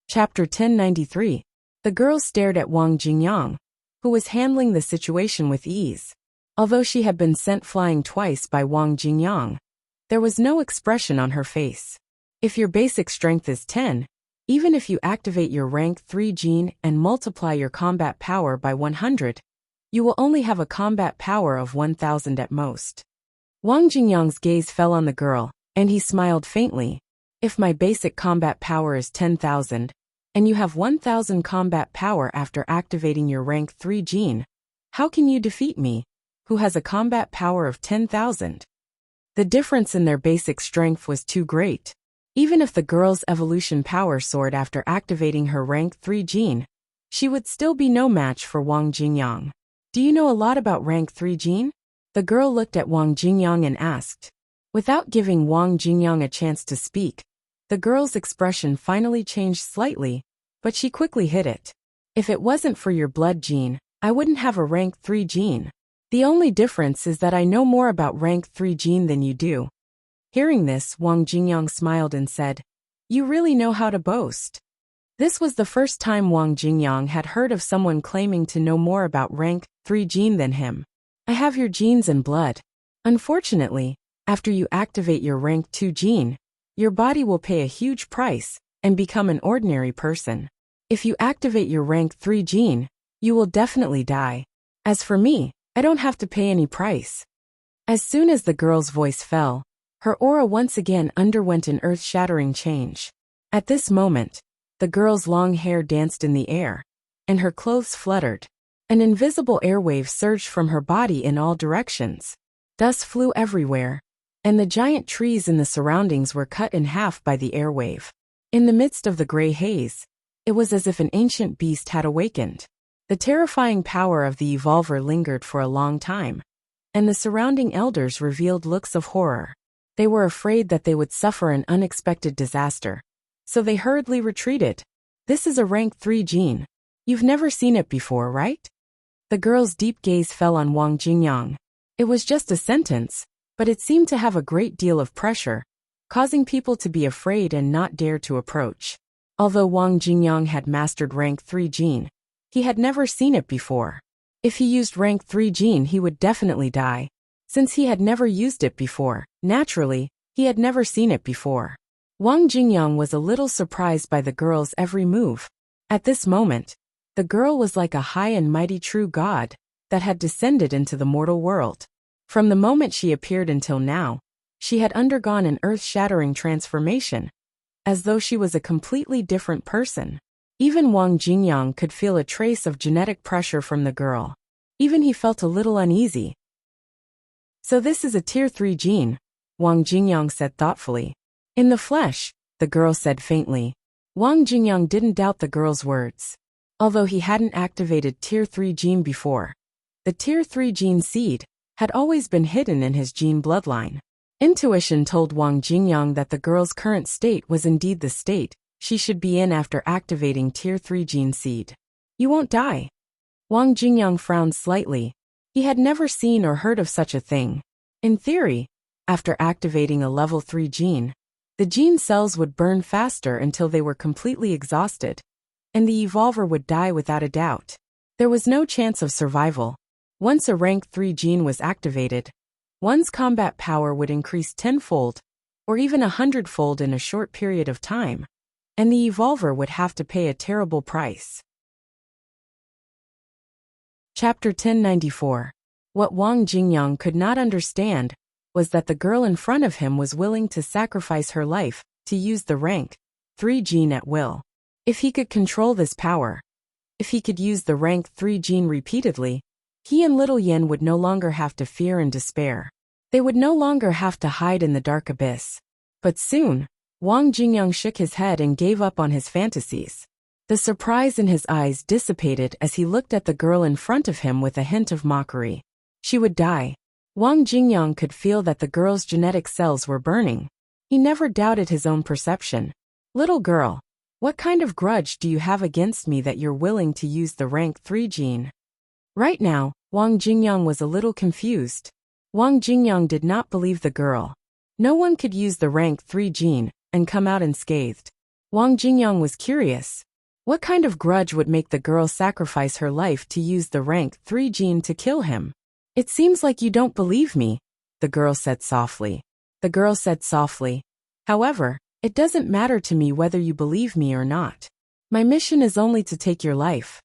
Chapter 1093. The girls stared at Wang Jingyang, who was handling the situation with ease. Although she had been sent flying twice by Wang Jingyang, there was no expression on her face. If your basic strength is 10, even if you activate your rank 3 gene and multiply your combat power by 100, you will only have a combat power of 1000 at most. Wang Jingyang's gaze fell on the girl, and he smiled faintly. If my basic combat power is 10,000, and you have 1000 combat power after activating your rank 3 gene, how can you defeat me, who has a combat power of 10,000? The difference in their basic strength was too great. Even if the girl's evolution power soared after activating her rank 3 gene, she would still be no match for Wang Jingyang. Do you know a lot about rank 3 gene? The girl looked at Wang Jingyang and asked. Without giving Wang Jingyang a chance to speak, the girl's expression finally changed slightly, but she quickly hid it. If it wasn't for your blood gene, I wouldn't have a rank 3 gene. The only difference is that I know more about rank 3 gene than you do. Hearing this, Wang Jingyang smiled and said, You really know how to boast. This was the first time Wang Jingyang had heard of someone claiming to know more about rank 3 gene than him. I have your genes and blood. Unfortunately, after you activate your rank 2 gene, your body will pay a huge price and become an ordinary person. If you activate your rank 3 gene, you will definitely die. As for me, I don't have to pay any price. As soon as the girl's voice fell, her aura once again underwent an earth-shattering change. At this moment, the girl's long hair danced in the air, and her clothes fluttered. An invisible airwave surged from her body in all directions. Dust flew everywhere, and the giant trees in the surroundings were cut in half by the airwave. In the midst of the gray haze, it was as if an ancient beast had awakened. The terrifying power of the evolver lingered for a long time, and the surrounding elders revealed looks of horror. They were afraid that they would suffer an unexpected disaster, so they hurriedly retreated. This is a rank 3 gene. You've never seen it before, right? The girl's deep gaze fell on Wang Jingyang. It was just a sentence, but it seemed to have a great deal of pressure, causing people to be afraid and not dare to approach. Although Wang Jingyang had mastered rank 3 gene, he had never seen it before. If he used rank 3 gene, he would definitely die. Since he had never used it before, naturally, he had never seen it before. Wang Jingyang was a little surprised by the girl's every move. At this moment, the girl was like a high and mighty true god that had descended into the mortal world. From the moment she appeared until now, she had undergone an earth-shattering transformation, as though she was a completely different person. Even Wang Jingyang could feel a trace of genetic pressure from the girl. Even he felt a little uneasy. So this is a tier 3 gene, Wang Jingyang said thoughtfully. In the flesh, the girl said faintly. Wang Jingyang didn't doubt the girl's words. Although he hadn't activated tier 3 gene before, the tier 3 gene seed had always been hidden in his gene bloodline. Intuition told Wang Jingyang that the girl's current state was indeed the state she should be in after activating tier 3 gene seed. You won't die. Wang Jingyang frowned slightly. He had never seen or heard of such a thing. In theory, after activating a level 3 gene, the gene cells would burn faster until they were completely exhausted, and the evolver would die without a doubt. There was no chance of survival. Once a rank 3 gene was activated, one's combat power would increase tenfold, or even 100-fold in a short period of time, and the evolver would have to pay a terrible price. Chapter 1094. What Wang Jingyang could not understand was that the girl in front of him was willing to sacrifice her life to use the rank 3 gene at will. If he could control this power, if he could use the rank 3 gene repeatedly, he and Little Yen would no longer have to fear and despair. They would no longer have to hide in the dark abyss. But soon, Wang Jingyang shook his head and gave up on his fantasies. The surprise in his eyes dissipated as he looked at the girl in front of him with a hint of mockery. She would die. Wang Jingyang could feel that the girl's genetic cells were burning. He never doubted his own perception. Little girl, what kind of grudge do you have against me that you're willing to use the rank 3 gene? Right now, Wang Jingyang was a little confused. Wang Jingyang did not believe the girl. No one could use the rank 3 gene and come out unscathed. Wang Jingyang was curious. What kind of grudge would make the girl sacrifice her life to use the rank 3 gene to kill him? It seems like you don't believe me, the girl said softly. However, it doesn't matter to me whether you believe me or not. My mission is only to take your life.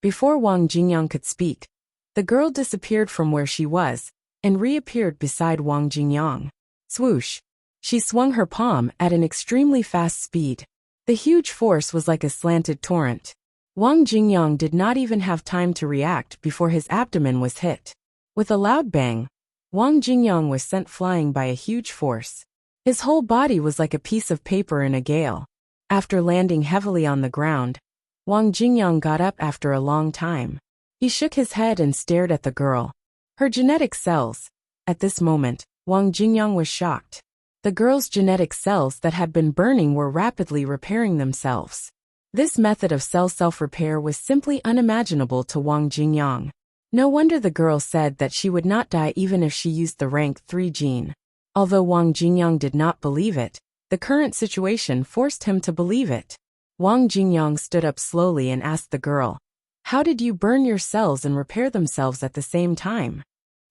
Before Wang Jingyang could speak, the girl disappeared from where she was and reappeared beside Wang Jingyang. Swoosh! She swung her palm at an extremely fast speed. The huge force was like a slanted torrent. Wang Jingyang did not even have time to react before his abdomen was hit. With a loud bang, Wang Jingyang was sent flying by a huge force. His whole body was like a piece of paper in a gale. After landing heavily on the ground, Wang Jingyang got up after a long time. He shook his head and stared at the girl. Her genetic cells. At this moment, Wang Jingyang was shocked. The girl's genetic cells that had been burning were rapidly repairing themselves. This method of cell self-repair was simply unimaginable to Wang Jingyang. No wonder the girl said that she would not die even if she used the rank 3 gene. Although Wang Jingyang did not believe it, the current situation forced him to believe it. Wang Jingyang stood up slowly and asked the girl, "How did you burn your cells and repair themselves at the same time?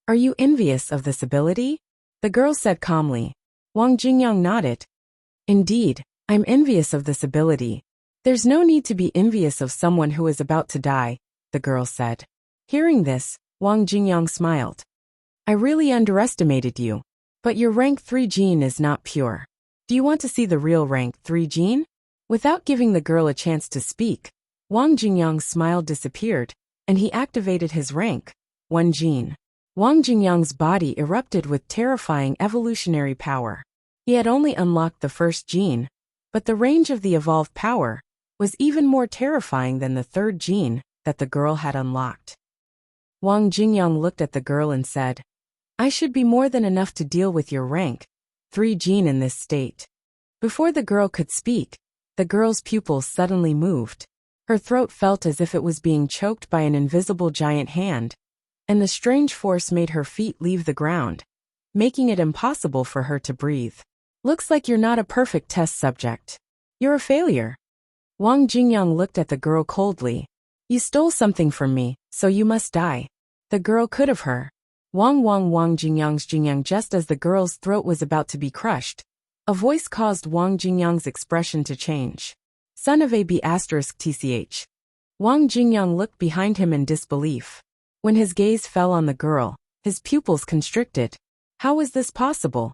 Are you envious of this ability?" The girl said calmly. Wang Jingyang nodded. "Indeed, I'm envious of this ability. There's no need to be envious of someone who is about to die," the girl said. Hearing this, Wang Jingyang smiled. "I really underestimated you. But your rank 3 gene is not pure. Do you want to see the real rank 3 gene?" Without giving the girl a chance to speak, Wang Jingyang's smile disappeared, and he activated his rank 1 gene. Wang Jingyang's body erupted with terrifying evolutionary power. He had only unlocked the first gene, but the range of the evolved power was even more terrifying than the 3rd gene that the girl had unlocked. Wang Jingyang looked at the girl and said, "I should be more than enough to deal with your rank 3 gene in this state." Before the girl could speak, the girl's pupils suddenly moved. Her throat felt as if it was being choked by an invisible giant hand, and the strange force made her feet leave the ground, making it impossible for her to breathe. "Looks like you're not a perfect test subject. You're a failure." Wang Jingyang looked at the girl coldly. "You stole something from me, so you must die." The girl could have heard. Wang Jingyang's Jingyang just as the girl's throat was about to be crushed. A voice caused Wang Jingyang's expression to change. "Son of a b***tch. Wang Jingyang looked behind him in disbelief. When his gaze fell on the girl, his pupils constricted. How was this possible?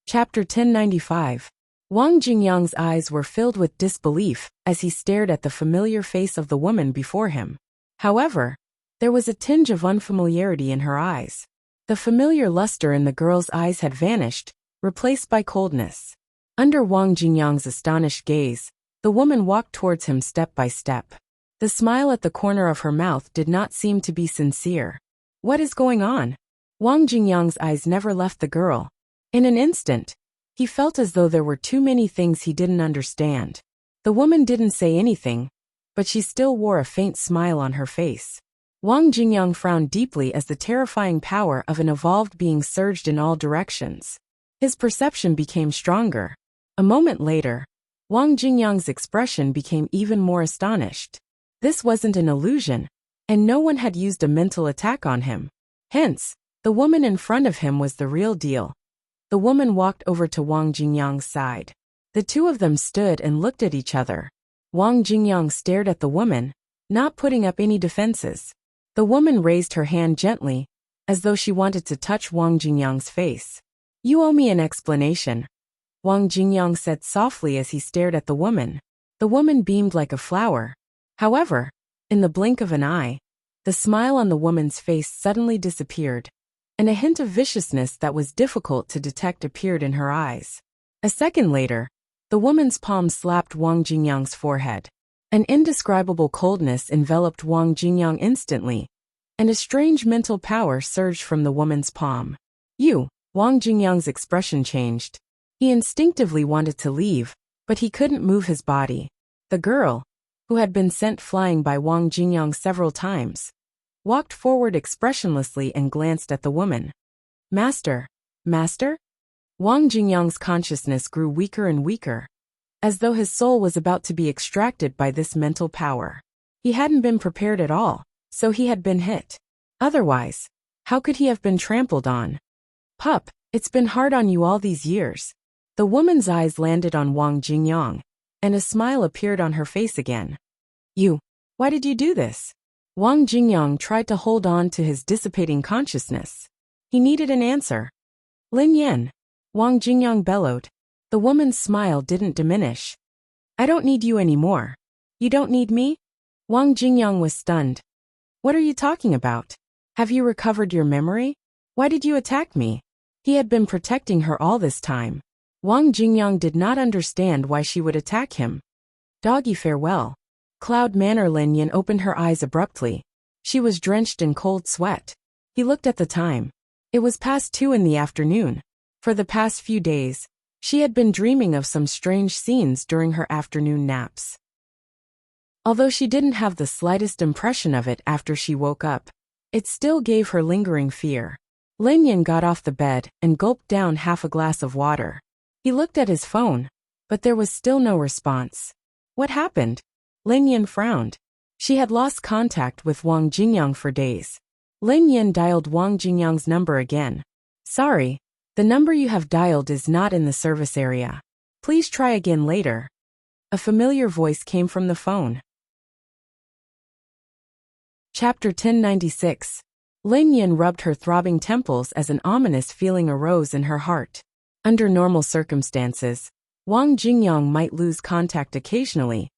Chapter 1095. Wang Jingyang's eyes were filled with disbelief as he stared at the familiar face of the woman before him. However, there was a tinge of unfamiliarity in her eyes. The familiar luster in the girl's eyes had vanished, replaced by coldness. Under Wang Jingyang's astonished gaze, the woman walked towards him step by step. The smile at the corner of her mouth did not seem to be sincere. What is going on? Wang Jingyang's eyes never left the girl. In an instant, he felt as though there were too many things he didn't understand. The woman didn't say anything, but she still wore a faint smile on her face. Wang Jingyang frowned deeply as the terrifying power of an evolved being surged in all directions. His perception became stronger. A moment later, Wang Jingyang's expression became even more astonished. This wasn't an illusion, and no one had used a mental attack on him. Hence, the woman in front of him was the real deal. The woman walked over to Wang Jingyang's side. The two of them stood and looked at each other. Wang Jingyang stared at the woman, not putting up any defenses. The woman raised her hand gently, as though she wanted to touch Wang Jingyang's face. "You owe me an explanation," Wang Jingyang said softly as he stared at the woman. The woman beamed like a flower. However, in the blink of an eye, the smile on the woman's face suddenly disappeared, and a hint of viciousness that was difficult to detect appeared in her eyes. A second later, the woman's palm slapped Wang Jingyang's forehead. An indescribable coldness enveloped Wang Jingyang instantly, and a strange mental power surged from the woman's palm. Wang Jingyang's expression changed. He instinctively wanted to leave, but he couldn't move his body. The girl, who had been sent flying by Wang Jingyang several times, walked forward expressionlessly and glanced at the woman. Master? Wang Jingyang's consciousness grew weaker and weaker, as though his soul was about to be extracted by this mental power. He hadn't been prepared at all, so he had been hit. Otherwise, how could he have been trampled on? Pup, it's been hard on you all these years. The woman's eyes landed on Wang Jingyang, and a smile appeared on her face again. Why did you do this? Wang Jingyang tried to hold on to his dissipating consciousness. He needed an answer. Lin Yan, Wang Jingyang bellowed. The woman's smile didn't diminish. I don't need you anymore. You don't need me? Wang Jingyang was stunned. What are you talking about? Have you recovered your memory? Why did you attack me? He had been protecting her all this time. Wang Jingyang did not understand why she would attack him. Doggy farewell. Cloud Manor. Lin Yan opened her eyes abruptly. She was drenched in cold sweat. He looked at the time. It was past 2 in the afternoon. For the past few days, she had been dreaming of some strange scenes during her afternoon naps. Although she didn't have the slightest impression of it after she woke up, it still gave her lingering fear. Lin Yan got off the bed and gulped down half a glass of water. He looked at his phone, but there was still no response. What happened? Lin Yan frowned. She had lost contact with Wang Jingyang for days. Lin Yan dialed Wang Jingyang's number again. Sorry, the number you have dialed is not in the service area. Please try again later. A familiar voice came from the phone. Chapter 1096. Lin Yan rubbed her throbbing temples as an ominous feeling arose in her heart. Under normal circumstances, Wang Jingyang might lose contact occasionally,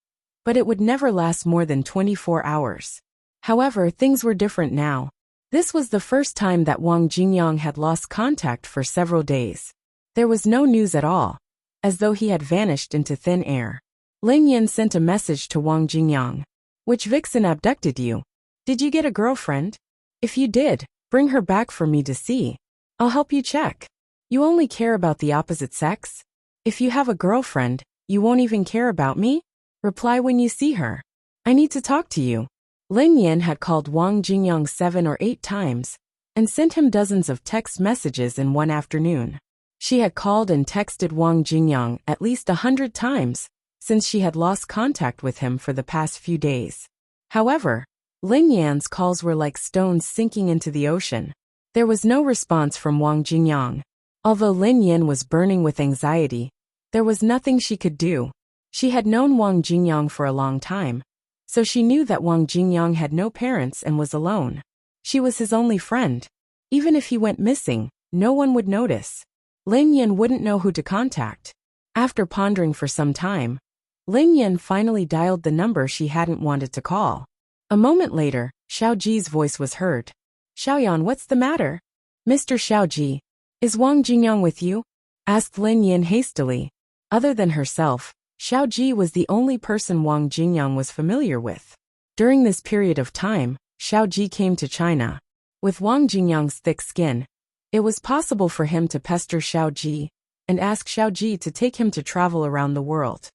but it would never last more than 24 hours. However, things were different now. This was the first time that Wang Jingyang had lost contact for several days. There was no news at all, as though he had vanished into thin air. Lin Yan sent a message to Wang Jingyang. Which vixen abducted you? Did you get a girlfriend? If you did, bring her back for me to see. I'll help you check. You only care about the opposite sex? If you have a girlfriend, you won't even care about me? Reply when you see her. I need to talk to you. Lin Yan had called Wang Jingyang 7 or 8 times and sent him dozens of text messages in one afternoon. She had called and texted Wang Jingyang at least 100 times since she had lost contact with him for the past few days. However, Lin Yan's calls were like stones sinking into the ocean. There was no response from Wang Jingyang. Although Lin Yan was burning with anxiety, there was nothing she could do. She had known Wang Jingyang for a long time, so she knew that Wang Jingyang had no parents and was alone. She was his only friend. Even if he went missing, no one would notice. Lin Yan wouldn't know who to contact. After pondering for some time, Lin Yan finally dialed the number she hadn't wanted to call. A moment later, Xiao Ji's voice was heard. Xiaoyan, what's the matter? Mr. Xiao Ji, is Wang Jingyang with you? Asked Lin Yan hastily. Other than herself, Xiao Ji was the only person Wang Jingyang was familiar with. During this period of time, Xiao Ji came to China. With Wang Jingyang's thick skin, it was possible for him to pester Xiao Ji and ask Xiao Ji to take him to travel around the world.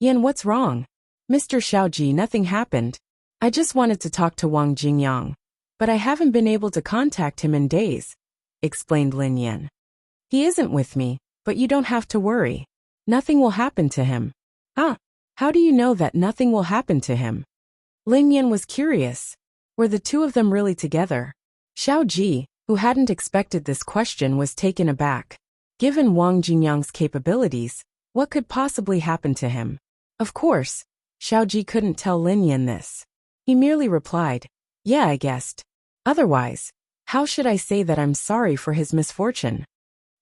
Yan, what's wrong? Mr. Xiao Ji, nothing happened. I just wanted to talk to Wang Jingyang, but I haven't been able to contact him in days, explained Lin Yan. He isn't with me, but you don't have to worry. Nothing will happen to him. How do you know that nothing will happen to him? Lin Yan was curious. Were the two of them really together? Xiao Ji, who hadn't expected this question, was taken aback. Given Wang Jingyang's capabilities, what could possibly happen to him? Of course, Xiao Ji couldn't tell Lin Yan this. He merely replied, yeah, I guessed. Otherwise, how should I say that I'm sorry for his misfortune?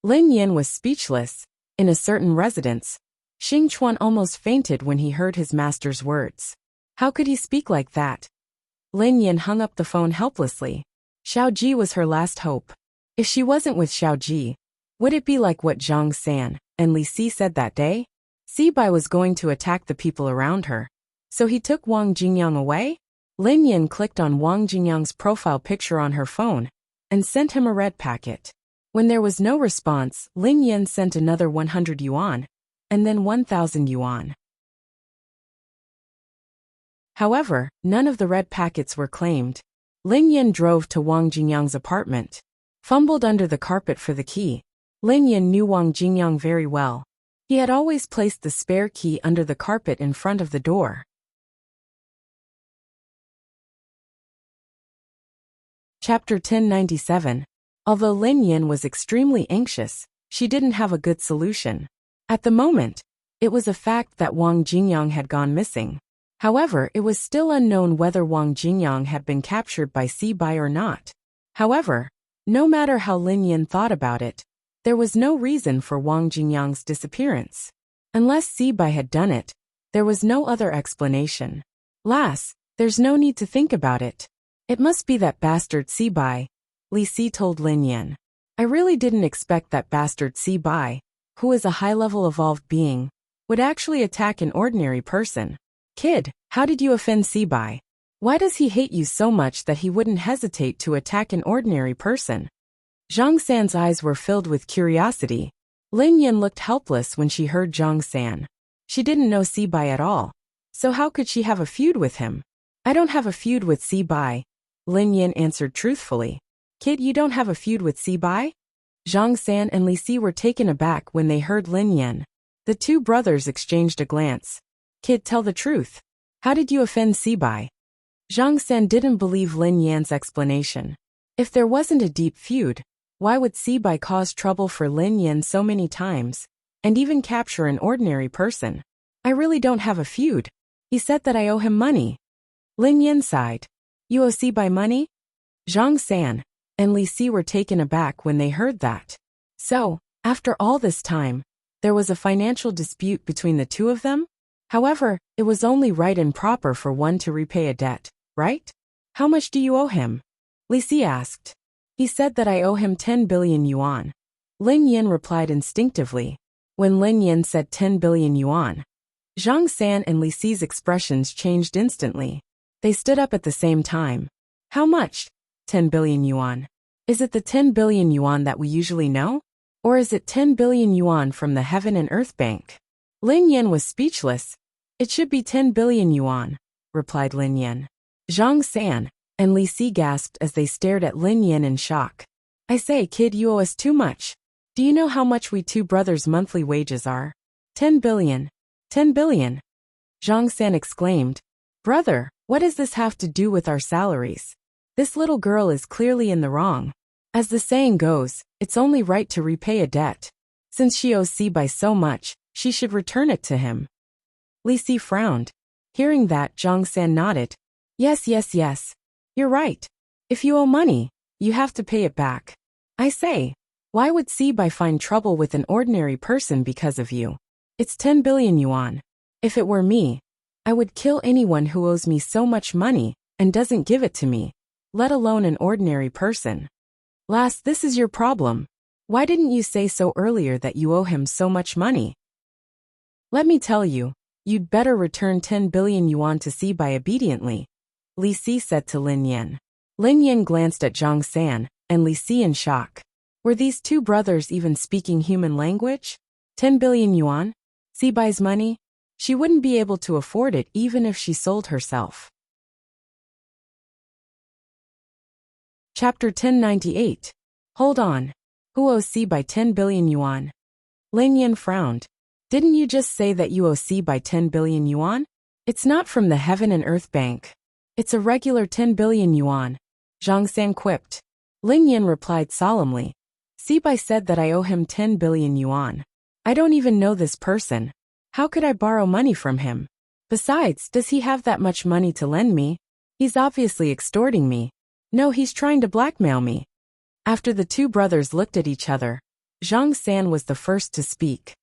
Lin Yan was speechless. In a certain residence, Xing Chuan almost fainted when he heard his master's words. How could he speak like that? Lin Yan hung up the phone helplessly. Xiao Ji was her last hope. If she wasn't with Xiao Ji, would it be like what Zhang San and Li Si said that day? Si Bai was going to attack the people around her, so he took Wang Jingyang away? Lin Yan clicked on Wang Jingyang's profile picture on her phone and sent him a red packet. When there was no response, Lin Yan sent another 100 yuan, and then 1,000 yuan. However, none of the red packets were claimed. Lin Yan drove to Wang Jingyang's apartment, fumbled under the carpet for the key, Lin Yan knew Wang Jingyang very well. He had always placed the spare key under the carpet in front of the door. Chapter 1097. Although Lin Yan was extremely anxious, she didn't have a good solution. At the moment, it was a fact that Wang Jingyang had gone missing. However, it was still unknown whether Wang Jingyang had been captured by Sibai or not. However, no matter how Lin Yan thought about it, there was no reason for Wang Jingyang's disappearance. Unless Sibai had done it, there was no other explanation. Lass, there's no need to think about it. It must be that bastard Sibai, Li Si told Lin Yan. I really didn't expect that bastard Sibai, who is a high-level evolved being, would actually attack an ordinary person. Kid, how did you offend Sibai? Why does he hate you so much that he wouldn't hesitate to attack an ordinary person? Zhang San's eyes were filled with curiosity. Lin Yan looked helpless when she heard Zhang San. She didn't know Sibai at all, so how could she have a feud with him? I don't have a feud with Sibai, Lin Yan answered truthfully. Kid, you don't have a feud with Sibai? Zhang San and Li Si were taken aback when they heard Lin Yan. The two brothers exchanged a glance. Kid, tell the truth. How did you offend Sibai? Zhang San didn't believe Lin Yan's explanation. If there wasn't a deep feud, why would Sibai cause trouble for Lin Yan so many times, and even capture an ordinary person? I really don't have a feud. He said that I owe him money. Lin Yan sighed. You owe Sibai money? Zhang San and Li Si were taken aback when they heard that. So, after all this time, there was a financial dispute between the two of them? However, it was only right and proper for one to repay a debt, right? How much do you owe him? Li Si asked. He said that I owe him 10 billion yuan. Lin Yan replied instinctively. When Lin Yan said 10 billion yuan, Zhang San and Li Si's expressions changed instantly. They stood up at the same time. How much? 10 billion yuan. Is it the 10 billion yuan that we usually know? Or is it 10 billion yuan from the Heaven and Earth Bank? Lin Yan was speechless. It should be 10 billion yuan, replied Lin Yan. Zhang San and Li Si gasped as they stared at Lin Yan in shock. I say, kid, you owe us too much. Do you know how much we two brothers' monthly wages are? 10 billion. 10 billion. Zhang San exclaimed. Brother, what does this have to do with our salaries? This little girl is clearly in the wrong. As the saying goes, it's only right to repay a debt. Since she owes Sibai so much, she should return it to him. Li Si frowned. Hearing that, Zhang San nodded. Yes. You're right. If you owe money, you have to pay it back. I say, why would Sibai find trouble with an ordinary person because of you? It's 10 billion yuan. If it were me, I would kill anyone who owes me so much money and doesn't give it to me, let alone an ordinary person. Lass, this is your problem. Why didn't you say so earlier that you owe him so much money? Let me tell you, you'd better return 10 billion yuan to Sibai obediently, Li Si said to Lin Yan. Lin Yan glanced at Zhang San and Li Si in shock. Were these two brothers even speaking human language? 10 billion yuan? Sibai's money? She wouldn't be able to afford it even if she sold herself. Chapter 1098. Hold on. Who owes Sibai 10 billion yuan? Lin Yan frowned. Didn't you just say that you owe Sibai 10 billion yuan? It's not from the Heaven and Earth Bank. It's a regular 10 billion yuan, Zhang San quipped. Lin Yan replied solemnly. Sibai said that I owe him 10 billion yuan. I don't even know this person. How could I borrow money from him? Besides, does he have that much money to lend me? He's obviously extorting me. No, he's trying to blackmail me. After the two brothers looked at each other, Zhang San was the first to speak.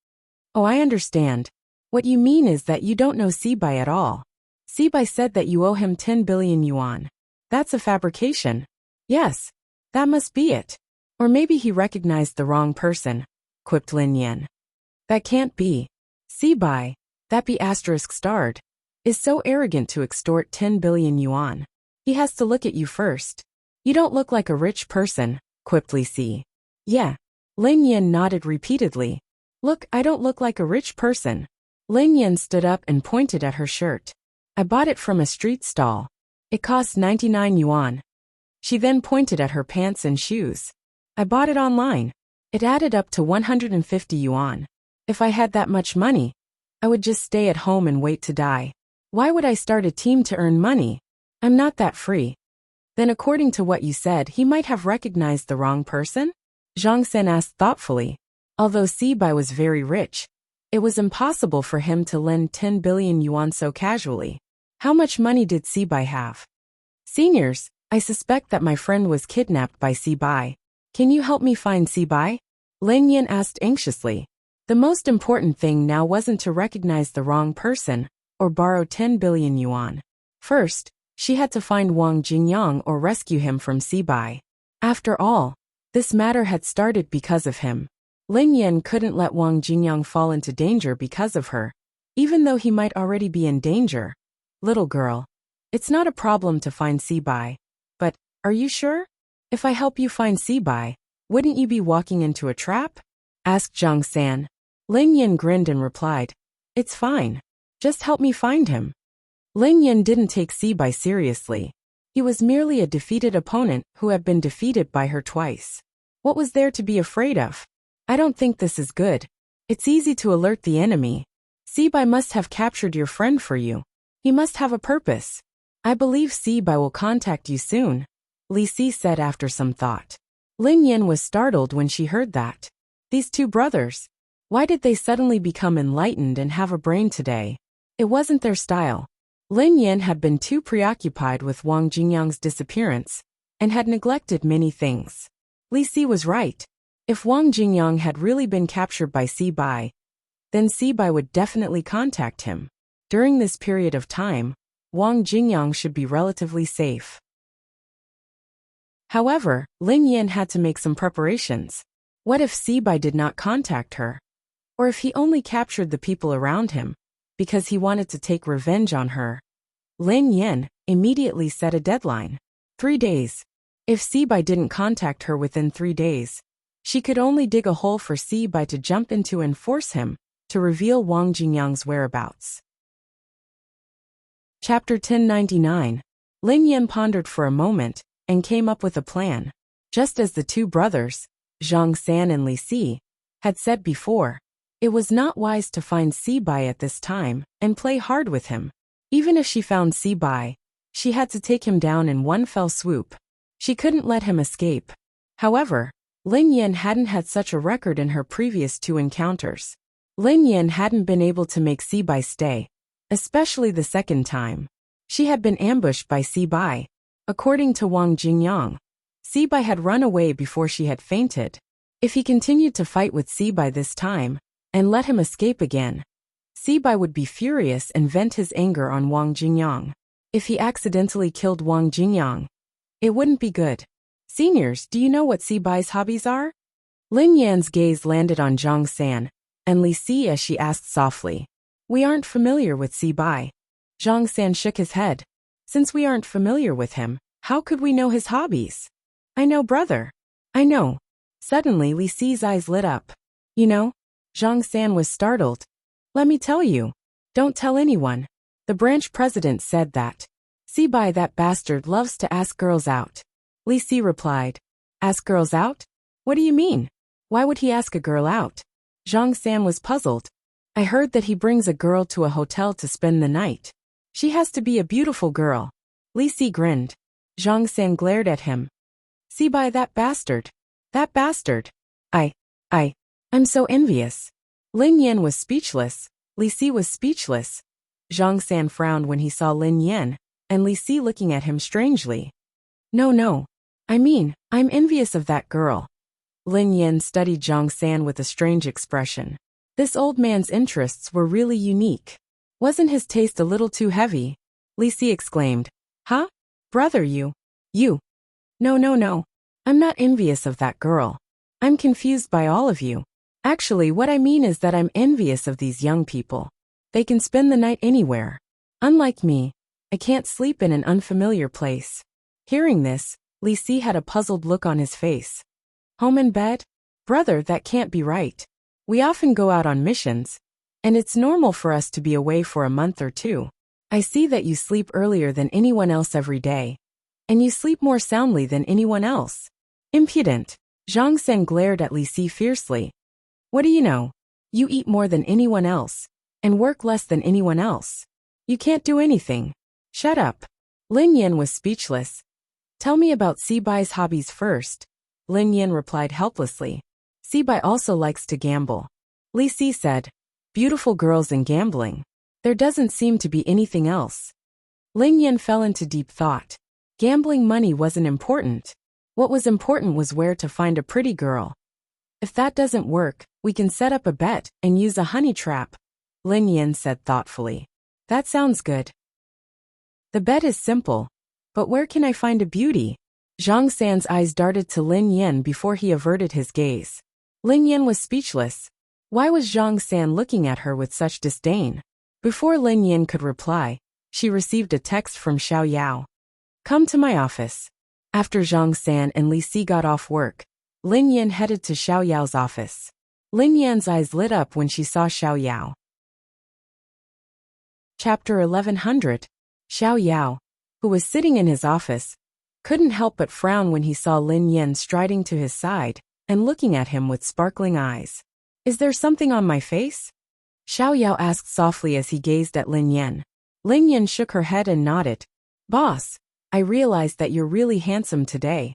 Oh, I understand. What you mean is that you don't know Sibai at all. Sibai said that you owe him 10 billion yuan. That's a fabrication. Yes, that must be it. Or maybe he recognized the wrong person, quipped Lin Yan. That can't be. Sibai, that be asterisk starred, is so arrogant to extort 10 billion yuan. He has to look at you first. You don't look like a rich person, quipped Li Si. Yeah. Lin Yan nodded repeatedly. Look, I don't look like a rich person. Lin Yan stood up and pointed at her shirt. I bought it from a street stall. It cost 99 yuan. She then pointed at her pants and shoes. I bought it online. It added up to 150 yuan. If I had that much money, I would just stay at home and wait to die. Why would I start a team to earn money? I'm not that free. Then according to what you said, he might have recognized the wrong person? Zhang San asked thoughtfully. Although Sibai was very rich, it was impossible for him to lend 10 billion yuan so casually. How much money did Sibai have? Seniors, I suspect that my friend was kidnapped by Sibai. Can you help me find Sibai? Lin Yin asked anxiously. The most important thing now wasn't to recognize the wrong person or borrow 10 billion yuan. First, she had to find Wang Jingyang or rescue him from Sibai. After all, this matter had started because of him. Lin Yin couldn't let Wang Jingyang fall into danger because of her, even though he might already be in danger. Little girl, it's not a problem to find Sibai. But, are you sure? If I help you find Sibai, wouldn't you be walking into a trap? Asked Zhang San. Lin Yin grinned and replied, It's fine. Just help me find him. Lin Yin didn't take Sibai seriously. He was merely a defeated opponent who had been defeated by her twice. What was there to be afraid of? I don't think this is good. It's easy to alert the enemy. Sibai must have captured your friend for you. He must have a purpose. I believe Sibai will contact you soon, Li Si said after some thought. Lin Yin was startled when she heard that. These two brothers, why did they suddenly become enlightened and have a brain today? It wasn't their style. Lin Yin had been too preoccupied with Wang Jingyang's disappearance and had neglected many things. Li Si was right. If Wang Jingyang had really been captured by Sibai, then Sibai would definitely contact him. During this period of time, Wang Jingyang should be relatively safe. However, Lin Yin had to make some preparations. What if Sibai did not contact her? Or if he only captured the people around him because he wanted to take revenge on her? Lin Yin immediately set a deadline. 3 days. If Sibai didn't contact her within 3 days, she could only dig a hole for Sibai to jump into and force him to reveal Wang Jingyang's whereabouts. Chapter 1099. Lin Yin pondered for a moment and came up with a plan. Just as the two brothers, Zhang San and Li Si, had said before, it was not wise to find Sibai at this time and play hard with him. Even if she found Sibai, she had to take him down in one fell swoop. She couldn't let him escape. However, Lin Yin hadn't had such a record in her previous 2 encounters. Lin Yin hadn't been able to make Sibai stay, especially the second time. She had been ambushed by Sibai. According to Wang Jingyang, Sibai had run away before she had fainted. If he continued to fight with Sibai this time and let him escape again, Sibai would be furious and vent his anger on Wang Jingyang. If he accidentally killed Wang Jingyang, it wouldn't be good. Seniors, do you know what Sibai's hobbies are? Lin Yan's gaze landed on Zhang San and Li Si as she asked softly. We aren't familiar with Sibai. Zhang San shook his head. Since we aren't familiar with him, how could we know his hobbies? I know, brother. I know. Suddenly Li Si's eyes lit up. You know? Zhang San was startled. Let me tell you. Don't tell anyone. The branch president said that. Sibai, that bastard, loves to ask girls out. Li Si replied. Ask girls out? What do you mean? Why would he ask a girl out? Zhang San was puzzled. I heard that he brings a girl to a hotel to spend the night. She has to be a beautiful girl. Li Si grinned. Zhang San glared at him. Sibai, that bastard. That bastard. I'm so envious. Lin Yin was speechless. Li Si was speechless. Zhang San frowned when he saw Lin Yin and Li Si looking at him strangely. No. I mean, I'm envious of that girl. Lin Yin studied Zhang San with a strange expression. This old man's interests were really unique. Wasn't his taste a little too heavy? Li Si exclaimed. Huh? Brother, you. No. I'm not envious of that girl. I'm confused by all of you. Actually, what I mean is that I'm envious of these young people. They can spend the night anywhere. Unlike me, I can't sleep in an unfamiliar place. Hearing this, Li Si had a puzzled look on his face. Home and bed? Brother, that can't be right. We often go out on missions, and it's normal for us to be away for a month or 2. I see that you sleep earlier than anyone else every day, and you sleep more soundly than anyone else. Impudent. Zhang San glared at Li Si fiercely. What do you know? You eat more than anyone else, and work less than anyone else. You can't do anything. Shut up. Lin Yin was speechless. Tell me about Sibai's hobbies first. Lin Yin replied helplessly. Sibai also likes to gamble. Li Si said. Beautiful girls and gambling. There doesn't seem to be anything else. Lin Yin fell into deep thought. Gambling money wasn't important. What was important was where to find a pretty girl. If that doesn't work, we can set up a bet and use a honey trap, Lin Yin said thoughtfully. That sounds good. The bet is simple. But where can I find a beauty? Zhang San's eyes darted to Lin Yin before he averted his gaze. Lin Yin was speechless. Why was Zhang San looking at her with such disdain? Before Lin Yin could reply, she received a text from Xiao Yao. Come to my office. After Zhang San and Li Si got off work, Lin Yin headed to Xiao Yao's office. Lin Yan's eyes lit up when she saw Xiao Yao. Chapter 1100. Xiao Yao, who was sitting in his office, couldn't help but frown when he saw Lin Yin striding to his side and looking at him with sparkling eyes. Is there something on my face? Xiao Yao asked softly as he gazed at Lin Yin. Lin Yin shook her head and nodded. Boss, I realized that you're really handsome today.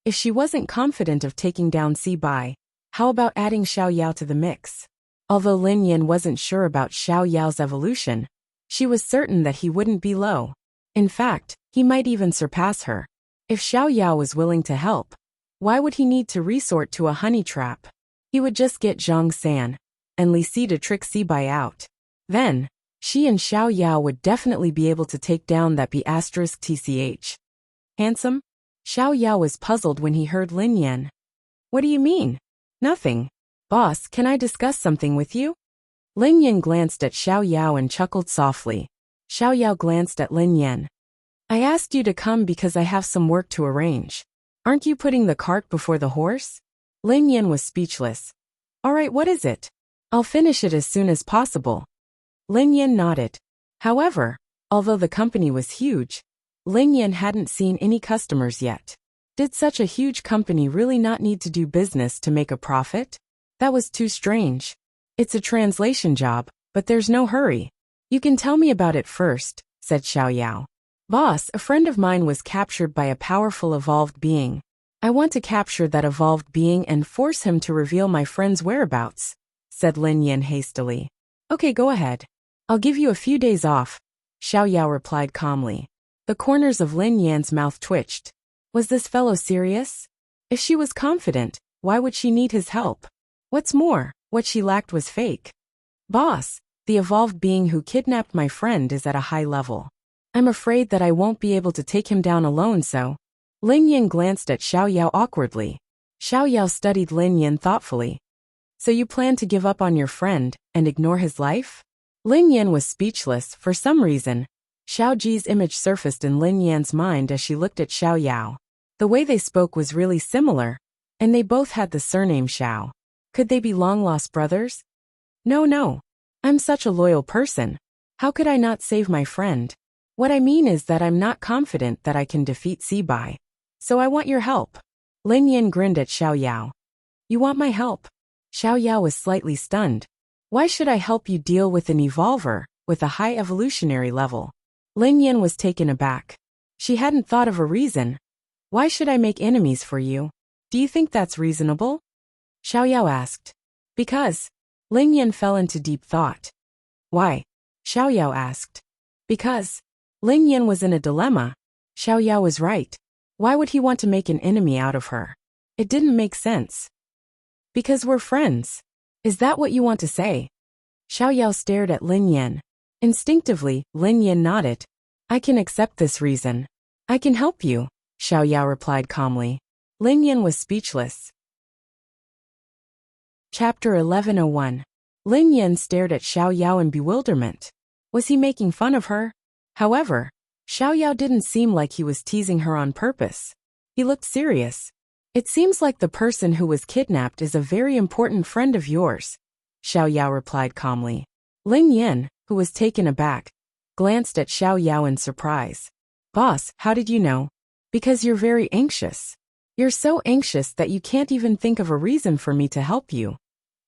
If she wasn't confident of taking down Sibai, how about adding Xiao Yao to the mix? Although Lin Yin wasn't sure about Xiao Yao's evolution, she was certain that he wouldn't be low. In fact, he might even surpass her. If Xiao Yao was willing to help, why would he need to resort to a honey trap? He would just get Zhang San and Li Si to trick Sibai out. Then, she and Xiao Yao would definitely be able to take down that B*TCH. Handsome? Xiao Yao was puzzled when he heard Lin Yin. What do you mean? Nothing. Boss, can I discuss something with you? Lin Yin glanced at Xiao Yao and chuckled softly. Xiao Yao glanced at Lin Yin. I asked you to come because I have some work to arrange. Aren't you putting the cart before the horse? Lin Yin was speechless. All right, what is it? I'll finish it as soon as possible. Lin Yin nodded. However, although the company was huge, Lin Yin hadn't seen any customers yet. Did such a huge company really not need to do business to make a profit? That was too strange. It's a translation job, but there's no hurry. You can tell me about it first, said Xiao Yao. Boss, a friend of mine was captured by a powerful evolved being. I want to capture that evolved being and force him to reveal my friend's whereabouts, said Lin Yin hastily. Okay, go ahead. I'll give you a few days off, Xiao Yao replied calmly. The corners of Lin Yan's mouth twitched. Was this fellow serious? If she was confident, why would she need his help? What's more, what she lacked was fake. Boss, the evolved being who kidnapped my friend is at a high level. I'm afraid that I won't be able to take him down alone, so. Lin Yin glanced at Xiao Yao awkwardly. Xiao Yao studied Lin Yin thoughtfully. So you plan to give up on your friend and ignore his life? Lin Yin was speechless for some reason. Xiao Ji's image surfaced in Lin Yan's mind as she looked at Xiao Yao. The way they spoke was really similar, and they both had the surname Xiao. Could they be long-lost brothers? No. I'm such a loyal person. How could I not save my friend? What I mean is that I'm not confident that I can defeat Sibai. So I want your help. Lin Yin grinned at Xiao Yao. You want my help? Xiao Yao was slightly stunned. Why should I help you deal with an evolver with a high evolutionary level? Lin Yin was taken aback. She hadn't thought of a reason. Why should I make enemies for you? Do you think that's reasonable? Xiao Yao asked. Because. Lin Yin fell into deep thought. Why? Xiao Yao asked. Because. Lin Yin was in a dilemma. Xiao Yao was right. Why would he want to make an enemy out of her? It didn't make sense. Because we're friends. Is that what you want to say? Xiao Yao stared at Lin Yin. Instinctively, Lin Yin nodded. I can accept this reason. I can help you, Xiao Yao replied calmly. Lin Yin was speechless. Chapter 1101. Lin Yin stared at Xiao Yao in bewilderment. Was he making fun of her? However, Xiao Yao didn't seem like he was teasing her on purpose. He looked serious. It seems like the person who was kidnapped is a very important friend of yours, Xiao Yao replied calmly. Lin Yin, who was taken aback, glanced at Xiao Yao in surprise. Boss, how did you know? Because you're very anxious. You're so anxious that you can't even think of a reason for me to help you.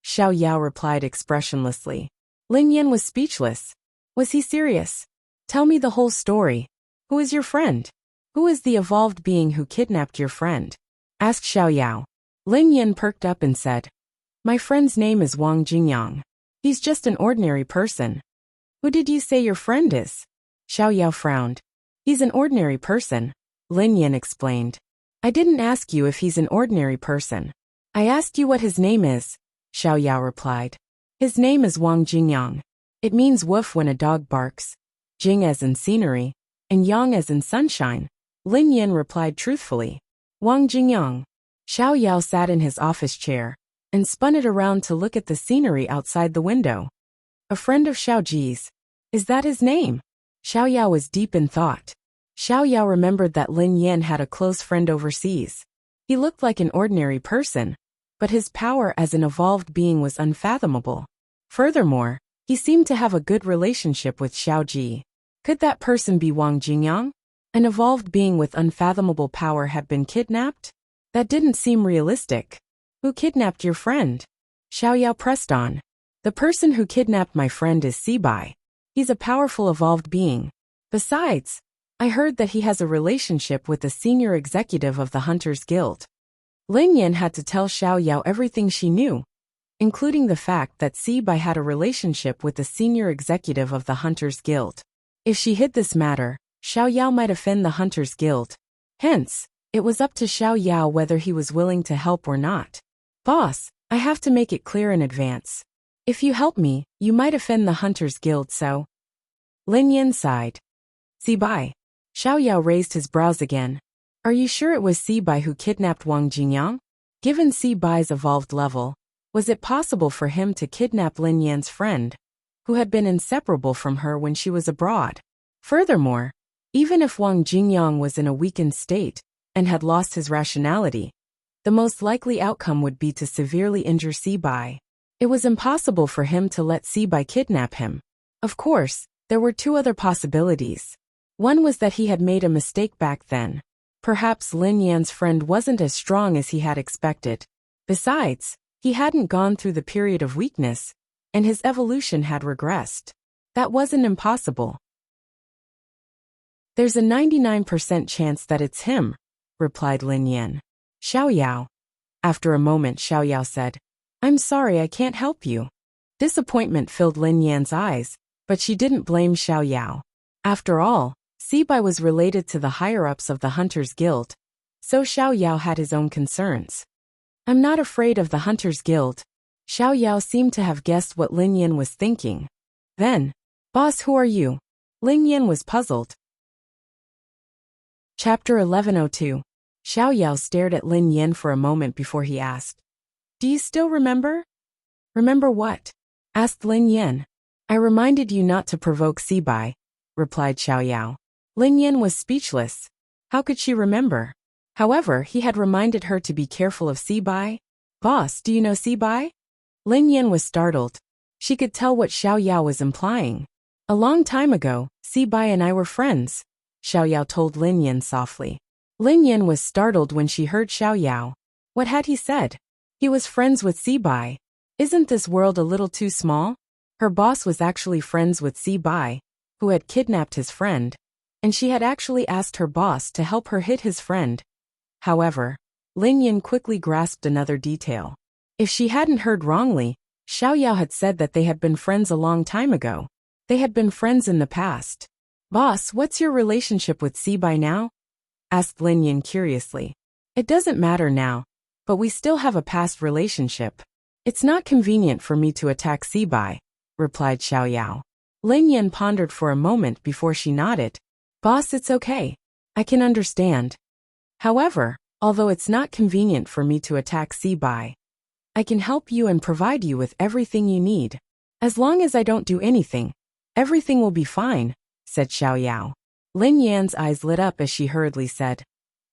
Xiao Yao replied expressionlessly. Lin Yan was speechless. Was he serious? Tell me the whole story. Who is your friend? Who is the evolved being who kidnapped your friend? Asked Xiao Yao. Lin Yan perked up and said, My friend's name is Wang Jingyang. He's just an ordinary person. Who did you say your friend is? Xiao Yao frowned. He's an ordinary person, Lin Yan explained. I didn't ask you if he's an ordinary person. I asked you what his name is, Xiao Yao replied. His name is Wang Jingyang. It means woof when a dog barks. Jing as in scenery, and yang as in sunshine, Lin Yan replied truthfully. Wang Jingyang. Xiao Yao sat in his office chair and spun it around to look at the scenery outside the window. A friend of Xiao Ji's. Is that his name? Xiao Yao was deep in thought. Xiao Yao remembered that Lin Yan had a close friend overseas. He looked like an ordinary person, but his power as an evolved being was unfathomable. Furthermore, he seemed to have a good relationship with Xiao Ji. Could that person be Wang Jingyang? An evolved being with unfathomable power had been kidnapped? That didn't seem realistic. Who kidnapped your friend? Xiao Yao pressed on. The person who kidnapped my friend is Sibai. He's a powerful evolved being. Besides, I heard that he has a relationship with the senior executive of the Hunters Guild. Lin Yan had to tell Xiao Yao everything she knew, including the fact that Sibai had a relationship with the senior executive of the Hunters Guild. If she hid this matter, Xiao Yao might offend the Hunters Guild. Hence, it was up to Xiao Yao whether he was willing to help or not. Boss, I have to make it clear in advance. If you help me, you might offend the Hunters Guild, so. Lin Yan sighed. Sibai. Xiao Yao raised his brows again. Are you sure it was Sibai who kidnapped Wang Jingyang? Given Sibai's evolved level, was it possible for him to kidnap Lin Yan's friend, who had been inseparable from her when she was abroad? Furthermore, even if Wang Jingyang was in a weakened state and had lost his rationality, the most likely outcome would be to severely injure Sibai. It was impossible for him to let Sibai kidnap him. Of course, there were two other possibilities. One was that he had made a mistake back then. Perhaps Lin Yan's friend wasn't as strong as he had expected. Besides, he hadn't gone through the period of weakness, and his evolution had regressed. That wasn't impossible. There's a 99% chance that it's him, replied Lin Yan. Xiao Yao. After a moment, Xiao Yao said, I'm sorry I can't help you. Disappointment filled Lin Yan's eyes, but she didn't blame Xiao Yao. After all, Sibai was related to the higher-ups of the Hunters Guild, so Xiao Yao had his own concerns. I'm not afraid of the Hunters Guild. Xiao Yao seemed to have guessed what Lin Yan was thinking. Then, Boss, who are you? Lin Yan was puzzled. Chapter 1102. Xiao Yao stared at Lin Yan for a moment before he asked, Do you still remember? Remember what? Asked Lin Yan. I reminded you not to provoke Sibai, replied Xiao Yao. Lin Yan was speechless. How could she remember? However, he had reminded her to be careful of Sibai. Boss, do you know Sibai? Lin Yan was startled. She could tell what Xiao Yao was implying. A long time ago, Sibai and I were friends, Xiao Yao told Lin Yan softly. Lin Yan was startled when she heard Xiao Yao. What had he said? He was friends with Sibai. Isn't this world a little too small? Her boss was actually friends with Sibai, who had kidnapped his friend, and she had actually asked her boss to help her hit his friend. However, Lin Yan quickly grasped another detail. If she hadn't heard wrongly, Xiao Yao had said that they had been friends a long time ago. They had been friends in the past. Boss, what's your relationship with Sibai now? Asked Lin Yan curiously. It doesn't matter now, but we still have a past relationship. It's not convenient for me to attack Sibai, replied Xiao Yao. Lin Yan pondered for a moment before she nodded. Boss, it's okay. I can understand. However, although it's not convenient for me to attack Sibai, I can help you and provide you with everything you need. As long as I don't do anything, everything will be fine, said Xiao Yao. Lin Yan's eyes lit up as she hurriedly said,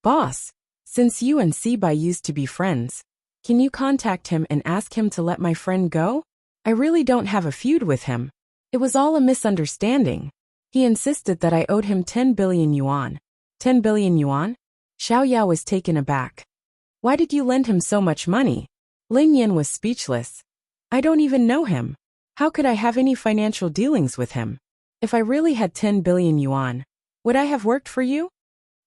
Boss, since you and Sibai used to be friends, can you contact him and ask him to let my friend go? I really don't have a feud with him. It was all a misunderstanding. He insisted that I owed him 10 billion yuan. 10 billion yuan? Xiao Yao was taken aback. Why did you lend him so much money? Lin Yan was speechless. I don't even know him. How could I have any financial dealings with him? If I really had 10 billion yuan, would I have worked for you?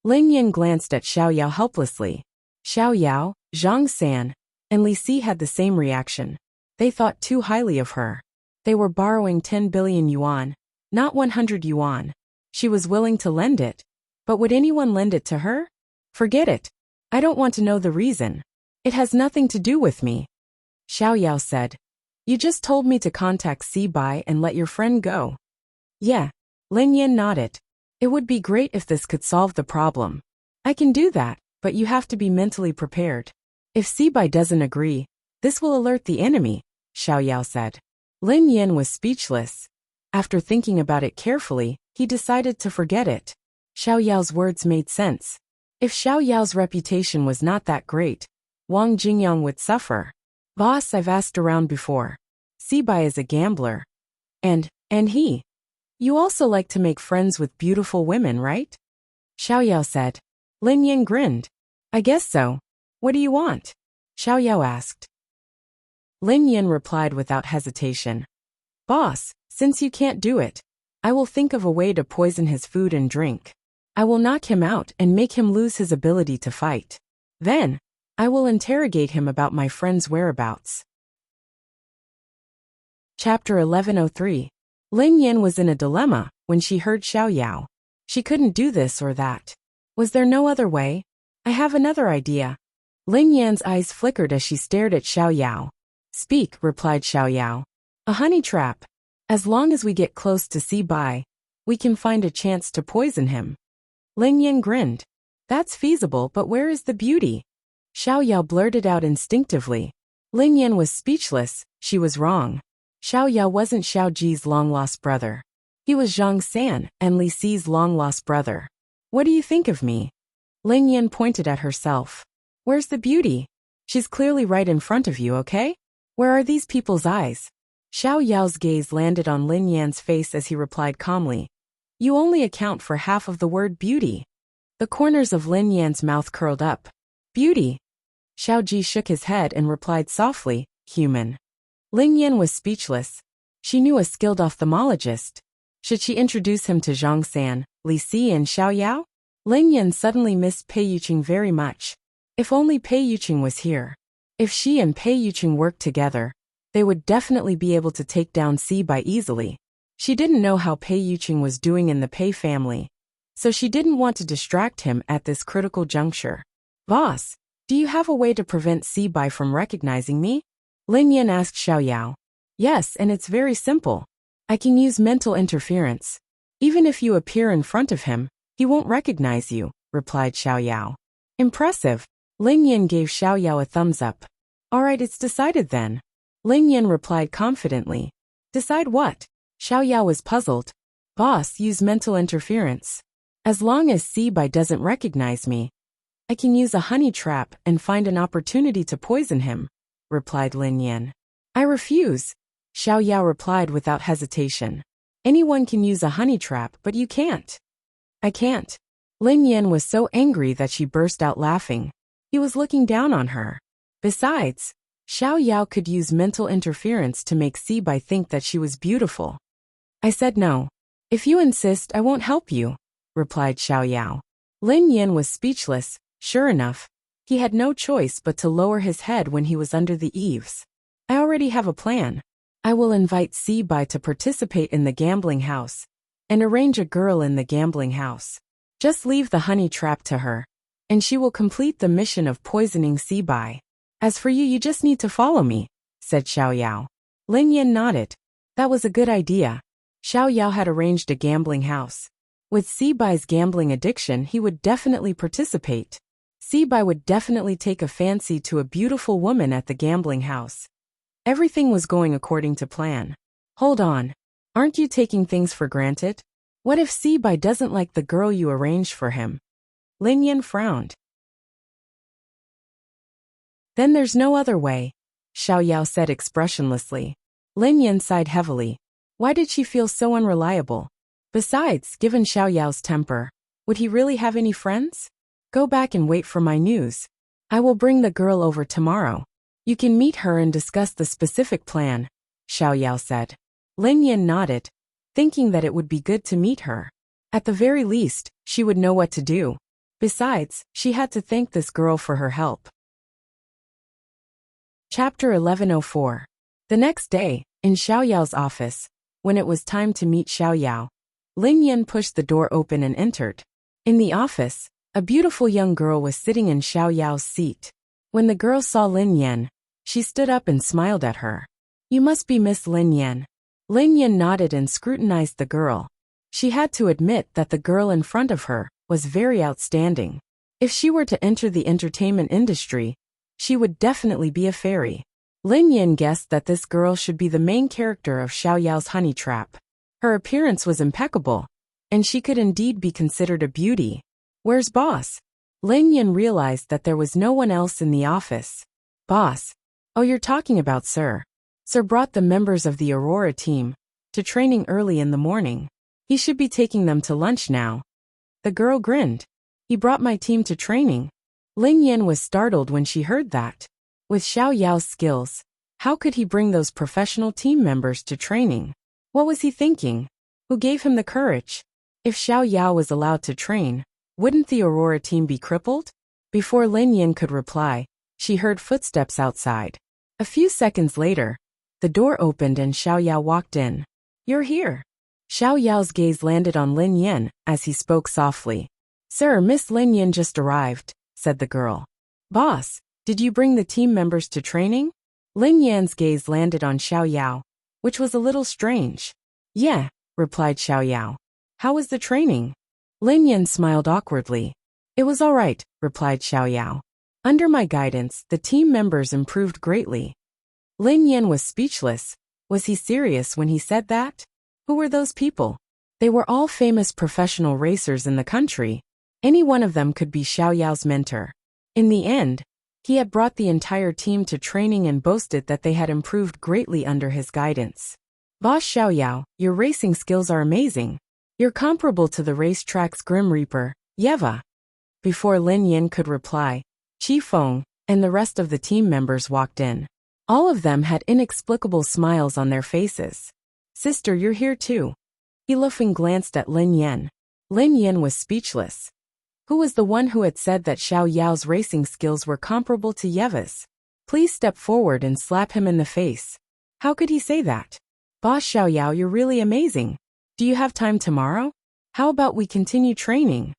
Lin Yan glanced at Xiao Yao helplessly. Xiao Yao, Zhang San, and Li Si had the same reaction. They thought too highly of her. They were borrowing 10 billion yuan, not 100 yuan. She was willing to lend it. But would anyone lend it to her? Forget it. I don't want to know the reason. It has nothing to do with me. Xiao Yao said. You just told me to contact Si Bai and let your friend go. Yeah. Lin Yan nodded. It would be great if this could solve the problem. I can do that, but you have to be mentally prepared. If Si Bai doesn't agree, this will alert the enemy, Xiao Yao said. Lin Yan was speechless. After thinking about it carefully, he decided to forget it. Xiao Yao's words made sense. If Xiao Yao's reputation was not that great, Wang Jingyang would suffer. Boss, I've asked around before. Si Bai is a gambler. And he. You also like to make friends with beautiful women, right? Xiao Yao said. Lin Yan grinned. I guess so. What do you want? Xiao Yao asked. Lin Yan replied without hesitation. Boss, since you can't do it, I will think of a way to poison his food and drink. I will knock him out and make him lose his ability to fight. Then, I will interrogate him about my friend's whereabouts. Chapter 1103. Lin Yan was in a dilemma when she heard Xiao Yao. She couldn't do this or that. Was there no other way? I have another idea. Lin Yan's eyes flickered as she stared at Xiao Yao. Speak, replied Xiao Yao. A honey trap. As long as we get close to Si Bai, we can find a chance to poison him. Lin Yan grinned. That's feasible, but where is the beauty? Xiao Yao blurted out instinctively. Lin Yan was speechless. She was wrong. Xiao Yao wasn't Xiao Ji's long-lost brother. He was Zhang San and Li Si's long-lost brother. What do you think of me? Lin Yan pointed at herself. Where's the beauty? She's clearly right in front of you, okay? Where are these people's eyes? Xiao Yao's gaze landed on Lin Yan's face as he replied calmly. You only account for half of the word beauty. The corners of Lin Yan's mouth curled up. Beauty. Xiao Ji shook his head and replied softly, human. Lin Yan was speechless. She knew a skilled ophthalmologist. Should she introduce him to Zhang San, Li Si and Xiao Yao? Lin Yan suddenly missed Pei Yuqing very much. If only Pei Yuqing was here. If she and Pei Yuqing worked together, they would definitely be able to take down Si Bai easily. She didn't know how Pei Yuqing was doing in the Pei family, so she didn't want to distract him at this critical juncture. Boss, do you have a way to prevent Si Bai from recognizing me? Lin Yan asked Xiao Yao. Yes, and it's very simple. I can use mental interference. Even if you appear in front of him, he won't recognize you, replied Xiao Yao. Impressive. Lin Yan gave Xiao Yao a thumbs up. All right, it's decided then. Lin Yan replied confidently. Decide what? Xiao Yao was puzzled. Boss, use mental interference. As long as Si Bai doesn't recognize me, I can use a honey trap and find an opportunity to poison him, replied Lin Yan. I refuse. Xiao Yao replied without hesitation. Anyone can use a honey trap, but you can't. I can't. Lin Yan was so angry that she burst out laughing. He was looking down on her. Besides, Xiao Yao could use mental interference to make Si Bai think that she was beautiful. I said no. If you insist, I won't help you, replied Xiao Yao. Lin Yan was speechless. Sure enough, he had no choice but to lower his head when he was under the eaves. I already have a plan. I will invite Si Bai to participate in the gambling house and arrange a girl in the gambling house. Just leave the honey trap to her, and she will complete the mission of poisoning Si Bai. As for you, you just need to follow me, said Xiao Yao. Lin Yan nodded. That was a good idea. Xiao Yao had arranged a gambling house. With Si Bai's gambling addiction, he would definitely participate. Si Bai would definitely take a fancy to a beautiful woman at the gambling house. Everything was going according to plan. Hold on. Aren't you taking things for granted? What if Si Bai doesn't like the girl you arranged for him? Lin Yan frowned. Then there's no other way, Xiao Yao said expressionlessly. Lin Yan sighed heavily. Why did she feel so unreliable? Besides, given Xiao Yao's temper, would he really have any friends? Go back and wait for my news. I will bring the girl over tomorrow. You can meet her and discuss the specific plan, Xiao Yao said. Lin Yan nodded, thinking that it would be good to meet her. At the very least, she would know what to do. Besides, she had to thank this girl for her help. Chapter 1104. The next day, in Xiao Yao's office, when it was time to meet Xiao Yao, Lin Yan pushed the door open and entered. In the office, a beautiful young girl was sitting in Xiao Yao's seat. When the girl saw Lin Yan, she stood up and smiled at her. You must be Miss Lin Yan. Lin Yan nodded and scrutinized the girl. She had to admit that the girl in front of her was very outstanding. If she were to enter the entertainment industry, she would definitely be a fairy. Lin Yan guessed that this girl should be the main character of Xiao Yao's honey trap. Her appearance was impeccable, and she could indeed be considered a beauty. Where's boss? Lin Yan realized that there was no one else in the office. Boss. Oh, you're talking about Sir. Sir brought the members of the Aurora team to training early in the morning. He should be taking them to lunch now. The girl grinned. He brought my team to training. Lin Yan was startled when she heard that. With Xiao Yao's skills, how could he bring those professional team members to training? What was he thinking? Who gave him the courage? If Xiao Yao was allowed to train, wouldn't the Aurora team be crippled? Before Lin Yan could reply, she heard footsteps outside. A few seconds later, the door opened and Xiao Yao walked in. You're here. Xiao Yao's gaze landed on Lin Yan as he spoke softly. Sir, Miss Lin Yan just arrived, said the girl. Boss, did you bring the team members to training? Lin Yan's gaze landed on Xiao Yao, which was a little strange. Yeah, replied Xiao Yao. How was the training? Lin Yan smiled awkwardly. It was all right, replied Xiao Yao. Under my guidance, the team members improved greatly. Lin Yan was speechless. Was he serious when he said that? Who were those people? They were all famous professional racers in the country. Any one of them could be Xiao Yao's mentor. In the end, he had brought the entire team to training and boasted that they had improved greatly under his guidance. Boss Xiao Yao, your racing skills are amazing. You're comparable to the racetrack's Grim Reaper, Yeva. Before Lin Yan could reply, Qi Feng and the rest of the team members walked in. All of them had inexplicable smiles on their faces. Sister, you're here too. He Lufeng glanced at Lin Yan. Lin Yan was speechless. Who was the one who had said that Xiao Yao's racing skills were comparable to Yeva's? Please step forward and slap him in the face. How could he say that? Boss Xiao Yao, you're really amazing. Do you have time tomorrow? How about we continue training?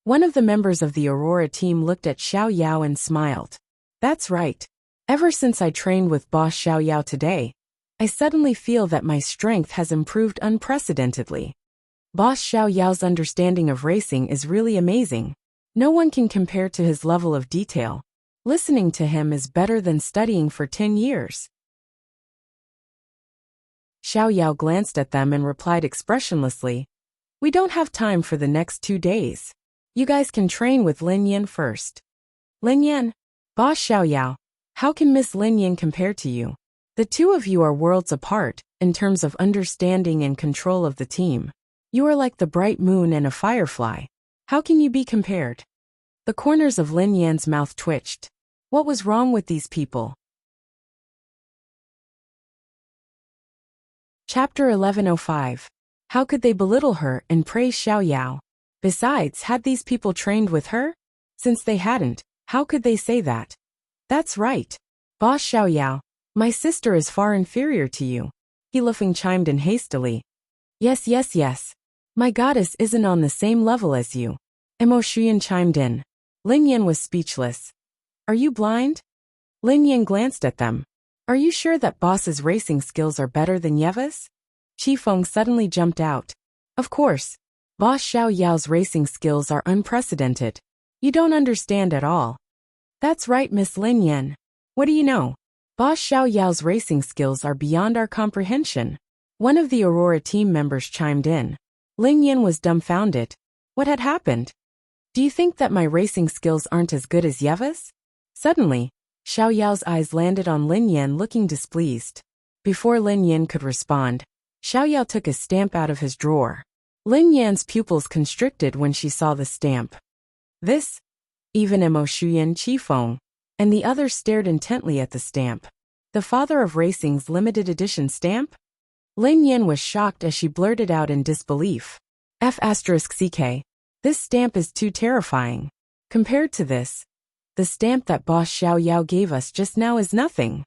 One of the members of the Aurora team looked at Xiao Yao and smiled. That's right. Ever since I trained with Boss Xiao Yao today, I suddenly feel that my strength has improved unprecedentedly. Boss Xiao Yao's understanding of racing is really amazing. No one can compare to his level of detail. Listening to him is better than studying for 10 years. Xiao Yao glanced at them and replied expressionlessly, We don't have time for the next 2 days. You guys can train with Lin Yan first. Lin Yan? Boss Xiao Yao, how can Miss Lin Yan compare to you? The two of you are worlds apart, in terms of understanding and control of the team. You are like the bright moon and a firefly. How can you be compared? The corners of Lin Yan's mouth twitched. What was wrong with these people? Chapter 1105. How could they belittle her and praise Xiao Yao? Besides, had these people trained with her? Since they hadn't, how could they say that? That's right. Boss Xiao Yao, my sister is far inferior to you. He Lufeng chimed in hastily. Yes. My goddess isn't on the same level as you. Mo Shuyan chimed in. Lin Yan was speechless. Are you blind? Lin Yan glanced at them. Are you sure that boss's racing skills are better than Yeva's? Qi Feng suddenly jumped out. Of course. Boss Xiao Yao's racing skills are unprecedented. You don't understand at all. That's right, Miss Lin Yan. What do you know? Boss Xiao Yao's racing skills are beyond our comprehension. One of the Aurora team members chimed in. Lin Yan was dumbfounded. What had happened? Do you think that my racing skills aren't as good as Yeva's? Suddenly, Xiao Yao's eyes landed on Lin Yan looking displeased. Before Lin Yan could respond, Xiao Yao took a stamp out of his drawer. Lin Yan's pupils constricted when she saw the stamp. This? Even Mo Shuyan Qi Feng and the others stared intently at the stamp. The Father of Racing's limited edition stamp? Lin Yin was shocked as she blurted out in disbelief. F***ck. This stamp is too terrifying. Compared to this, the stamp that Boss Xiao Yao gave us just now is nothing.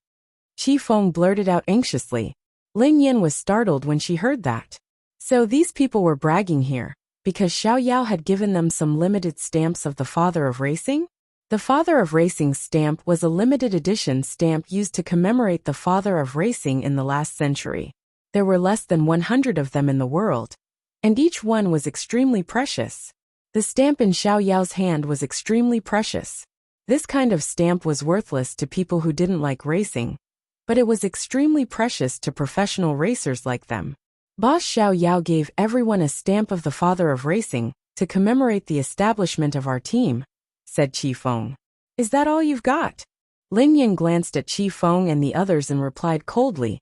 Qi Feng blurted out anxiously. Lin Yin was startled when she heard that. So these people were bragging here, because Xiao Yao had given them some limited stamps of the Father of Racing? The Father of Racing's stamp was a limited edition stamp used to commemorate the Father of Racing in the last century. There were less than 100 of them in the world, and each one was extremely precious. The stamp in Xiao Yao's hand was extremely precious. This kind of stamp was worthless to people who didn't like racing, but it was extremely precious to professional racers like them. Boss Xiao Yao gave everyone a stamp of the Father of Racing to commemorate the establishment of our team, said Qi Feng. Is that all you've got? Lin Yin glanced at Qi Feng and the others and replied coldly.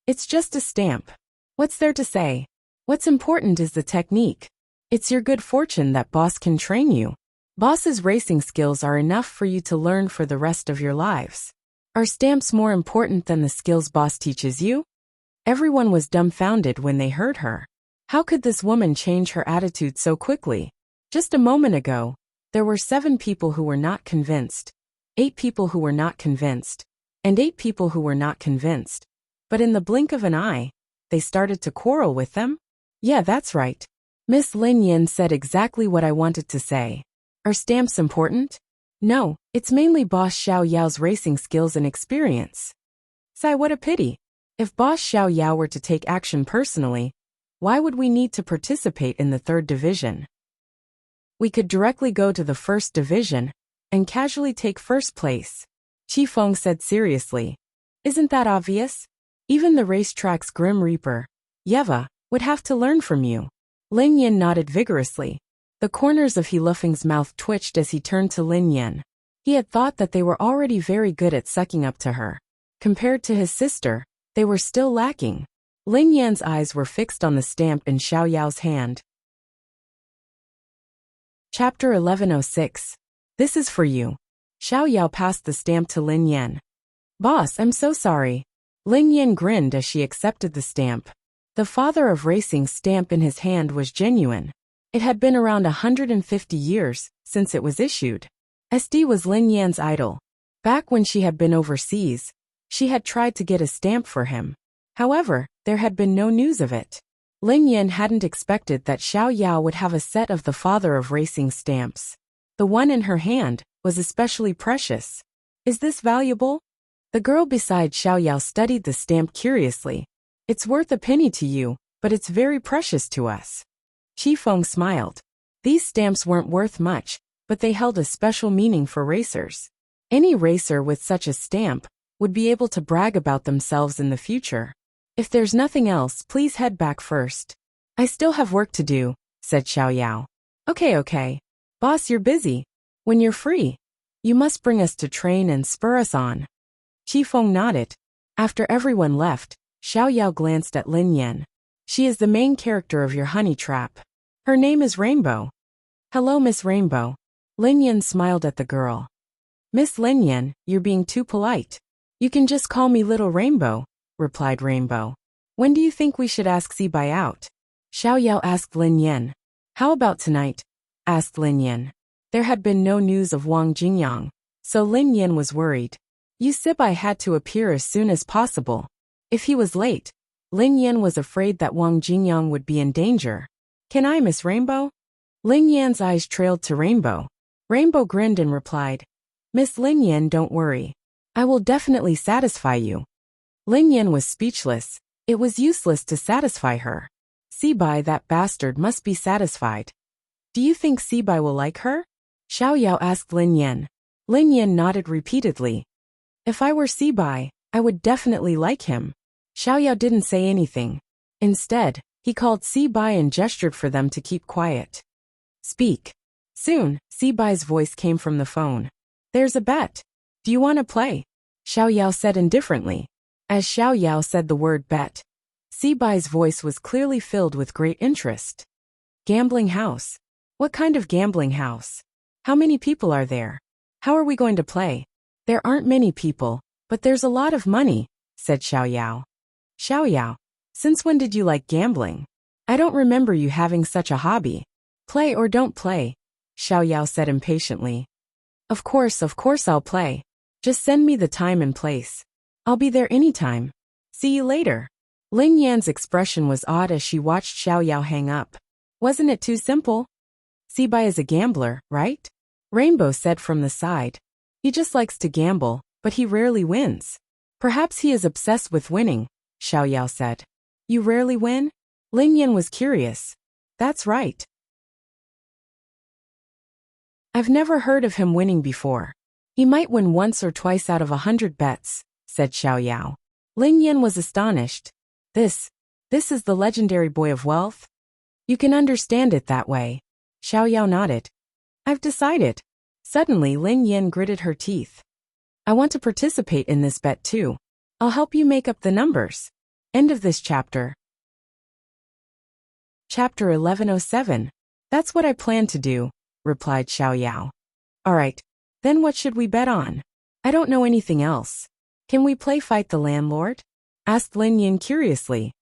It's just a stamp. What's there to say? What's important is the technique. It's your good fortune that Boss can train you. Boss's racing skills are enough for you to learn for the rest of your lives. Are stamps more important than the skills Boss teaches you? Everyone was dumbfounded when they heard her. How could this woman change her attitude so quickly? Just a moment ago, there were 7 people who were not convinced, 8 people who were not convinced, and 8 people who were not convinced. But in the blink of an eye, they started to quarrel with them? Yeah, that's right. Miss Lin Yin said exactly what I wanted to say. Are stamps important? No, it's mainly Boss Xiao Yao's racing skills and experience. Sigh, what a pity. If Boss Xiao Yao were to take action personally, why would we need to participate in the 3rd division? We could directly go to the 1st division and casually take 1st place, Qi Feng said seriously. Isn't that obvious? Even the racetrack's Grim Reaper, Yeva, would have to learn from you. Lin Yin nodded vigorously. The corners of He Lufeng's mouth twitched as he turned to Lin Yin. He had thought that they were already very good at sucking up to her. Compared to his sister, they were still lacking. Lin Yan's eyes were fixed on the stamp in Xiao Yao's hand. Chapter 1106. This is for you. Xiao Yao passed the stamp to Lin Yan. Boss, I'm so sorry. Lin Yan grinned as she accepted the stamp. The Father of Racing's stamp in his hand was genuine. It had been around 150 years since it was issued. SD was Lin Yan's idol. Back when she had been overseas, she had tried to get a stamp for him. However, there had been no news of it. Lin Yan hadn't expected that Xiao Yao would have a set of the Father of Racing stamps. The one in her hand was especially precious. Is this valuable? The girl beside Xiao Yao studied the stamp curiously. It's worth a penny to you, but it's very precious to us. Qi Feng smiled. These stamps weren't worth much, but they held a special meaning for racers. Any racer with such a stamp would be able to brag about themselves in the future. If there's nothing else, please head back first. I still have work to do, said Xiao Yao. Okay. Boss, you're busy. When you're free, you must bring us to train and spur us on. Qi Feng nodded. After everyone left, Xiao Yao glanced at Lin Yan. She is the main character of your honey trap. Her name is Rainbow. Hello, Miss Rainbow. Lin Yan smiled at the girl. Miss Lin Yan, you're being too polite. You can just call me Little Rainbow, replied Rainbow. When do you think we should ask Zibai out? Xiao Yao asked Lin Yan. How about tonight? Asked Lin Yan. There had been no news of Wang Jingyang, so Lin Yan was worried. Zibai had to appear as soon as possible. If he was late, Lin Yan was afraid that Wang Jingyang would be in danger. Can I, Miss Rainbow? Lin Yan's eyes trailed to Rainbow. Rainbow grinned and replied, Miss Lin Yan, don't worry. I will definitely satisfy you. Lin Yan was speechless. It was useless to satisfy her. Zibai, that bastard, must be satisfied. Do you think Zibai will like her? Xiao Yao asked Lin Yan. Lin Yan nodded repeatedly. If I were Zibai, I would definitely like him. Xiao Yao didn't say anything. Instead, he called Zibai and gestured for them to keep quiet. Speak. Soon, Zibai's voice came from the phone. There's a bet. Do you want to play? Xiao Yao said indifferently. As Xiao Yao said the word bet, Zibai's voice was clearly filled with great interest. Gambling house. What kind of gambling house? How many people are there? How are we going to play? There aren't many people, but there's a lot of money, said Xiaoyao. Xiaoyao, since when did you like gambling? I don't remember you having such a hobby. Play or don't play, Xiaoyao said impatiently. Of course I'll play. Just send me the time and place. I'll be there anytime. See you later. Lin Yan's expression was odd as she watched Xiaoyao hang up. Wasn't it too simple? Sibai is a gambler, right? Rainbow said from the side. He just likes to gamble, but he rarely wins. Perhaps he is obsessed with winning, Xiaoyao said. You rarely win? Lin Yan was curious. That's right. I've never heard of him winning before. He might win once or twice out of 100 bets, said Xiaoyao. Lin Yan was astonished. This is the legendary boy of wealth? You can understand it that way. Xiaoyao nodded. I've decided. Suddenly Lin Yan gritted her teeth. I want to participate in this bet too. I'll help you make up the numbers. End of this chapter. Chapter 1107. That's what I plan to do, replied Xiaoyao. Alright, then what should we bet on? I don't know anything else. Can we play Fight the Landlord? Asked Lin Yan curiously.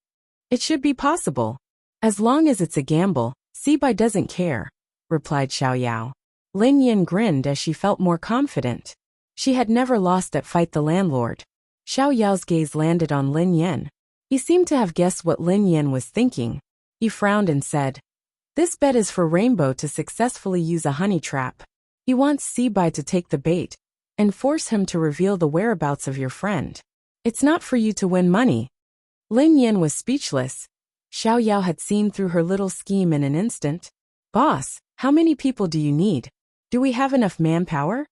It should be possible. As long as it's a gamble, Sibai doesn't care, replied Xiaoyao. Lin Yan grinned as she felt more confident. She had never lost at Fight the Landlord. Xiaoyao's gaze landed on Lin Yan. He seemed to have guessed what Lin Yan was thinking. He frowned and said, This bet is for Rainbow to successfully use a honey trap. He wants Sibai to take the bait and force him to reveal the whereabouts of your friend. It's not for you to win money. Lin Yan was speechless. Xiaoyao had seen through her little scheme in an instant. Boss, how many people do you need? Do we have enough manpower?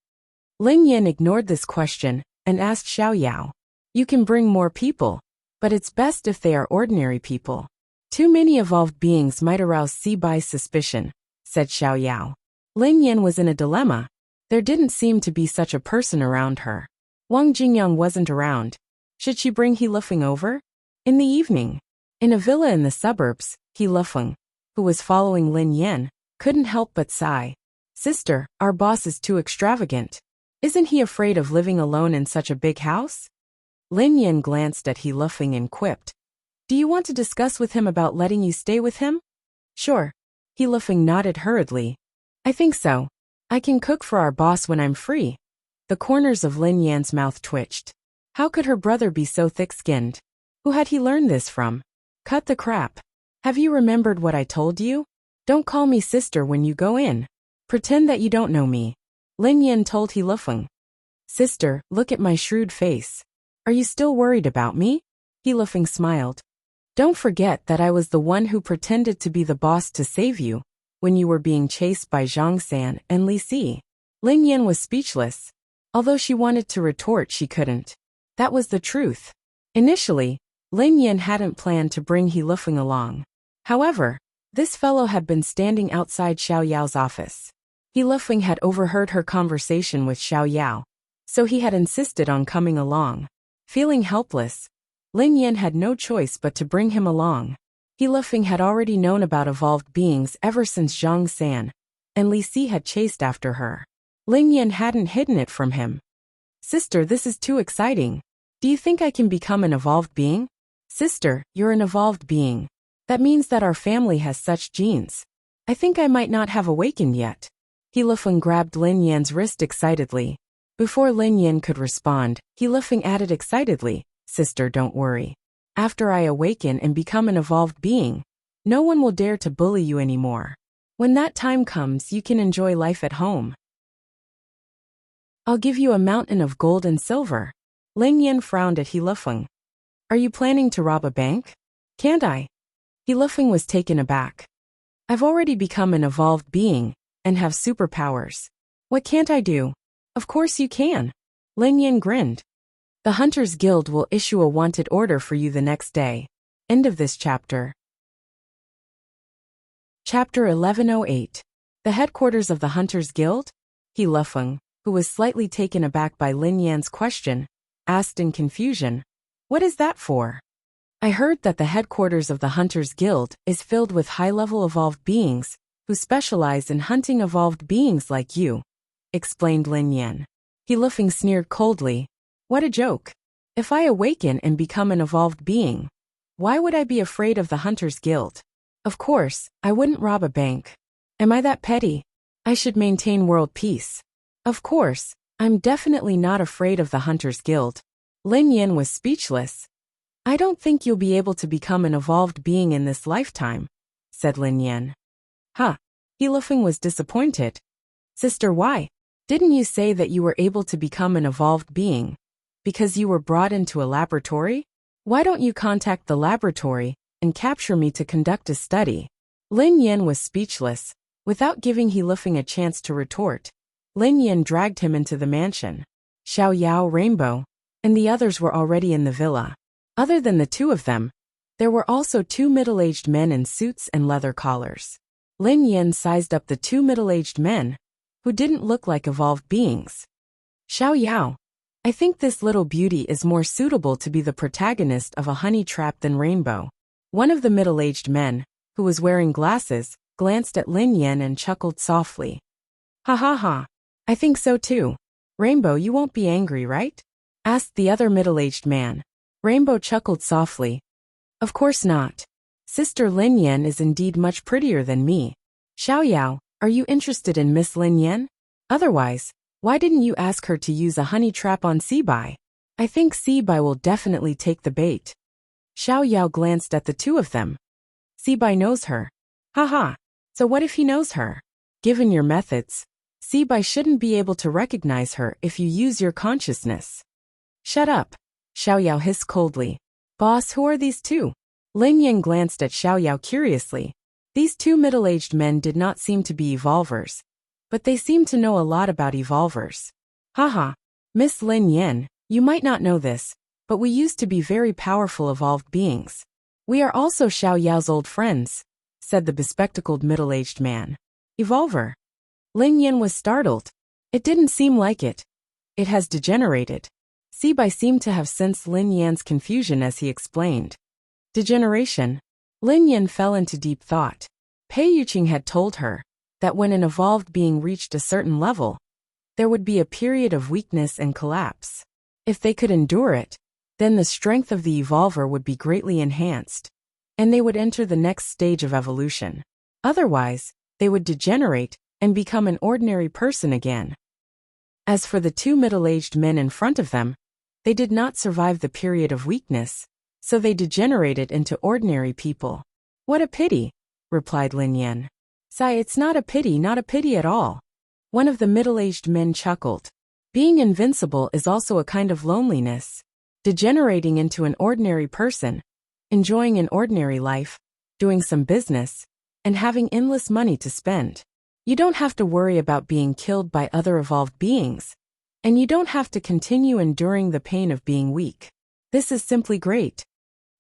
Lin Yan ignored this question and asked Xiaoyao. You can bring more people, but it's best if they are ordinary people. Too many evolved beings might arouse Sibai's suspicion, said Xiaoyao. Lin Yan was in a dilemma. There didn't seem to be such a person around her. Wang Jingyang wasn't around. Should she bring He Lufeng over? In the evening, in a villa in the suburbs, He Lufeng, who was following Lin Yan, couldn't help but sigh. Sister, our boss is too extravagant. Isn't he afraid of living alone in such a big house? Lin Yan glanced at He Lufeng and quipped. Do you want to discuss with him about letting you stay with him? Sure. He Lufeng nodded hurriedly. I think so. I can cook for our boss when I'm free. The corners of Lin Yan's mouth twitched. How could her brother be so thick-skinned? Who had he learned this from? Cut the crap. Have you remembered what I told you? Don't call me sister when you go in. Pretend that you don't know me. Lin Yan told He Lufeng. Sister, look at my shrewd face. Are you still worried about me? He Lufeng smiled. Don't forget that I was the one who pretended to be the boss to save you when you were being chased by Zhang San and Li Si. Lin Yan was speechless. Although she wanted to retort, she couldn't. That was the truth. Initially, Lin Yan hadn't planned to bring He Lufeng along. However, this fellow had been standing outside Xiaoyao's office. He Lufeng had overheard her conversation with Xiaoyao, so he had insisted on coming along. Feeling helpless, Lin Yan had no choice but to bring him along. He Lufeng had already known about evolved beings ever since Zhang San and Li Si had chased after her. Lin Yan hadn't hidden it from him. Sister, this is too exciting. Do you think I can become an evolved being? Sister, you're an evolved being. That means that our family has such genes. I think I might not have awakened yet. He Lufeng grabbed Lin Yan's wrist excitedly. Before Lin Yan could respond, He Lufeng added excitedly, Sister, don't worry. After I awaken and become an evolved being, no one will dare to bully you anymore. When that time comes, you can enjoy life at home. I'll give you a mountain of gold and silver. Lin Yan frowned at He Lufeng. Are you planning to rob a bank? Can't I? He Lufeng was taken aback. I've already become an evolved being and have superpowers. What can't I do? Of course you can. Lin Yan grinned. The Hunters Guild will issue a wanted order for you the next day. End of this chapter. Chapter 1108. The headquarters of the Hunters Guild? He Lufeng, who was slightly taken aback by Lin Yan's question, asked in confusion. What is that for? I heard that the headquarters of the Hunters Guild is filled with high-level evolved beings who specialize in hunting evolved beings like you, explained Lin Yan. He Lufeng sneered coldly. What a joke. If I awaken and become an evolved being, why would I be afraid of the Hunter's Guild? Of course, I wouldn't rob a bank. Am I that petty? I should maintain world peace. Of course, I'm definitely not afraid of the Hunter's Guild. Lin Yin was speechless. I don't think you'll be able to become an evolved being in this lifetime, said Lin Yin. Huh. He Lufeng was disappointed. Sister, why? Didn't you say that you were able to become an evolved being? Because you were brought into a laboratory? Why don't you contact the laboratory and capture me to conduct a study? Lin Yin was speechless. Without giving He Lufeng a chance to retort, Lin Yin dragged him into the mansion. Xiao Yao, Rainbow, and the others were already in the villa. Other than the two of them, there were also two middle-aged men in suits and leather collars. Lin Yin sized up the two middle-aged men, who didn't look like evolved beings. Xiao Yao, I think this little beauty is more suitable to be the protagonist of a honey trap than Rainbow. One of the middle-aged men, who was wearing glasses, glanced at Lin Yin and chuckled softly. Ha ha ha. I think so too. Rainbow, you won't be angry, right? Asked the other middle-aged man. Rainbow chuckled softly. Of course not. Sister Lin Yin is indeed much prettier than me. Xiao Yao, are you interested in Miss Lin Yin? Otherwise, why didn't you ask her to use a honey trap on Sibai? I think Sibai will definitely take the bait. Xiao Yao glanced at the two of them. Sibai knows her. Haha. So what if he knows her? Given your methods, Sibai shouldn't be able to recognize her if you use your consciousness. Shut up. Xiao Yao hissed coldly. Boss, who are these two? Lin Yin glanced at Xiao Yao curiously. These two middle-aged men did not seem to be evolvers, but they seemed to know a lot about evolvers. Haha. Miss Lin Yin, you might not know this, but we used to be very powerful evolved beings. We are also Xiao Yao's old friends, said the bespectacled middle-aged man. Evolver. Lin Yin was startled. It didn't seem like it. It has degenerated. Sibai seemed to have sensed Lin Yan's confusion as he explained. Degeneration. Lin Yin fell into deep thought. Pei Yuqing had told her that when an evolved being reached a certain level, there would be a period of weakness and collapse. If they could endure it, then the strength of the evolver would be greatly enhanced, and they would enter the next stage of evolution. Otherwise, they would degenerate and become an ordinary person again. As for the two middle-aged men in front of them, they did not survive the period of weakness, so they degenerated into ordinary people. What a pity, replied Lin Yin. Sai, it's not a pity at all. One of the middle-aged men chuckled. Being invincible is also a kind of loneliness. Degenerating into an ordinary person, enjoying an ordinary life, doing some business, and having endless money to spend. You don't have to worry about being killed by other evolved beings, and you don't have to continue enduring the pain of being weak. This is simply great.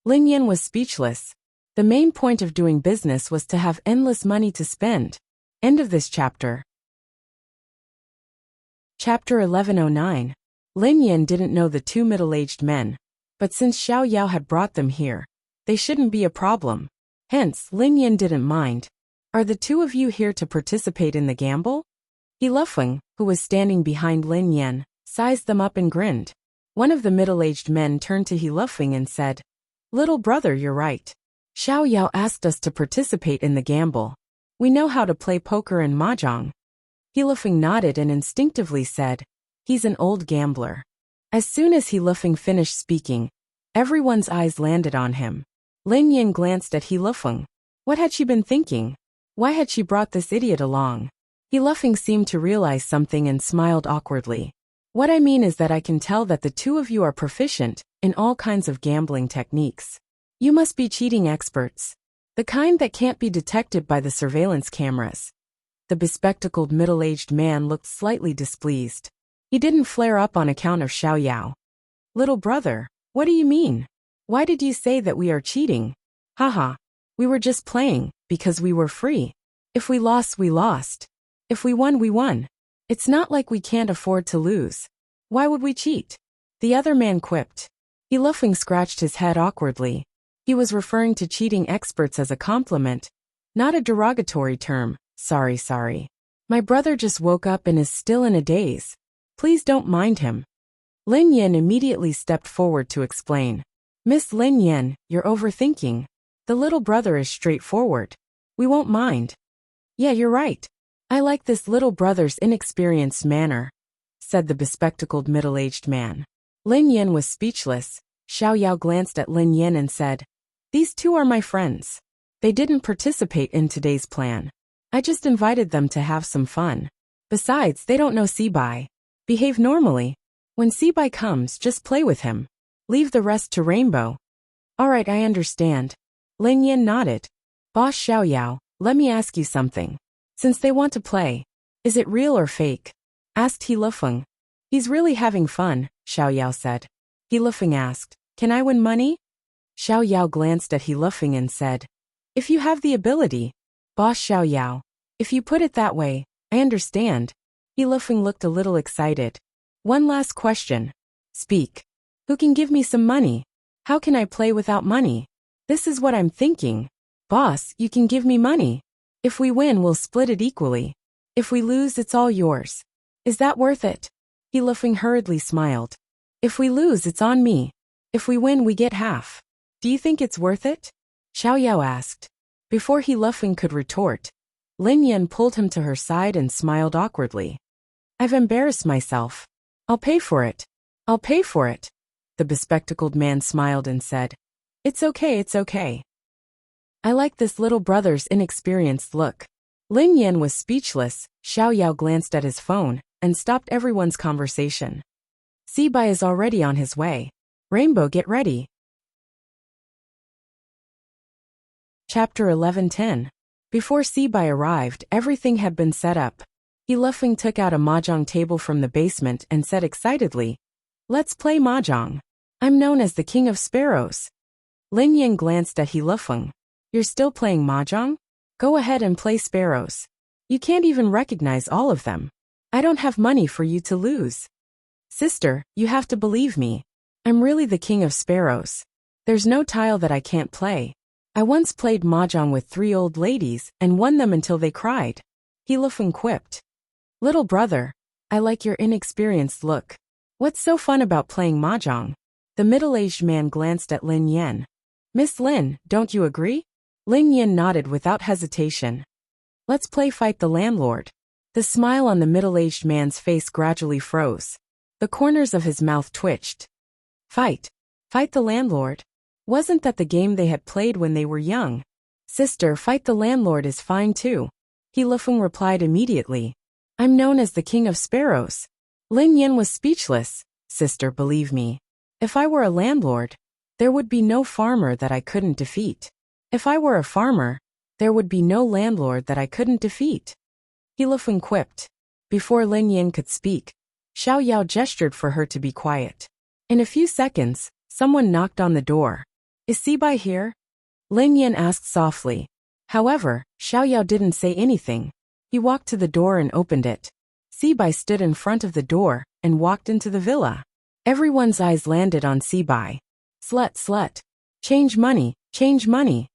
Lin Yin was speechless. The main point of doing business was to have endless money to spend. End of this chapter. Chapter 1109. Lin Yin didn't know the two middle-aged men, but since Xiao Yao had brought them here, they shouldn't be a problem. Hence, Lin Yin didn't mind. Are the two of you here to participate in the gamble? He Lufeng, who was standing behind Lin Yin, sized them up and grinned. One of the middle-aged men turned to He Lufeng and said, Little brother, you're right. Xiao Yao asked us to participate in the gamble. We know how to play poker and mahjong. He Lufeng nodded and instinctively said, He's an old gambler. As soon as He Lufeng finished speaking, everyone's eyes landed on him. Lin Yin glanced at He Lufeng. What had she been thinking? Why had she brought this idiot along? He Lufeng seemed to realize something and smiled awkwardly. What I mean is that I can tell that the two of you are proficient in all kinds of gambling techniques. You must be cheating experts. The kind that can't be detected by the surveillance cameras. The bespectacled middle-aged man looked slightly displeased. He didn't flare up on account of Xiao Yao. Little brother, what do you mean? Why did you say that we are cheating? Haha. We were just playing, because we were free. If we lost, we lost. If we won, we won. It's not like we can't afford to lose. Why would we cheat? The other man quipped. He Lufeng scratched his head awkwardly. He was referring to cheating experts as a compliment, not a derogatory term. Sorry. My brother just woke up and is still in a daze. Please don't mind him. Lin Yin immediately stepped forward to explain. Miss Lin Yin, you're overthinking. The little brother is straightforward. We won't mind. Yeah, you're right. I like this little brother's inexperienced manner, said the bespectacled middle-aged man. Lin Yin was speechless. Xiao Yao glanced at Lin Yin and said, These two are my friends. They didn't participate in today's plan. I just invited them to have some fun. Besides, they don't know Sibai. Behave normally. When Sibai comes, just play with him. Leave the rest to Rainbow. All right, I understand. Lin Yin nodded. Boss Xiao Yao, let me ask you something. Since they want to play, is it real or fake? Asked He Lufeng. He's really having fun, Xiao Yao said. He Lufeng asked, Can I win money? Xiao Yao glanced at He Lufeng and said, If you have the ability. Boss Xiao Yao, if you put it that way, I understand. He Lufeng looked a little excited. One last question. Speak. Who can give me some money? How can I play without money? This is what I'm thinking. Boss, you can give me money. If we win, we'll split it equally. If we lose, it's all yours. Is that worth it? He Lufeng hurriedly smiled. If we lose, it's on me. If we win, we get half. Do you think it's worth it? Xiao Yao asked. Before He Lufeng could retort, Lin Yin pulled him to her side and smiled awkwardly. I've embarrassed myself. I'll pay for it. I'll pay for it. The bespectacled man smiled and said, It's okay, it's okay. I like this little brother's inexperienced look. Lin Yin was speechless. Xiao Yao glanced at his phone and stopped everyone's conversation. Sibai is already on his way. Rainbow, get ready. Chapter 11:10. Before Sibai arrived, everything had been set up. He Lufeng took out a mahjong table from the basement and said excitedly, Let's play mahjong. I'm known as the King of Sparrows. Lin Yin glanced at He Lufeng. You're still playing mahjong? Go ahead and play sparrows. You can't even recognize all of them. I don't have money for you to lose. Sister, you have to believe me. I'm really the King of Sparrows. There's no tile that I can't play. I once played mahjong with 3 old ladies and won them until they cried. He Lufeng quipped. Little brother, I like your inexperienced look. What's so fun about playing mahjong? The middle-aged man glanced at Lin Yin. Miss Lin, don't you agree? Lin Yin nodded without hesitation. Let's play Fight the Landlord. The smile on the middle-aged man's face gradually froze. The corners of his mouth twitched. Fight the Landlord? Wasn't that the game they had played when they were young? Sister, Fight the Landlord is fine too. He Lufeng replied immediately. I'm known as the King of Sparrows. Lin Yin was speechless. Sister, believe me. If I were a landlord, there would be no farmer that I couldn't defeat. If I were a farmer, there would be no landlord that I couldn't defeat. He Lufeng quipped. Before Lin Yin could speak, Xiao Yao gestured for her to be quiet. In a few seconds, someone knocked on the door. Is Sibai here? Lin Yin asked softly. However, Xiao Yao didn't say anything. He walked to the door and opened it. Sibai stood in front of the door and walked into the villa. Everyone's eyes landed on Sibai. Slut. Change money, change money.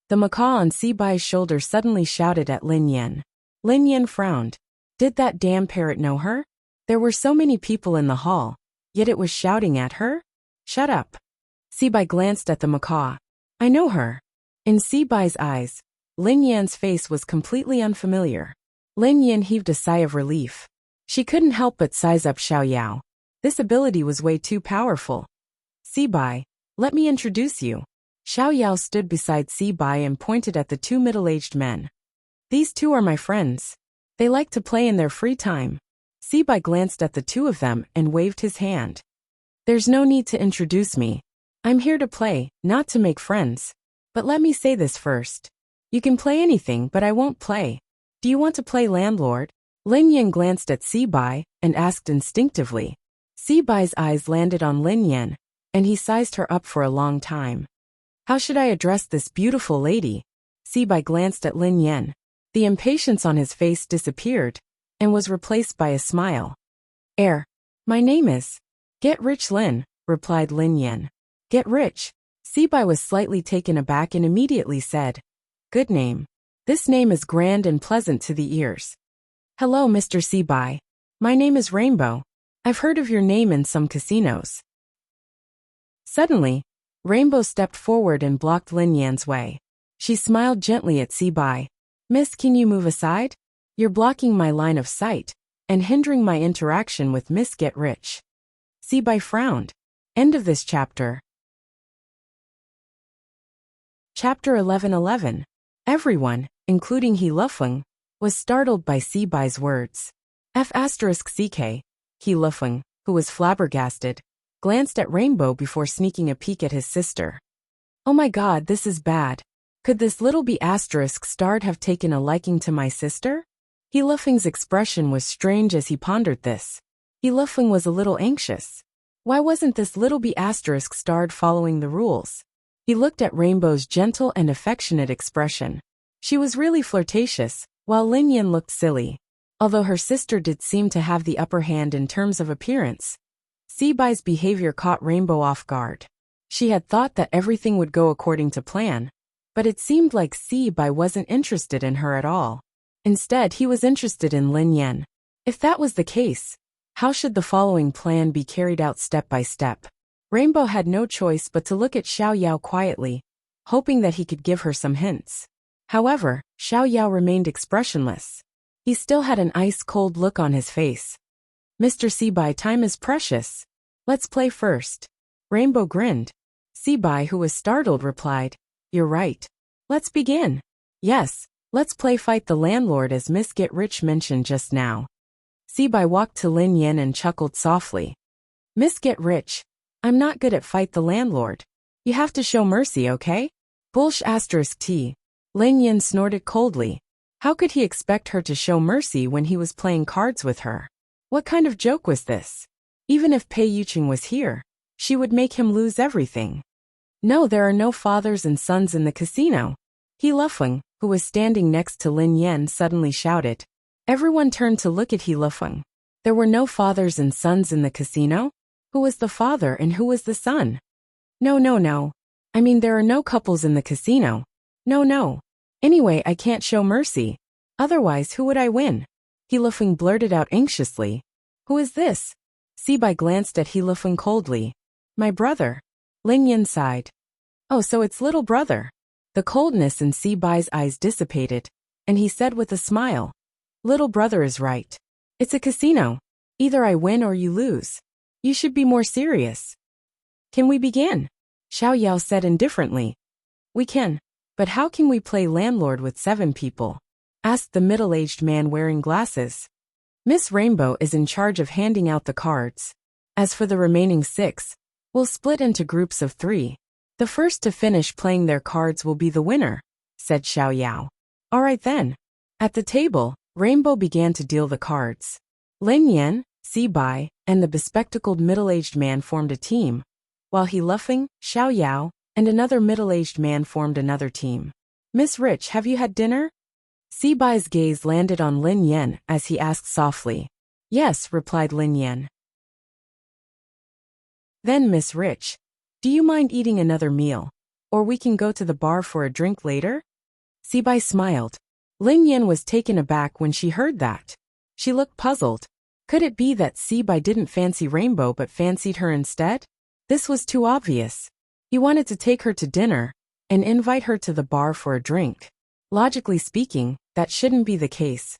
The macaw on Sibai's shoulder suddenly shouted at Lin Yin. Lin Yin frowned. Did that damn parrot know her? There were so many people in the hall, yet it was shouting at her? Shut up. Sibai glanced at the macaw. I know her. In Sibai's eyes, Lin Yin's face was completely unfamiliar. Lin Yin heaved a sigh of relief. She couldn't help but size up Xiao Yao. This ability was way too powerful. Sibai, let me introduce you. Xiao Yao stood beside Sibai and pointed at the 2 middle-aged men. These 2 are my friends. They like to play in their free time. Sibai glanced at the 2 of them and waved his hand. There's no need to introduce me. I'm here to play, not to make friends. But let me say this first. You can play anything, but I won't play. Do you want to play landlord? Lin Yin glanced at Sibai and asked instinctively. Sibai's eyes landed on Lin Yin, and he sized her up for a long time. How should I address this beautiful lady? Sibai glanced at Lin Yin. The impatience on his face disappeared and was replaced by a smile. My name is Get Rich Lin, replied Lin Yin. Get rich. Sibai was slightly taken aback and immediately said, Good name. This name is grand and pleasant to the ears. Hello, Mr. Sibai. My name is Rainbow. I've heard of your name in some casinos. Suddenly, Rainbow stepped forward and blocked Lin Yan's way. She smiled gently at Si-bai. Miss, can you move aside? You're blocking my line of sight and hindering my interaction with Miss Get Rich. Si-bai frowned. End of this chapter. Chapter 11:11. Everyone, including He Lufeng, was startled by Si-bai's words. F*ck, He Lufeng, who was flabbergasted, glanced at Rainbow before sneaking a peek at his sister. Oh my god, this is bad. Could this little B***starred have taken a liking to my sister? He Lufeng's expression was strange as he pondered this. He Lufeng was a little anxious. Why wasn't this little B***starred following the rules? He looked at Rainbow's gentle and affectionate expression. She was really flirtatious, while Lin Yan looked silly. Although her sister did seem to have the upper hand in terms of appearance, Si-bai's behavior caught Rainbow off guard. She had thought that everything would go according to plan, but it seemed like Si-bai wasn't interested in her at all. Instead, he was interested in Lin Yan. If that was the case, how should the following plan be carried out step by step? Rainbow had no choice but to look at Xiao Yao quietly, hoping that he could give her some hints. However, Xiao Yao remained expressionless. He still had an ice-cold look on his face. Mr. Si-bai, time is precious. Let's play first. Rainbow grinned. Si-bai, who was startled, replied, You're right. Let's begin. Yes, let's play Fight the Landlord as Miss Get Rich mentioned just now. Si-bai walked to Lin Yan and chuckled softly. Miss Get Rich, I'm not good at Fight the Landlord. You have to show mercy, okay? T. Lin Yan snorted coldly. How could he expect her to show mercy when he was playing cards with her? What kind of joke was this? Even if Pei Yuqing was here, she would make him lose everything. No, there are no fathers and sons in the casino. He Lufeng, who was standing next to Lin Yan, suddenly shouted. Everyone turned to look at He Lufeng. There were no fathers and sons in the casino? Who was the father and who was the son? No. I mean, there are no couples in the casino. No. Anyway, I can't show mercy. Otherwise, who would I win? He Lufeng blurted out anxiously. Who is this? Si-bai glanced at He Lufeng coldly. My brother. Lin Yan sighed. Oh, so it's little brother. The coldness in Si-bai's eyes dissipated, and he said with a smile. Little brother is right. It's a casino. Either I win or you lose. You should be more serious. Can we begin? Xiao Yao said indifferently. We can. But how can we play landlord with 7 people? Asked the middle-aged man wearing glasses. Miss Rainbow is in charge of handing out the cards. As for the remaining 6, we'll split into groups of 3. The first to finish playing their cards will be the winner, said Xiao Yao. All right then. At the table, Rainbow began to deal the cards. Lin Yan, Si-bai, and the bespectacled middle-aged man formed a team, while He Lufeng, Xiao Yao, and another middle-aged man formed another team. Miss Rich, have you had dinner? Si-bai's gaze landed on Lin Yan as he asked softly. Yes, replied Lin Yan. Then Miss Rich, do you mind eating another meal? Or we can go to the bar for a drink later? Si-bai smiled. Lin Yan was taken aback when she heard that. She looked puzzled. Could it be that Si-bai didn't fancy Rainbow but fancied her instead? This was too obvious. He wanted to take her to dinner and invite her to the bar for a drink. Logically speaking, that shouldn't be the case.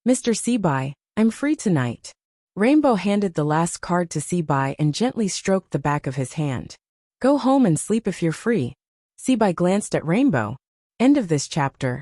Mr. Si-bai, I'm free tonight. Rainbow handed the last card to Si-bai and gently stroked the back of his hand. Go home and sleep if you're free. Si-bai glanced at Rainbow. End of this chapter.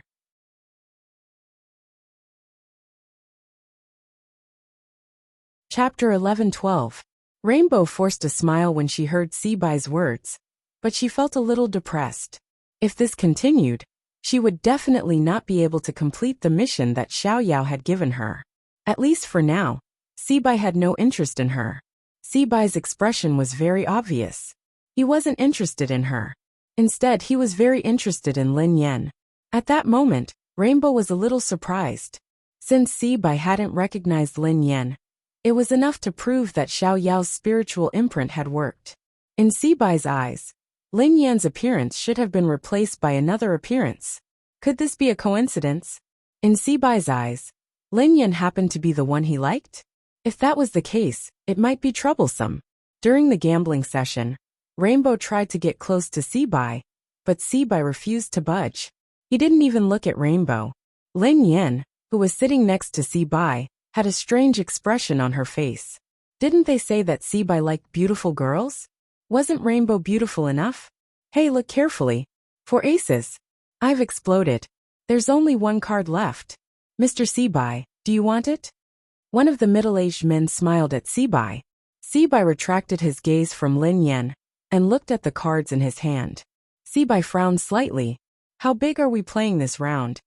Chapter 11:12. Rainbow forced a smile when she heard Si-bai's words, but she felt a little depressed. If this continued, she would definitely not be able to complete the mission that Xiao Yao had given her. At least for now, Si-bai had no interest in her. Si-bai's expression was very obvious. He wasn't interested in her. Instead, he was very interested in Lin Yan. At that moment, Rainbow was a little surprised. Since Si-bai hadn't recognized Lin Yan, it was enough to prove that Xiao Yao's spiritual imprint had worked. In Si-bai's eyes, Lin Yan's appearance should have been replaced by another appearance. Could this be a coincidence? In Si-bai's eyes, Lin Yan happened to be the one he liked? If that was the case, it might be troublesome. During the gambling session, Rainbow tried to get close to Seabai, but Seabai refused to budge. He didn't even look at Rainbow. Lin Yen, who was sitting next to Seabai, had a strange expression on her face. Didn't they say that Seabai liked beautiful girls? Wasn't Rainbow beautiful enough? Hey, look carefully. For aces. I've exploded. There's only one card left. Mr. Seabai, do you want it? One of the middle-aged men smiled at Seabai. Seabai retracted his gaze from Lin Yen and looked at the cards in his hand. Seabai frowned slightly. How big are we playing this round?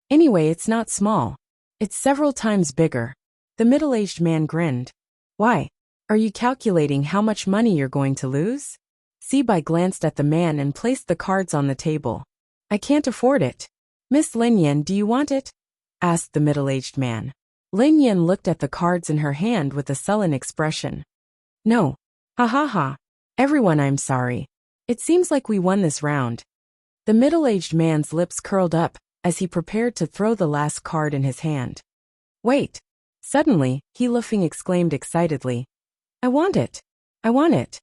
Anyway, it's not small. It's several times bigger. The middle-aged man grinned. Why? Are you calculating how much money you're going to lose? Seabai glanced at the man and placed the cards on the table. I can't afford it. Miss Lin Yen, do you want it? Asked the middle-aged man. Lin Yen looked at the cards in her hand with a sullen expression. No. Ha ha ha. Everyone, I'm sorry. It seems like we won this round. The middle-aged man's lips curled up as he prepared to throw the last card in his hand. Wait. Suddenly, He Lufeng exclaimed excitedly. I want it. I want it.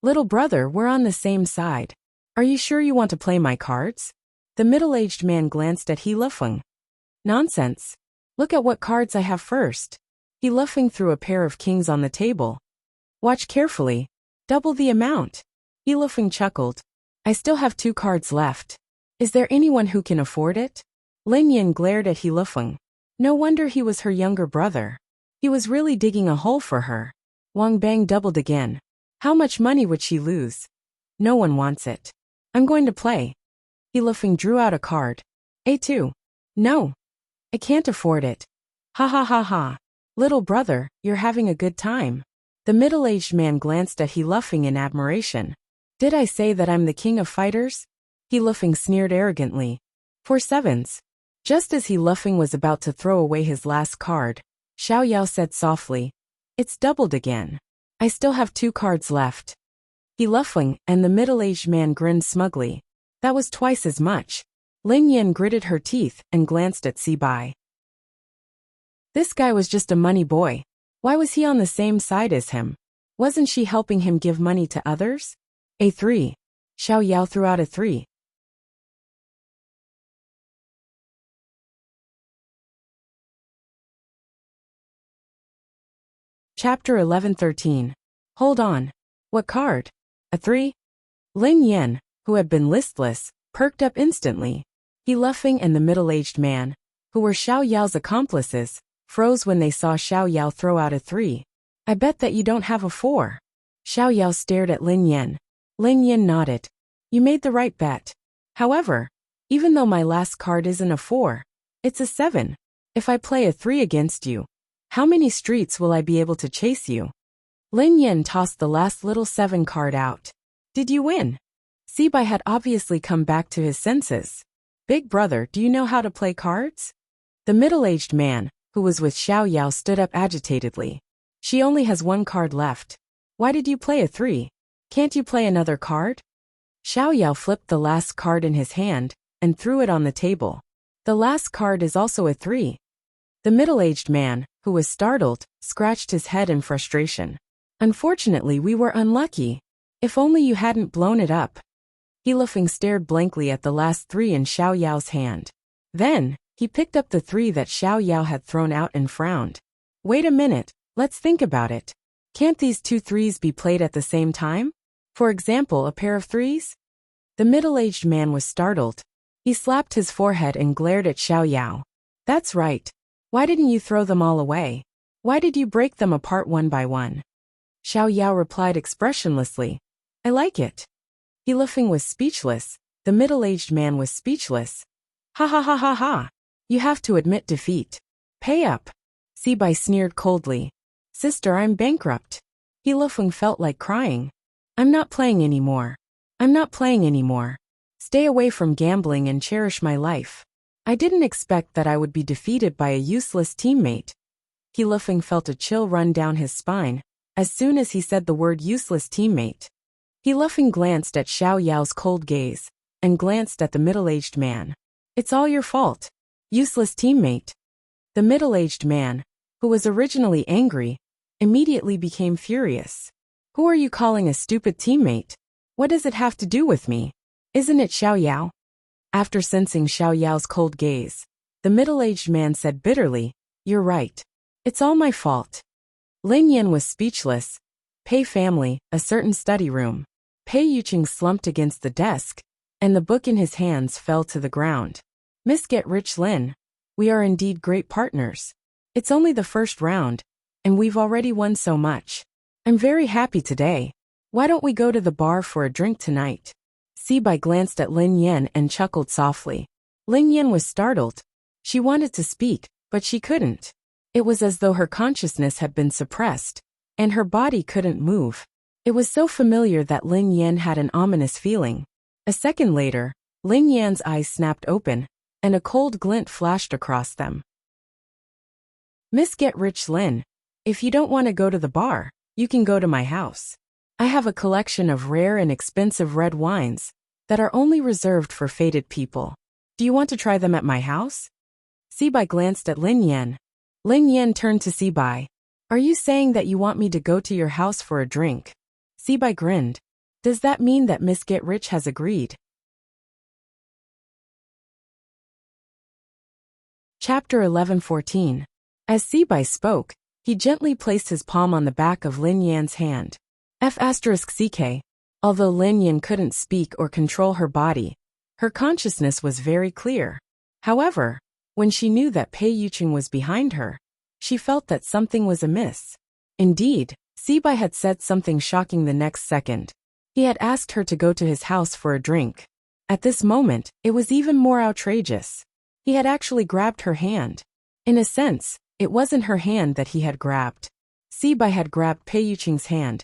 Little brother, we're on the same side. Are you sure you want to play my cards? The middle-aged man glanced at He Lufeng. Nonsense. Look at what cards I have first. He Lufeng threw a pair of kings on the table. Watch carefully. Double the amount. He Lufeng chuckled. I still have 2 cards left. Is there anyone who can afford it? Lin Yen glared at He Lufeng. No wonder he was her younger brother. He was really digging a hole for her. Wang Bang doubled again. How much money would she lose? No one wants it. I'm going to play. He Lufeng drew out a card. A2. No. I can't afford it. Ha ha ha ha. Little brother, you're having a good time. The middle-aged man glanced at He Lufeng in admiration. Did I say that I'm the king of fighters? He Lufeng sneered arrogantly. 4 sevens. Just as He Lufeng was about to throw away his last card, Xiao Yao said softly, It's doubled again. I still have 2 cards left. He Lufeng and the middle-aged man grinned smugly. That was twice as much. Lin Yen gritted her teeth and glanced at Seabai. This guy was just a money boy. Why was he on the same side as him? Wasn't she helping him give money to others? A3. Xiao Yao threw out a 3. Chapter 11-13. Hold on. What card? A 3? Lin Yen, who had been listless, perked up instantly. He Lufeng and the middle-aged man, who were Xiao Yao's accomplices, froze when they saw Xiao Yao throw out a 3. I bet that you don't have a 4. Xiao Yao stared at Lin Yen. Lin Yen nodded. You made the right bet. However, even though my last card isn't a 4, it's a 7. If I play a 3 against you, how many streets will I be able to chase you? Lin Yen tossed the last little 7 card out. Did you win? Seabai had obviously come back to his senses. Big brother, do you know how to play cards? The middle-aged man, who was with Xiao Yao, stood up agitatedly. She only has 1 card left. Why did you play a 3? Can't you play another card? Xiao Yao flipped the last card in his hand and threw it on the table. The last card is also a 3. The middle-aged man, who was startled, scratched his head in frustration. Unfortunately, we were unlucky. If only you hadn't blown it up. He Lufeng stared blankly at the last 3 in Xiao Yao's hand. Then, he picked up the 3 that Xiao Yao had thrown out and frowned. Wait a minute, let's think about it. Can't these 2 3s be played at the same time? For example, a pair of 3s? The middle-aged man was startled. He slapped his forehead and glared at Xiao Yao. That's right. Why didn't you throw them all away? Why did you break them apart one by one? Xiao Yao replied expressionlessly. I like it. He Lufeng was speechless. The middle-aged man was speechless. Ha ha ha ha ha. You have to admit defeat. Pay up. Seabai sneered coldly. Sister, I'm bankrupt. He Lufeng felt like crying. I'm not playing anymore. I'm not playing anymore. Stay away from gambling and cherish my life. I didn't expect that I would be defeated by a useless teammate. He Lufeng felt a chill run down his spine as soon as he said the word useless teammate. He Lufeng glanced at Xiao Yao's cold gaze and glanced at the middle-aged man. It's all your fault. Useless teammate. The middle-aged man, who was originally angry, immediately became furious. Who are you calling a stupid teammate? What does it have to do with me? Isn't it Xiao Yao? After sensing Xiao Yao's cold gaze, the middle-aged man said bitterly, "You're right. It's all my fault." Lin Yan was speechless. Pei family, a certain study room. Pei Yuqing slumped against the desk, and the book in his hands fell to the ground. "Miss Get Rich Lin, we are indeed great partners. It's only the first round, and we've already won so much. I'm very happy today. Why don't we go to the bar for a drink tonight?" Sibai glanced at Lin Yan and chuckled softly. Lin Yan was startled. She wanted to speak, but she couldn't. It was as though her consciousness had been suppressed, and her body couldn't move. It was so familiar that Lin Yan had an ominous feeling. A second later, Lin Yan's eyes snapped open, and a cold glint flashed across them. "Miss Get Rich Lin, if you don't want to go to the bar, you can go to my house. I have a collection of rare and expensive red wines that are only reserved for fated people. Do you want to try them at my house?" Sibai glanced at Lin Yan. Lin Yan turned to Sibai. "Are you saying that you want me to go to your house for a drink?" Sibai grinned. "Does that mean that Miss Get Rich has agreed?" Chapter 11:14. As Sibai spoke, he gently placed his palm on the back of Lin Yan's hand. F***ck. Although Lin Yan couldn't speak or control her body, her consciousness was very clear. However, when she knew that Pei Yuqing was behind her, she felt that something was amiss. Indeed, Sibai had said something shocking the next second. He had asked her to go to his house for a drink. At this moment, it was even more outrageous. He had actually grabbed her hand. In a sense, it wasn't her hand that he had grabbed. Sibai had grabbed Pei Yuqing's hand.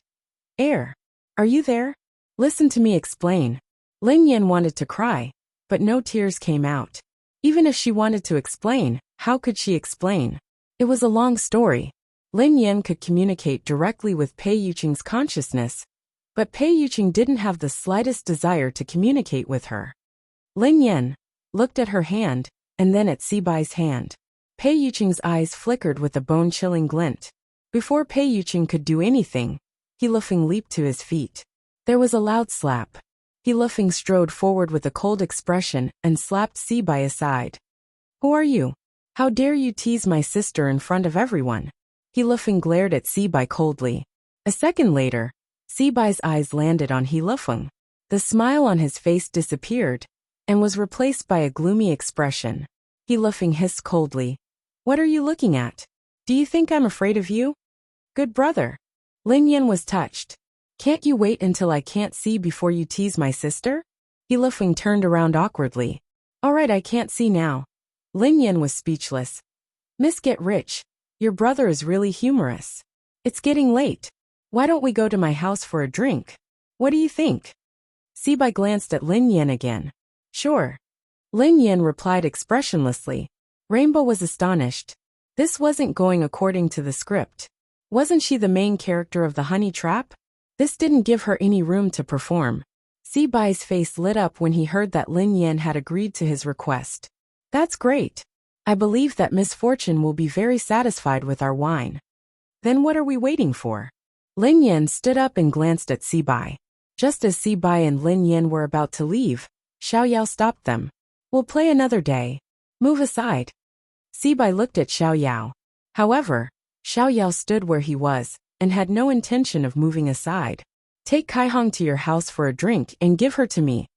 Are you there? Listen to me explain." Lin Yan wanted to cry, but no tears came out. Even if she wanted to explain, how could she explain? It was a long story. Lin Yan could communicate directly with Pei Yuqing's consciousness, but Pei Yuqing didn't have the slightest desire to communicate with her. Lin Yan looked at her hand, and then at Sibai's hand. Pei Yuqing's eyes flickered with a bone-chilling glint. Before Pei Yuqing could do anything, He Lufeng leaped to his feet. There was a loud slap. He Lufeng strode forward with a cold expression and slapped Sibai aside. "Who are you? How dare you tease my sister in front of everyone?" He Lufeng glared at Sibai coldly. A second later, Sibai's eyes landed on He Lufeng. The smile on his face disappeared and was replaced by a gloomy expression. He Lufeng hissed coldly. "What are you looking at? Do you think I'm afraid of you?" "Good brother." Lin Yan was touched. "Can't you wait until I can't see before you tease my sister?" He Lufeng turned around awkwardly. "All right, I can't see now." Lin Yan was speechless. "Miss Get Rich, your brother is really humorous. It's getting late. Why don't we go to my house for a drink? What do you think?" Sibai glanced at Lin Yan again. "Sure." Lin Yan replied expressionlessly. Rainbow was astonished. This wasn't going according to the script. Wasn't she the main character of the honey trap? This didn't give her any room to perform. Sibai's face lit up when he heard that Lin Yan had agreed to his request. "That's great. I believe that Miss Fortune will be very satisfied with our wine. Then what are we waiting for?" Lin Yan stood up and glanced at Sibai. Just as Sibai and Lin Yan were about to leave, Xiao Yao stopped them. "We'll play another day. Move aside." Sibai looked at Xiao Yao. However, Xiao Yao stood where he was and had no intention of moving aside. "Take Kai Hong to your house for a drink and give her to me,"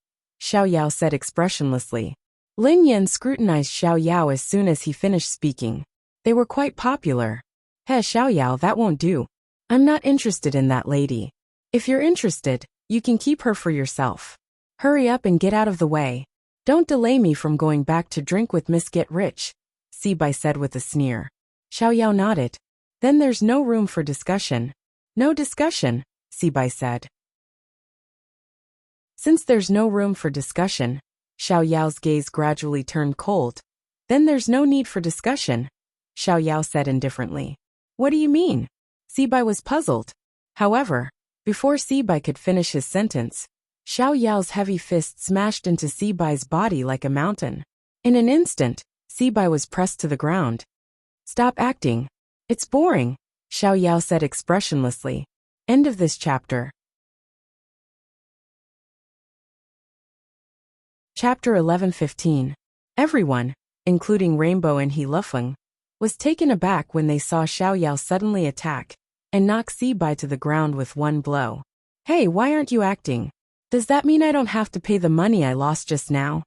Xiao Yao said expressionlessly. Lin Yan scrutinized Xiao Yao as soon as he finished speaking. They were quite popular. "Hey Xiao Yao, that won't do. I'm not interested in that lady. If you're interested, you can keep her for yourself. Hurry up and get out of the way. Don't delay me from going back to drink with Miss Get Rich," Sibai said with a sneer. Xiao Yao nodded. "Then there's no room for discussion." "No discussion," Sibai said. Since there's no room for discussion, Xiao Yao's gaze gradually turned cold. "Then there's no need for discussion," Xiao Yao said indifferently. "What do you mean?" Sibai was puzzled. However, before Sibai could finish his sentence, Xiao Yao's heavy fist smashed into Sibai's body like a mountain. In an instant, Sibai was pressed to the ground. "Stop acting. It's boring. Xiao Yao said expressionlessly. End of this chapter. Chapter 11:15. Everyone, including Rainbow and He Lufeng, was taken aback when they saw Xiao Yao suddenly attack and knock Si Bai to the ground with one blow. Hey, why aren't you acting? Does that mean I don't have to pay the money I lost just now?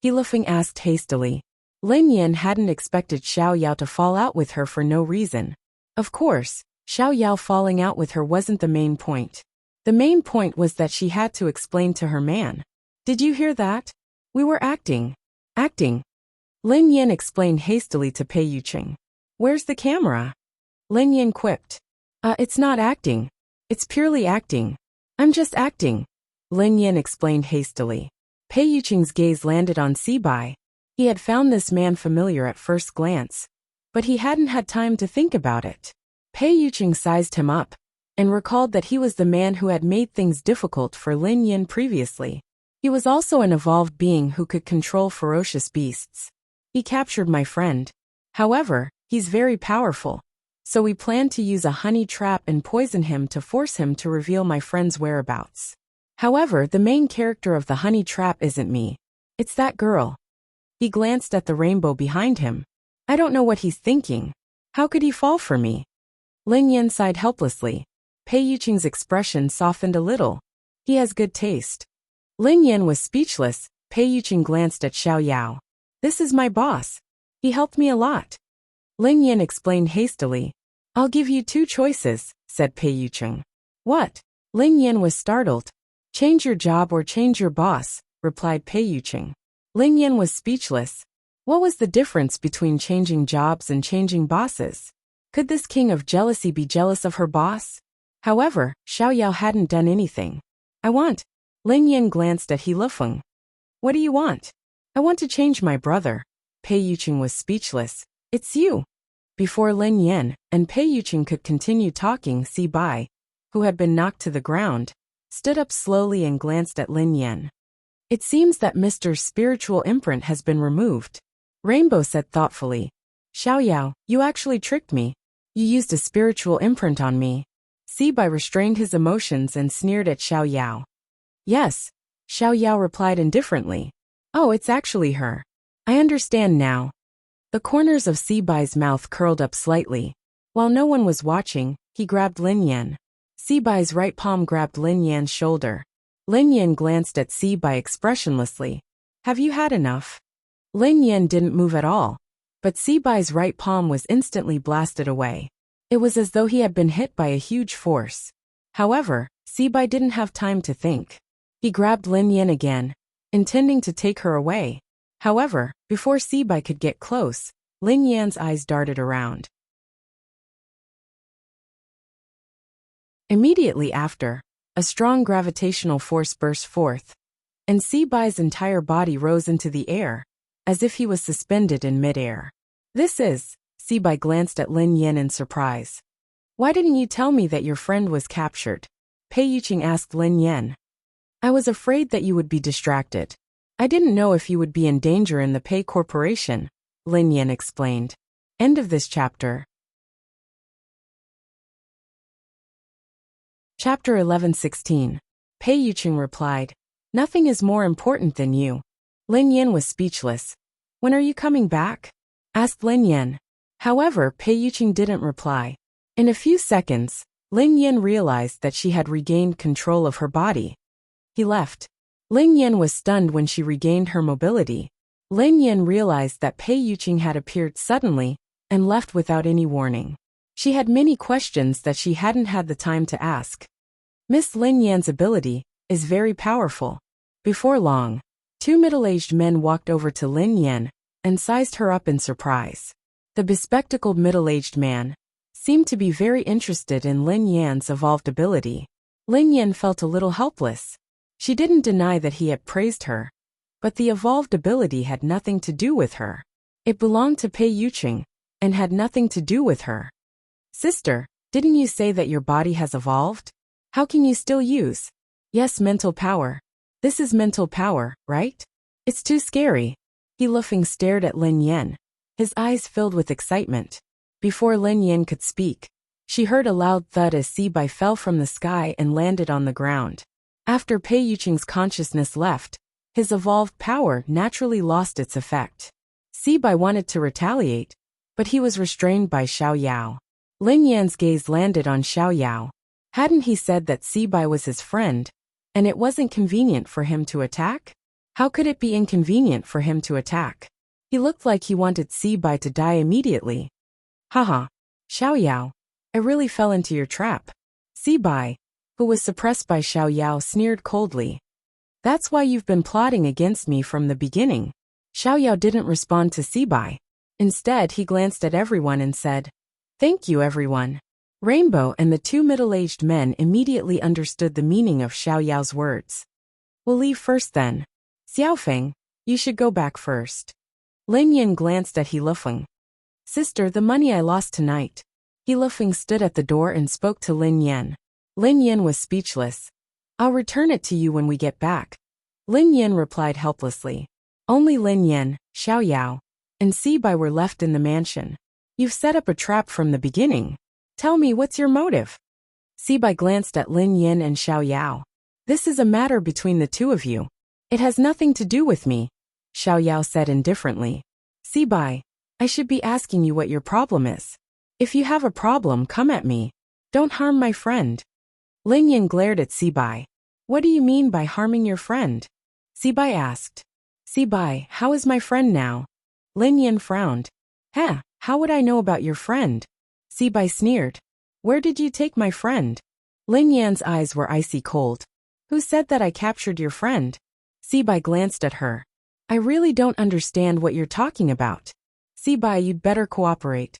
He Lufeng asked hastily. Lin Yin hadn't expected Xiao Yao to fall out with her for no reason. Of course, Xiao Yao falling out with her wasn't the main point. The main point was that she had to explain to her man. Did you hear that? We were acting. Acting. Lin Yin explained hastily to Pei Yuqing. Where's the camera? Lin Yin quipped. It's not acting. It's purely acting. I'm just acting. Lin Yin explained hastily. Pei Yuqing's gaze landed on Si Bai. He had found this man familiar at first glance, but he hadn't had time to think about it. Pei Yuqing sized him up and recalled that he was the man who had made things difficult for Lin Yin previously. He was also an evolved being who could control ferocious beasts. He captured my friend. However, he's very powerful, so we plan to use a honey trap and poison him to force him to reveal my friend's whereabouts. However, the main character of the honey trap isn't me. It's that girl. He glanced at the rainbow behind him. I don't know what he's thinking. How could he fall for me? Lin Yin sighed helplessly. Pei Yuqing's expression softened a little. He has good taste. Lin Yin was speechless. Pei Yuqing glanced at Xiao Yao. This is my boss. He helped me a lot. Lin Yin explained hastily. I'll give you two choices, said Pei Yuqing. What? Lin Yin was startled. Change your job or change your boss, replied Pei Yuqing. Lin Yin was speechless. What was the difference between changing jobs and changing bosses? Could this king of jealousy be jealous of her boss? However, Xiao Yao hadn't done anything. I want. Lin Yin glanced at He Lufeng. What do you want? I want to change my brother. Pei Yuqing was speechless. It's you. Before Lin Yin and Pei Yuqing could continue talking, Si Bai, who had been knocked to the ground, stood up slowly and glanced at Lin Yin. It seems that Mr. Spiritual Imprint has been removed. Rainbow said thoughtfully. Xiao Yao, you actually tricked me. You used a spiritual imprint on me. Si Bai restrained his emotions and sneered at Xiao Yao. Yes, Xiao Yao replied indifferently. Oh, it's actually her. I understand now. The corners of Si Bai's mouth curled up slightly. While no one was watching, he grabbed Lin Yin. Si Bai's right palm grabbed Lin Yan's shoulder. Lin Yin glanced at Si Bai expressionlessly. Have you had enough? Lin Yin didn't move at all, but Si Bai's right palm was instantly blasted away. It was as though he had been hit by a huge force. However, Si Bai didn't have time to think. He grabbed Lin Yin again, intending to take her away. However, before Si Bai could get close, Lin Yan's eyes darted around. Immediately after, a strong gravitational force burst forth, and Si Bai's entire body rose into the air, as if he was suspended in midair. This is, Si Bai glanced at Lin Yin in surprise. Why didn't you tell me that your friend was captured? Pei Yuqing asked Lin Yin. I was afraid that you would be distracted. I didn't know if you would be in danger in the Pei Corporation, Lin Yin explained. End of this chapter. Chapter 11:16. Pei Yuqing replied, Nothing is more important than you. Lin Yin was speechless. When are you coming back? Asked Lin Yin. However, Pei Yuqing didn't reply. In a few seconds, Lin Yin realized that she had regained control of her body. He left. Lin Yin was stunned when she regained her mobility. Lin Yin realized that Pei Yuqing had appeared suddenly and left without any warning. She had many questions that she hadn't had the time to ask. Miss Lin Yan's ability is very powerful. Before long, two middle-aged men walked over to Lin Yin and sized her up in surprise. The bespectacled middle-aged man seemed to be very interested in Lin Yan's evolved ability. Lin Yin felt a little helpless. She didn't deny that he had praised her, but the evolved ability had nothing to do with her. It belonged to Pei Yuqing and had nothing to do with her. Sister, didn't you say that your body has evolved? How can you still use? Yes, mental power. This is mental power, right? It's too scary. He Lufeng stared at Lin Yin, his eyes filled with excitement. Before Lin Yin could speak, She heard a loud thud as Sibai fell from the sky and landed on the ground. After Pei Yuqing's consciousness left, his evolved power naturally lost its effect. Sibai wanted to retaliate, but he was restrained by Xiao Yao. Lin Yan's gaze landed on Xiao Yao. Hadn't he said that Sibai was his friend, and it wasn't convenient for him to attack? How could it be inconvenient for him to attack? He looked like he wanted Sibai to die immediately. Haha. Xiao Yao, I really fell into your trap. Sibai, who was suppressed by Xiao Yao, sneered coldly. That's why you've been plotting against me from the beginning. Xiao Yao didn't respond to Sibai. Instead, he glanced at everyone and said, "Thank you, everyone." Rainbow and the two middle-aged men immediately understood the meaning of Xiao Yao's words. We'll leave first then. Xiaofeng, you should go back first. Lin Yan glanced at He Lufeng. Sister, the money I lost tonight. He Lufeng stood at the door and spoke to Lin Yan. Lin Yan was speechless. I'll return it to you when we get back. Lin Yan replied helplessly. Only Lin Yan, Xiao Yao, and Sibai were left in the mansion. You've set up a trap from the beginning. Tell me, what's your motive? Sibai glanced at Lin Yan and Xiao Yao. This is a matter between the two of you. It has nothing to do with me, Xiao Yao said indifferently. Sibai, I should be asking you what your problem is. If you have a problem, come at me. Don't harm my friend. Lin Yan glared at Sibai. What do you mean by harming your friend? Sibai asked. Sibai, how is my friend now? Lin Yan frowned. How would I know about your friend? Sibai sneered. Where did you take my friend? Lin Yan's eyes were icy cold. Who said that I captured your friend? Sibai glanced at her. I really don't understand what you're talking about. Sibai, you'd better cooperate.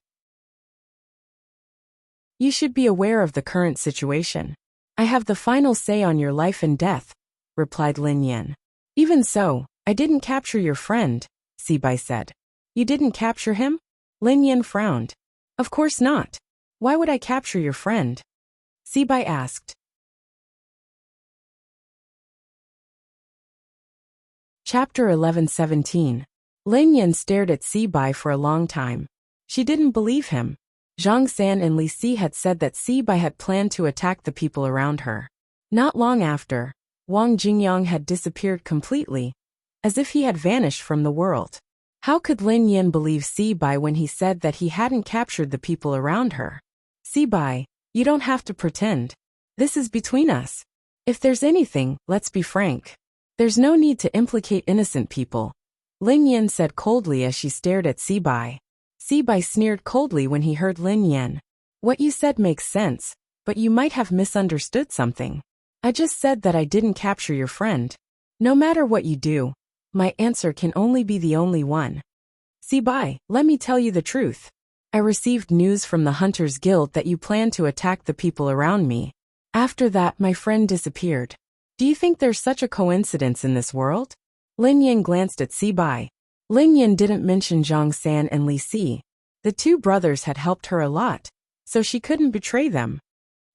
You should be aware of the current situation. I have the final say on your life and death, replied Lin Yan. Even so, I didn't capture your friend, Sibai said. You didn't capture him? Lin Yan frowned. Of course not. Why would I capture your friend? Sibai asked. Chapter 11:17. Lin Yan stared at Sibai for a long time. She didn't believe him. Zhang San and Li Si had said that Sibai had planned to attack the people around her. Not long after, Wang Jingyang had disappeared completely, as if he had vanished from the world. How could Lin Yan believe Sibai when he said that he hadn't captured the people around her? Sibai, you don't have to pretend. This is between us. If there's anything, let's be frank. There's no need to implicate innocent people. Lin Yan said coldly as she stared at Sibai. Sibai sneered coldly when he heard Lin Yan. What you said makes sense, but you might have misunderstood something. I just said that I didn't capture your friend. No matter what you do, my answer can only be the only one. Sibai, let me tell you the truth. I received news from the Hunters Guild that you plan to attack the people around me. After that, my friend disappeared. Do you think there's such a coincidence in this world? Lin Yan glanced at Sibai. Lin Yan didn't mention Zhang San and Li Si. The two brothers had helped her a lot, so she couldn't betray them.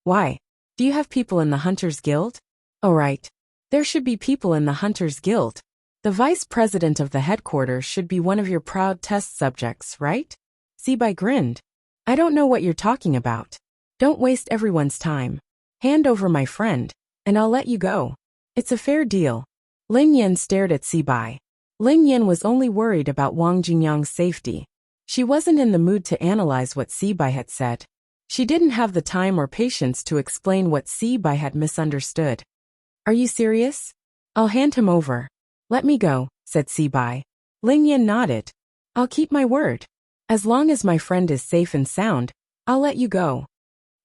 Why? Do you have people in the Hunters Guild? Oh right. There should be people in the Hunters Guild. The vice president of the headquarters should be one of your proud test subjects, right? Sibai grinned. I don't know what you're talking about. Don't waste everyone's time. Hand over my friend, and I'll let you go. It's a fair deal. Lin Yan stared at Sibai. Lin Yan was only worried about Wang Jingyang's safety. She wasn't in the mood to analyze what Sibai had said. She didn't have the time or patience to explain what Sibai had misunderstood. Are you serious? I'll hand him over. Let me go, said Sibai. Lin Yan nodded. I'll keep my word. As long as my friend is safe and sound, I'll let you go.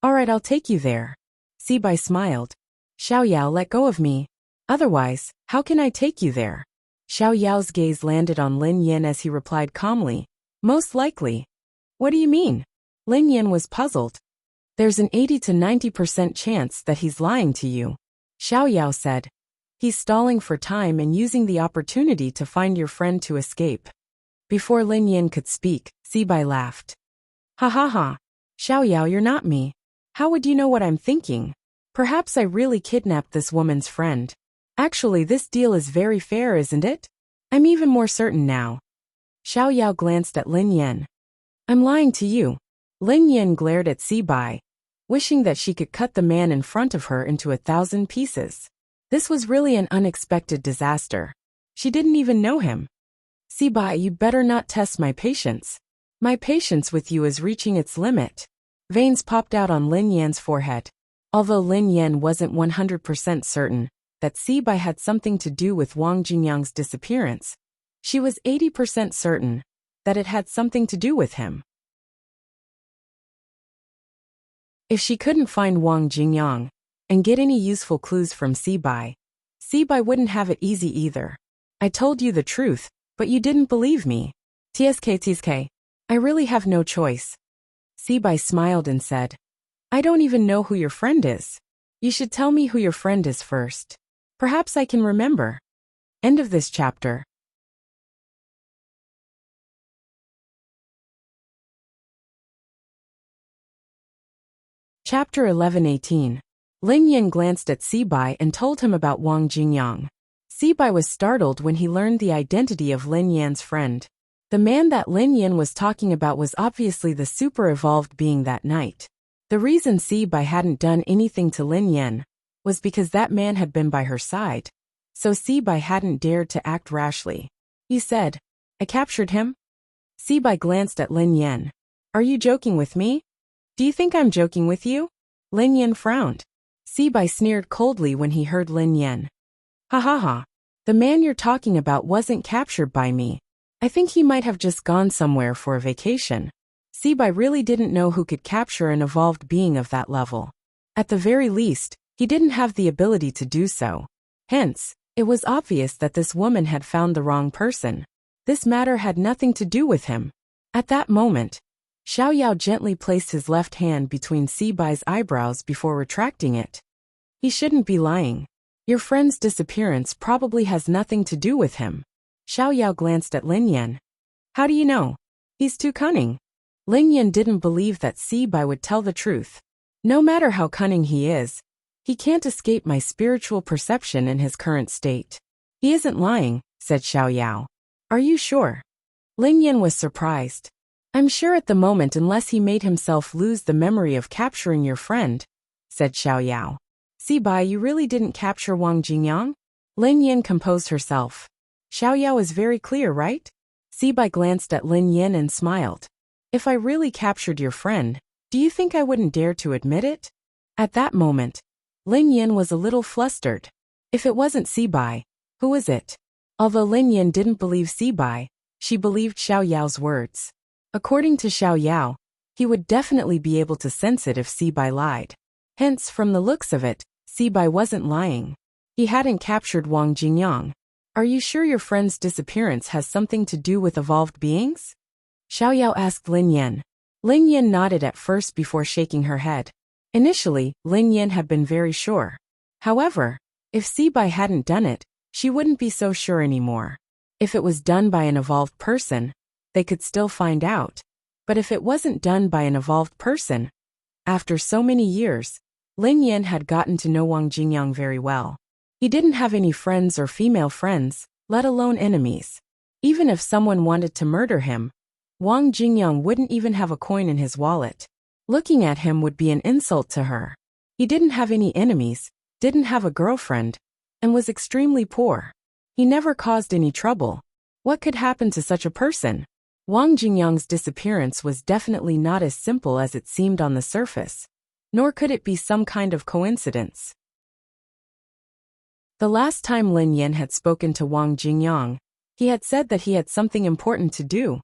All right, I'll take you there. Sibai smiled. Xiao Yao, let go of me. Otherwise, how can I take you there? Xiao Yao's gaze landed on Lin Yan as he replied calmly. Most likely. What do you mean? Lin Yan was puzzled. There's an 80 to 90% chance that he's lying to you. Xiao Yao said. He's stalling for time and using the opportunity to find your friend to escape. Before Lin Yan could speak, Sibai laughed. Ha ha ha. Xiao Yao, you're not me. How would you know what I'm thinking? Perhaps I really kidnapped this woman's friend. Actually, this deal is very fair, isn't it? I'm even more certain now. Xiao Yao glanced at Lin Yan. I'm lying to you. Lin Yan glared at Sibai. wishing that she could cut the man in front of her into 1,000 pieces. This was really an unexpected disaster. She didn't even know him. "Sibai, you better not test my patience. My patience with you is reaching its limit." Veins popped out on Lin Yan's forehead. Although Lin Yan wasn't 100% certain that Sibai had something to do with Wang Jingyang's disappearance, she was 80% certain that it had something to do with him. If she couldn't find Wang Jingyang and get any useful clues from Sibai wouldn't have it easy either. "I told you the truth, but you didn't believe me. TSK, I really have no choice." Sibai smiled and said, "I don't even know who your friend is. You should tell me who your friend is first. Perhaps I can remember." End of this chapter. Chapter 11:18. Lin Yan glanced at Sibai and told him about Wang Jingyang. Sibai was startled when he learned the identity of Lin Yan's friend. The man that Lin Yan was talking about was obviously the super-evolved being that night. The reason Sibai hadn't done anything to Lin Yan was because that man had been by her side, so Sibai hadn't dared to act rashly. He said, "I captured him?" Sibai glanced at Lin Yan. "Are you joking with me? Do you think I'm joking with you?" Lin Yan frowned. Sibai sneered coldly when he heard Lin Yan. "Ha ha ha. The man you're talking about wasn't captured by me. I think he might have just gone somewhere for a vacation." Sibai really didn't know who could capture an evolved being of that level. At the very least, he didn't have the ability to do so. Hence, it was obvious that this woman had found the wrong person. This matter had nothing to do with him. At that moment, Xiao Yao gently placed his left hand between Sibai's eyebrows before retracting it. "He shouldn't be lying. Your friend's disappearance probably has nothing to do with him." Xiao Yao glanced at Lin Yan. "How do you know? He's too cunning." Lin Yan didn't believe that Sibai would tell the truth. "No matter how cunning he is, he can't escape my spiritual perception in his current state." "He isn't lying," said Xiao Yao. "Are you sure?" Lin Yan was surprised. "I'm sure at the moment unless he made himself lose the memory of capturing your friend," said Xiao Yao. "Sibai, you really didn't capture Wang Jingyang?" Lin Yan composed herself. "Xiao Yao is very clear, right?" Sibai glanced at Lin Yan and smiled. "If I really captured your friend, do you think I wouldn't dare to admit it?" At that moment, Lin Yan was a little flustered. If it wasn't Sibai, who was it? Although Lin Yan didn't believe Sibai, she believed Xiao Yao's words. According to Xiao Yao, he would definitely be able to sense it if Sibai lied. Hence, from the looks of it, Sibai wasn't lying. He hadn't captured Wang Jingyang. "Are you sure your friend's disappearance has something to do with evolved beings?" Xiao Yao asked Lin Yan. Lin Yan nodded at first before shaking her head. Initially, Lin Yan had been very sure. However, if Sibai hadn't done it, she wouldn't be so sure anymore. If it was done by an evolved person, they could still find out. But if it wasn't done by an evolved person, after so many years, Lin Yan had gotten to know Wang Jingyang very well. He didn't have any friends or female friends, let alone enemies. Even if someone wanted to murder him, Wang Jingyang wouldn't even have a coin in his wallet. Looking at him would be an insult to her. He didn't have any enemies, didn't have a girlfriend, and was extremely poor. He never caused any trouble. What could happen to such a person? Wang Jingyang's disappearance was definitely not as simple as it seemed on the surface, nor could it be some kind of coincidence. The last time Lin Yan had spoken to Wang Jingyang, he had said that he had something important to do.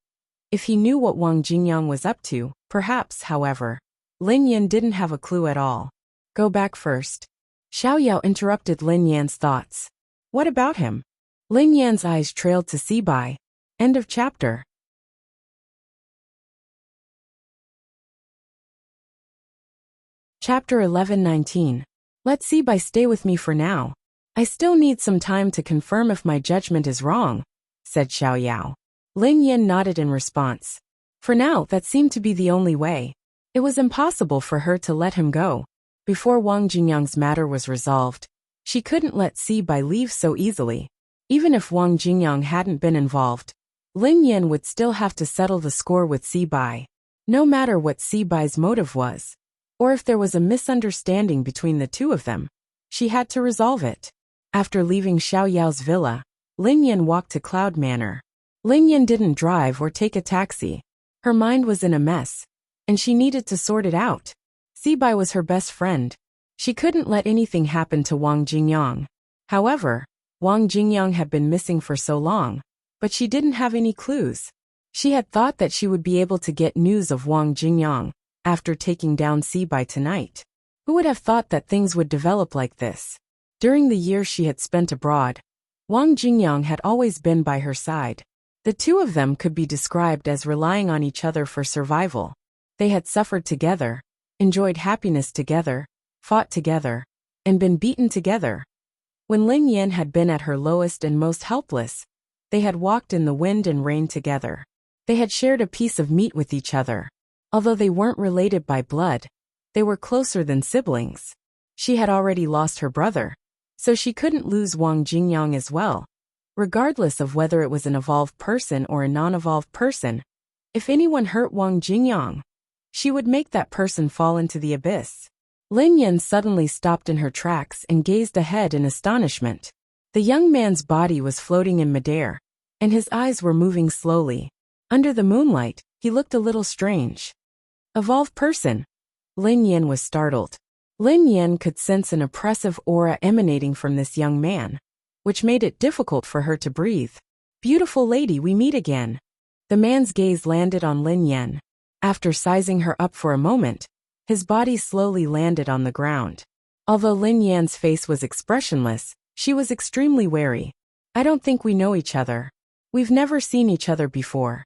If he knew what Wang Jingyang was up to, perhaps, however, Lin Yan didn't have a clue at all. "Go back first." Xiao Yao interrupted Lin Yan's thoughts. "What about him?" Lin Yan's eyes trailed to Sibai. End of chapter. Chapter 11:19. Let Sibai stay with me for now. I still need some time to confirm if my judgment is wrong, said Xiao Yao. Lin Yan nodded in response. For now, that seemed to be the only way. It was impossible for her to let him go. Before Wang Jingyang's matter was resolved, she couldn't let Sibai leave so easily. Even if Wang Jingyang hadn't been involved, Lin Yan would still have to settle the score with Sibai. No matter what Sibai's motive was, or if there was a misunderstanding between the two of them. She had to resolve it. After leaving Xiao Yao's villa, Lin Yan walked to Cloud Manor. Lin Yan didn't drive or take a taxi. Her mind was in a mess, and she needed to sort it out. Sibai was her best friend. She couldn't let anything happen to Wang Jingyang. However, Wang Jingyang had been missing for so long, but she didn't have any clues. She had thought that she would be able to get news of Wang Jingyang after taking down Sibai tonight. Who would have thought that things would develop like this? During the years she had spent abroad, Wang Jingyang had always been by her side. The two of them could be described as relying on each other for survival. They had suffered together, enjoyed happiness together, fought together, and been beaten together. When Lin Yan had been at her lowest and most helpless, they had walked in the wind and rain together. They had shared a piece of meat with each other. Although they weren't related by blood, they were closer than siblings. She had already lost her brother, so she couldn't lose Wang Jingyang as well. Regardless of whether it was an evolved person or a non-evolved person, if anyone hurt Wang Jingyang, she would make that person fall into the abyss. Lin Yan suddenly stopped in her tracks and gazed ahead in astonishment. The young man's body was floating in midair, and his eyes were moving slowly. Under the moonlight, he looked a little strange. Evolved person. Lin Yan was startled. Lin Yan could sense an oppressive aura emanating from this young man, which made it difficult for her to breathe. Beautiful lady, we meet again. The man's gaze landed on Lin Yan. After sizing her up for a moment, his body slowly landed on the ground. Although Lin Yan's face was expressionless, she was extremely wary. I don't think we know each other. We've never seen each other before.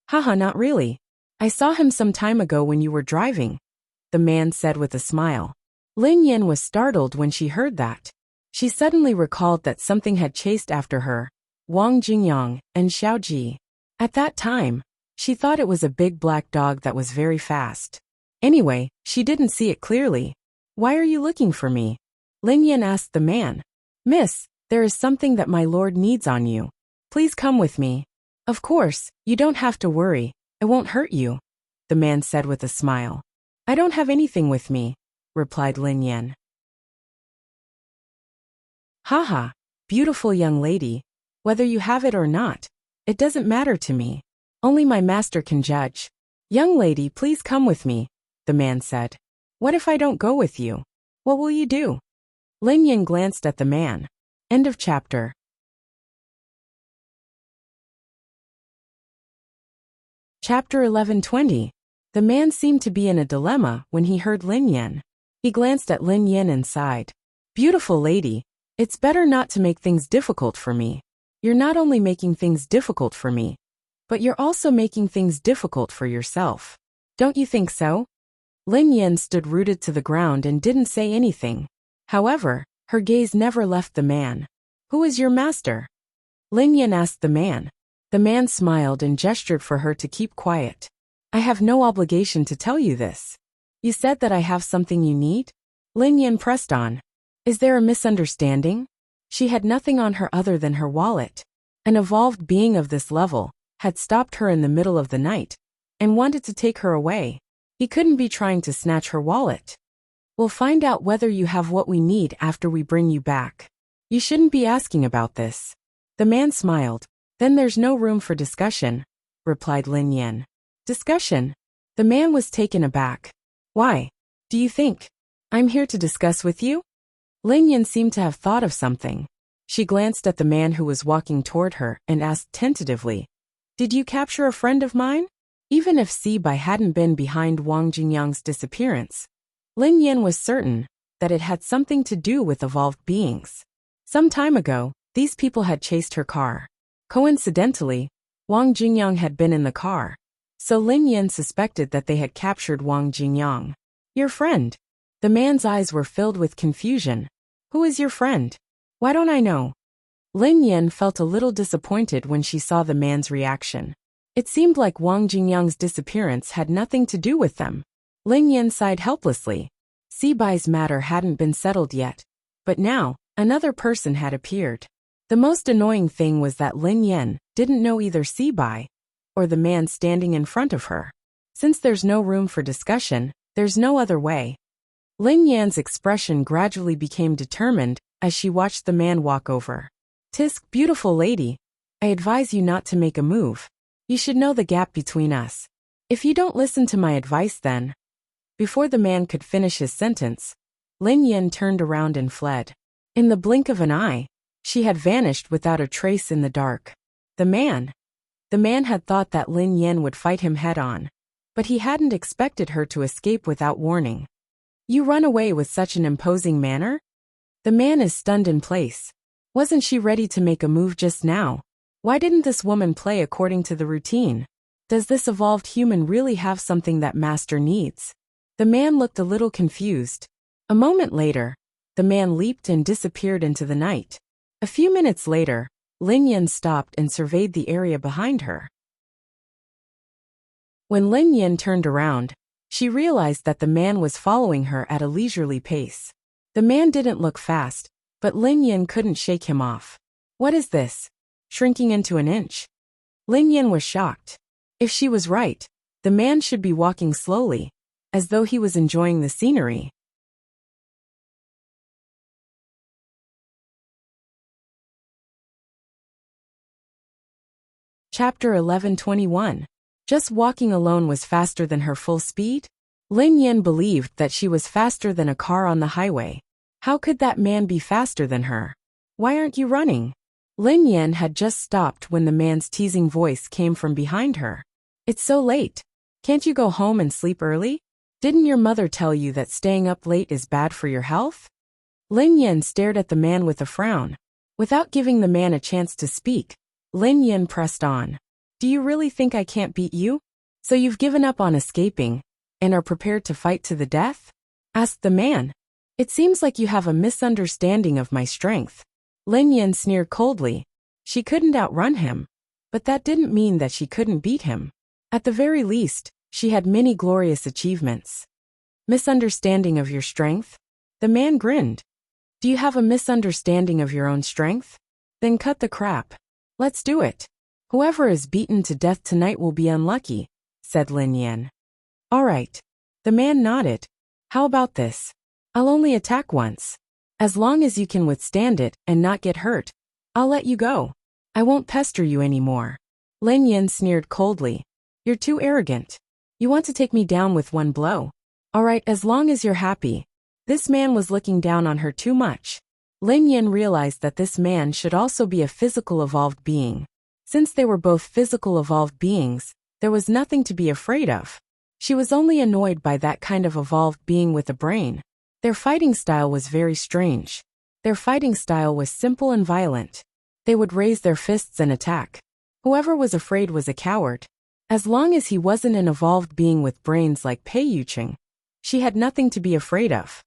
Haha, not really. I saw him some time ago when you were driving, the man said with a smile. Lin Yan was startled when she heard that. She suddenly recalled that something had chased after her, Wang Jingyang and Xiao Ji. At that time, she thought it was a big black dog that was very fast. Anyway, she didn't see it clearly. Why are you looking for me? Lin Yan asked the man. Miss, there is something that my lord needs on you. Please come with me. Of course, you don't have to worry. It won't hurt you, the man said with a smile. I don't have anything with me, replied Lin Yan. Haha, beautiful young lady. Whether you have it or not, it doesn't matter to me. Only my master can judge. Young lady, please come with me, the man said. What if I don't go with you? What will you do? Lin Yan glanced at the man. End of chapter. Chapter 1120. The man seemed to be in a dilemma when he heard Lin Yan. He glanced at Lin Yan and sighed. Beautiful lady, it's better not to make things difficult for me. You're not only making things difficult for me, but you're also making things difficult for yourself. Don't you think so? Lin Yan stood rooted to the ground and didn't say anything. However, her gaze never left the man. Who is your master? Lin Yan asked the man. The man smiled and gestured for her to keep quiet. I have no obligation to tell you this. You said that I have something you need? Lin Yan pressed on. Is there a misunderstanding? She had nothing on her other than her wallet. An evolved being of this level had stopped her in the middle of the night and wanted to take her away. He couldn't be trying to snatch her wallet. We'll find out whether you have what we need after we bring you back. You shouldn't be asking about this. The man smiled. Then there's no room for discussion, replied Lin Yan. Discussion? The man was taken aback. Why? Do you think I'm here to discuss with you? Lin Yan seemed to have thought of something. She glanced at the man who was walking toward her and asked tentatively, Did you capture a friend of mine? Even if Sibai hadn't been behind Wang Jingyang's disappearance, Lin Yan was certain that it had something to do with evolved beings. Some time ago, these people had chased her car. Coincidentally, Wang Jingyang had been in the car, so Lin Yan suspected that they had captured Wang Jingyang. Your friend? The man's eyes were filled with confusion. Who is your friend? Why don't I know? Lin Yan felt a little disappointed when she saw the man's reaction. It seemed like Wang Jingyang's disappearance had nothing to do with them. Lin Yan sighed helplessly. Sibai's matter hadn't been settled yet, but now, another person had appeared. The most annoying thing was that Lin Yan didn't know either Sibai or the man standing in front of her. Since there's no room for discussion, There's no other way. Lin Yan's expression gradually became determined as she watched the man walk over. Tisk, beautiful lady. I advise you not to make a move. You should know the gap between us. If you don't listen to my advice then. Before the man could finish his sentence, Lin Yan turned around and fled. In the blink of an eye, she had vanished without a trace in the dark. The man had thought that Lin Yan would fight him head-on, but he hadn't expected her to escape without warning. You run away with such an imposing manner? The man is stunned in place. Wasn't she ready to make a move just now? Why didn't this woman play according to the routine? Does this evolved human really have something that master needs? The man looked a little confused. A moment later, the man leaped and disappeared into the night. A few minutes later, Lin Yan stopped and surveyed the area behind her. When Lin Yan turned around, she realized that the man was following her at a leisurely pace. The man didn't look fast, but Lin Yan couldn't shake him off. What is this? Shrinking into an inch? Lin Yan was shocked. If she was right, the man should be walking slowly, as though he was enjoying the scenery. Chapter 11:21. Just walking alone was faster than her full speed? Lin Yan believed that she was faster than a car on the highway. How could that man be faster than her? Why aren't you running? Lin Yan had just stopped when the man's teasing voice came from behind her. It's so late. Can't you go home and sleep early? Didn't your mother tell you that staying up late is bad for your health? Lin Yan stared at the man with a frown. Without giving the man a chance to speak, Lin Yan pressed on. Do you really think I can't beat you? So you've given up on escaping, and are prepared to fight to the death? Asked the man. It seems like you have a misunderstanding of my strength. Lin Yan sneered coldly. She couldn't outrun him, but that didn't mean that she couldn't beat him. At the very least, she had many glorious achievements. Misunderstanding of your strength? The man grinned. Do you have a misunderstanding of your own strength? Then cut the crap. Let's do it. Whoever is beaten to death tonight will be unlucky, said Lin Yan. All right. The man nodded. How about this? I'll only attack once. As long as you can withstand it and not get hurt, I'll let you go. I won't pester you anymore. Lin Yan sneered coldly. You're too arrogant. You want to take me down with one blow. All right, as long as you're happy. This man was looking down on her too much. Lin Yan realized that this man should also be a physical evolved being. Since they were both physical evolved beings, there was nothing to be afraid of. She was only annoyed by that kind of evolved being with a brain. Their fighting style was very strange. Their fighting style was simple and violent. They would raise their fists and attack. Whoever was afraid was a coward. As long as he wasn't an evolved being with brains like Pei Yuqing, she had nothing to be afraid of.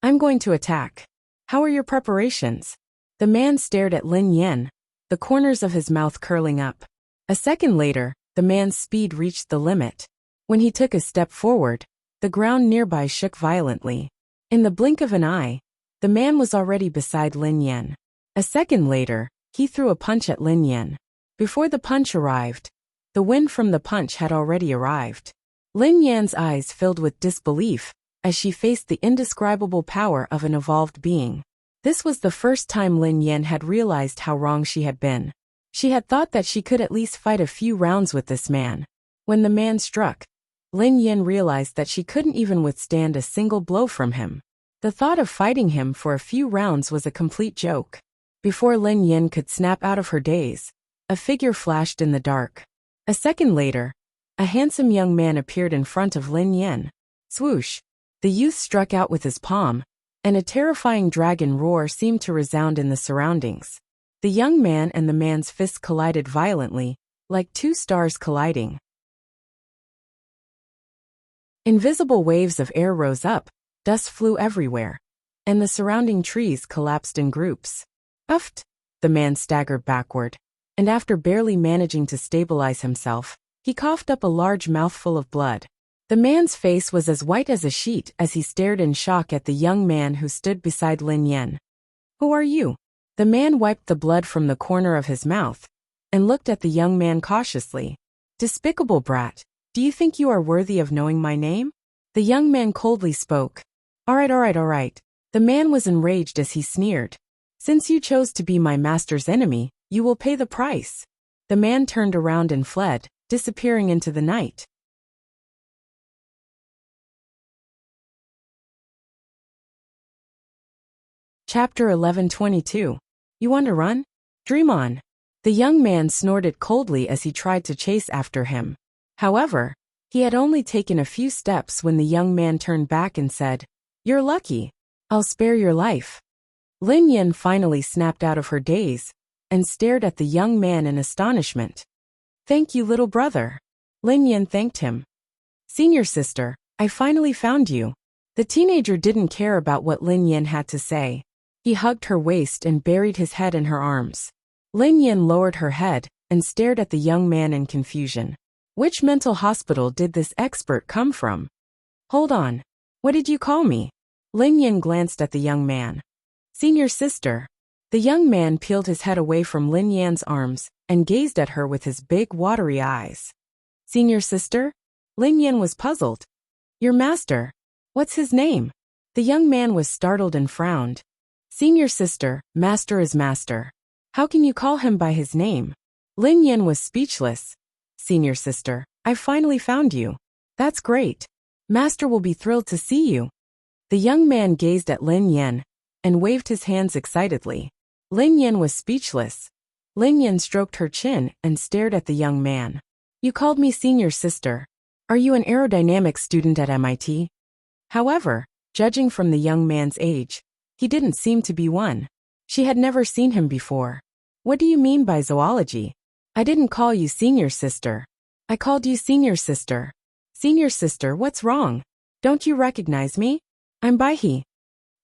I'm going to attack. How are your preparations? The man stared at Lin Yan, the corners of his mouth curling up. A second later, the man's speed reached the limit. When he took a step forward, the ground nearby shook violently. In the blink of an eye, the man was already beside Lin Yan. A second later, he threw a punch at Lin Yan. Before the punch arrived, the wind from the punch had already arrived. Lin Yan's eyes filled with disbelief as she faced the indescribable power of an evolved being. This was the first time Lin Yan had realized how wrong she had been. She had thought that she could at least fight a few rounds with this man. When the man struck, Lin Yan realized that she couldn't even withstand a single blow from him. The thought of fighting him for a few rounds was a complete joke. Before Lin Yan could snap out of her daze, a figure flashed in the dark. A second later, a handsome young man appeared in front of Lin Yan. Swoosh! The youth struck out with his palm, and a terrifying dragon roar seemed to resound in the surroundings. The young man and the man's fists collided violently, like two stars colliding. Invisible waves of air rose up, dust flew everywhere, and the surrounding trees collapsed in groups. Uffed! The man staggered backward, and after barely managing to stabilize himself, he coughed up a large mouthful of blood. The man's face was as white as a sheet as he stared in shock at the young man who stood beside Lin Yan. Who are you? The man wiped the blood from the corner of his mouth and looked at the young man cautiously. Despicable brat, do you think you are worthy of knowing my name? The young man coldly spoke. All right, all right, all right. The man was enraged as he sneered. Since you chose to be my master's enemy, you will pay the price. The man turned around and fled, disappearing into the night. Chapter 11:22. You want to run? Dream on. The young man snorted coldly as he tried to chase after him. However, he had only taken a few steps when the young man turned back and said, You're lucky. I'll spare your life. Lin Yin finally snapped out of her daze and stared at the young man in astonishment. Thank you, little brother. Lin Yin thanked him. Senior sister, I finally found you. The teenager didn't care about what Lin Yin had to say. He hugged her waist and buried his head in her arms. Lin Yin lowered her head and stared at the young man in confusion. Which mental hospital did this expert come from? Hold on. What did you call me? Lin Yin glanced at the young man. Senior sister. The young man peeled his head away from Lin Yan's arms and gazed at her with his big watery eyes. Senior sister? Lin Yin was puzzled. Your master. What's his name? The young man was startled and frowned. Senior sister, master is master. How can you call him by his name? Lin Yin was speechless. Senior sister, I finally found you. That's great. Master will be thrilled to see you. The young man gazed at Lin Yin and waved his hands excitedly. Lin Yin was speechless. Lin Yin stroked her chin and stared at the young man. You called me senior sister. Are you an aerodynamics student at MIT? However, judging from the young man's age, he didn't seem to be one. She had never seen him before. What do you mean by zoology? I didn't call you senior sister. I called you senior sister. Senior sister, what's wrong? Don't you recognize me? I'm Baihe.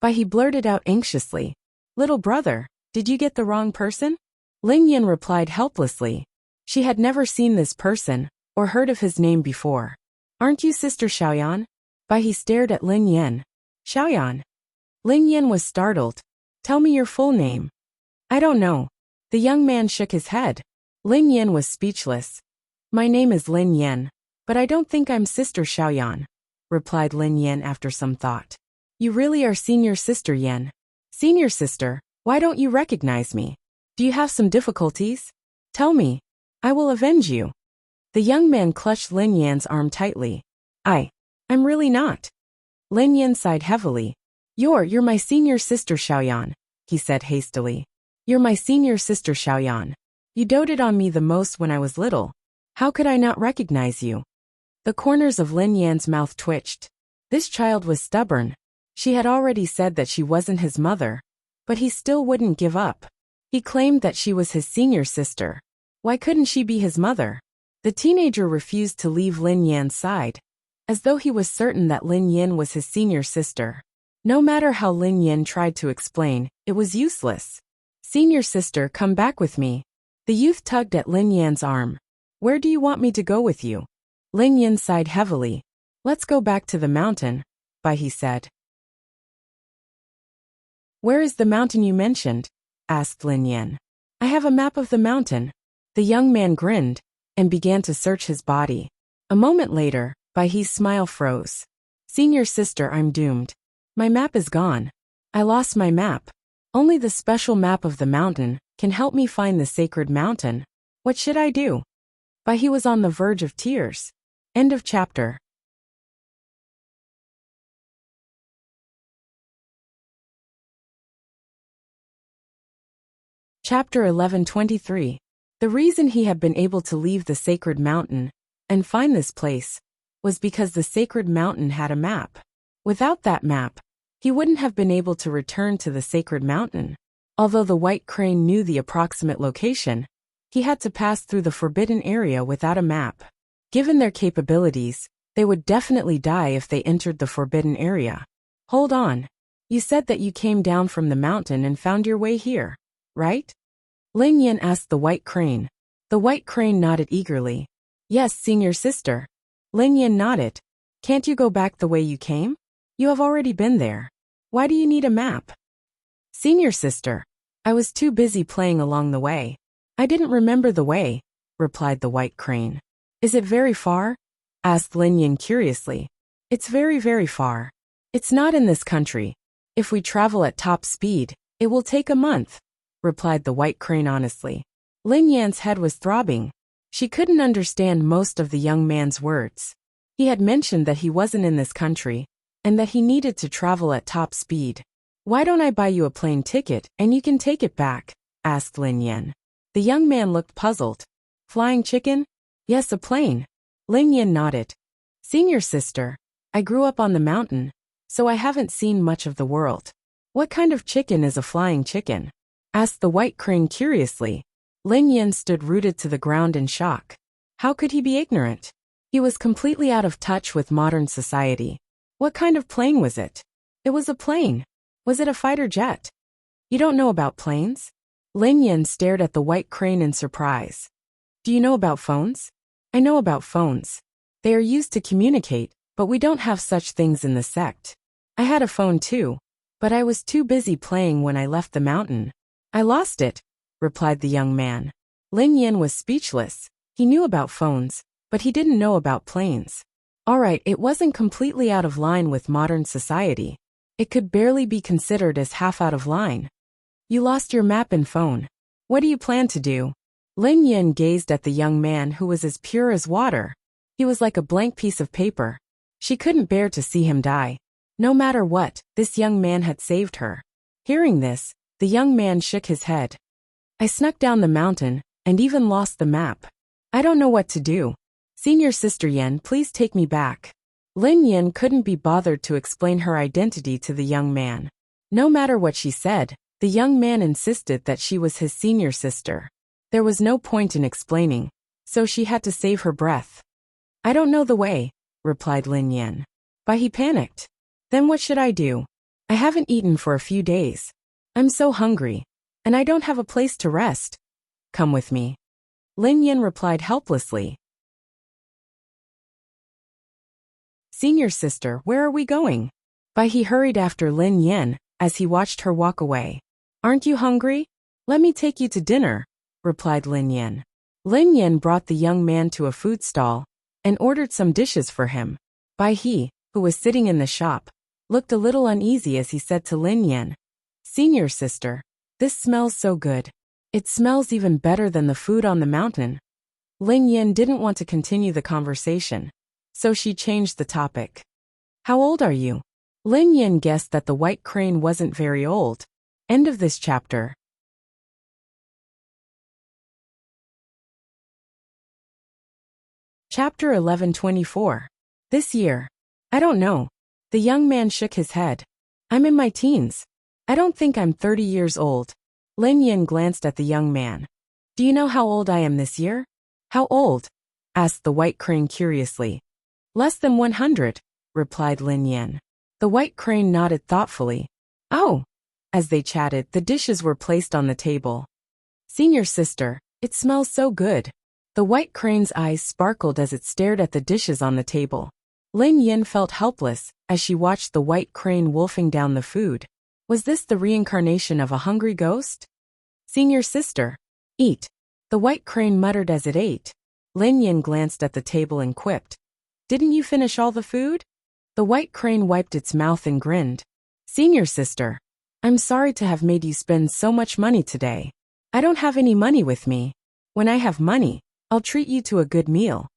Baihe blurted out anxiously. Little brother, did you get the wrong person? Lin Yin replied helplessly. She had never seen this person or heard of his name before. Aren't you Sister Xiaoyan? Baihe stared at Lin Yin. Xiaoyan. Lin Yin was startled. Tell me your full name. I don't know. The young man shook his head. Lin Yin was speechless. My name is Lin Yin, but I don't think I'm Sister Xiaoyan, replied Lin Yin after some thought. You really are Senior Sister Yin. Senior sister, why don't you recognize me? Do you have some difficulties? Tell me. I will avenge you. The young man clutched Lin Yan's arm tightly. I'm really not. Lin Yin sighed heavily. You're my senior sister Xiaoyan, he said hastily. You're my senior sister Xiaoyan. You doted on me the most when I was little. How could I not recognize you? The corners of Lin Yan's mouth twitched. This child was stubborn. She had already said that she wasn't his mother, but he still wouldn't give up. He claimed that she was his senior sister. Why couldn't she be his mother? The teenager refused to leave Lin Yan's side, as though he was certain that Lin Yin was his senior sister. No matter how Lin Yin tried to explain, it was useless. Senior sister, come back with me. The youth tugged at Lin Yan's arm. Where do you want me to go with you? Lin Yin sighed heavily. Let's go back to the mountain, Baihe said. Where is the mountain you mentioned? Asked Lin Yin. I have a map of the mountain. The young man grinned and began to search his body. A moment later, Baihe's smile froze. Senior sister, I'm doomed. My map is gone. I lost my map. Only the special map of the mountain can help me find the sacred mountain. What should I do? Baihe was on the verge of tears. End of chapter. Chapter 11:23. The reason he had been able to leave the sacred mountain and find this place was because the sacred mountain had a map. Without that map, he wouldn't have been able to return to the sacred mountain. Although the white crane knew the approximate location, he had to pass through the forbidden area without a map. Given their capabilities, they would definitely die if they entered the forbidden area. Hold on. You said that you came down from the mountain and found your way here, right? Lin Yin asked the white crane. The white crane nodded eagerly. Yes, senior sister. Lin Yin nodded. Can't you go back the way you came? You have already been there. Why do you need a map? Senior sister. I was too busy playing along the way. I didn't remember the way, replied the white crane. Is it very far? Asked Lin Yin curiously. It's very, very far. It's not in this country. If we travel at top speed, it will take a month, replied the white crane honestly. Lin Yan's head was throbbing. She couldn't understand most of the young man's words. He had mentioned that he wasn't in this country, and that he needed to travel at top speed. Why don't I buy you a plane ticket, and you can take it back? Asked Lin Yan. The young man looked puzzled. Flying chicken? Yes, a plane. Lin Yan nodded. Senior sister, I grew up on the mountain, so I haven't seen much of the world. What kind of chicken is a flying chicken? Asked the white crane curiously. Lin Yan stood rooted to the ground in shock. How could he be ignorant? He was completely out of touch with modern society. What kind of plane was it? It was a plane. Was it a fighter jet? You don't know about planes? Lin Yan stared at the white crane in surprise. Do you know about phones? I know about phones. They are used to communicate, but we don't have such things in the sect. I had a phone too, but I was too busy playing when I left the mountain. I lost it, replied the young man. Lin Yan was speechless. He knew about phones, but he didn't know about planes. All right, it wasn't completely out of line with modern society. It could barely be considered as half out of line. You lost your map and phone. What do you plan to do? Lin Yan gazed at the young man who was as pure as water. He was like a blank piece of paper. She couldn't bear to see him die. No matter what, this young man had saved her. Hearing this, the young man shook his head. I snuck down the mountain, and even lost the map. I don't know what to do. Senior Sister Yan, please take me back. Lin Yan couldn't be bothered to explain her identity to the young man. No matter what she said, the young man insisted that she was his senior sister. There was no point in explaining, so she had to save her breath. I don't know the way, replied Lin Yan. But he panicked. Then what should I do? I haven't eaten for a few days. I'm so hungry, and I don't have a place to rest. Come with me. Lin Yan replied helplessly. Senior sister, where are we going? But he hurried after Lin Yan as he watched her walk away. Aren't you hungry? Let me take you to dinner, replied Lin Yan. Lin Yan brought the young man to a food stall and ordered some dishes for him. Bai He, who was sitting in the shop, looked a little uneasy as he said to Lin Yan, Senior sister, this smells so good. It smells even better than the food on the mountain. Lin Yan didn't want to continue the conversation, so she changed the topic. How old are you? Lin Yan guessed that the white crane wasn't very old. End of this chapter. Chapter 1124. This year. I don't know. The young man shook his head. I'm in my teens. I don't think I'm 30 years old. Lin Yan glanced at the young man. Do you know how old I am this year? How old? Asked the white crane curiously. Less than 100, replied Lin Yan. The white crane nodded thoughtfully. Oh! As they chatted, the dishes were placed on the table. Senior sister, it smells so good. The white crane's eyes sparkled as it stared at the dishes on the table. Lin Yan felt helpless as she watched the white crane wolfing down the food. Was this the reincarnation of a hungry ghost? Senior sister, eat. The white crane muttered as it ate. Lin Yan glanced at the table and quipped. Didn't you finish all the food? The white crane wiped its mouth and grinned. Senior sister, I'm sorry to have made you spend so much money today. I don't have any money with me. When I have money, I'll treat you to a good meal.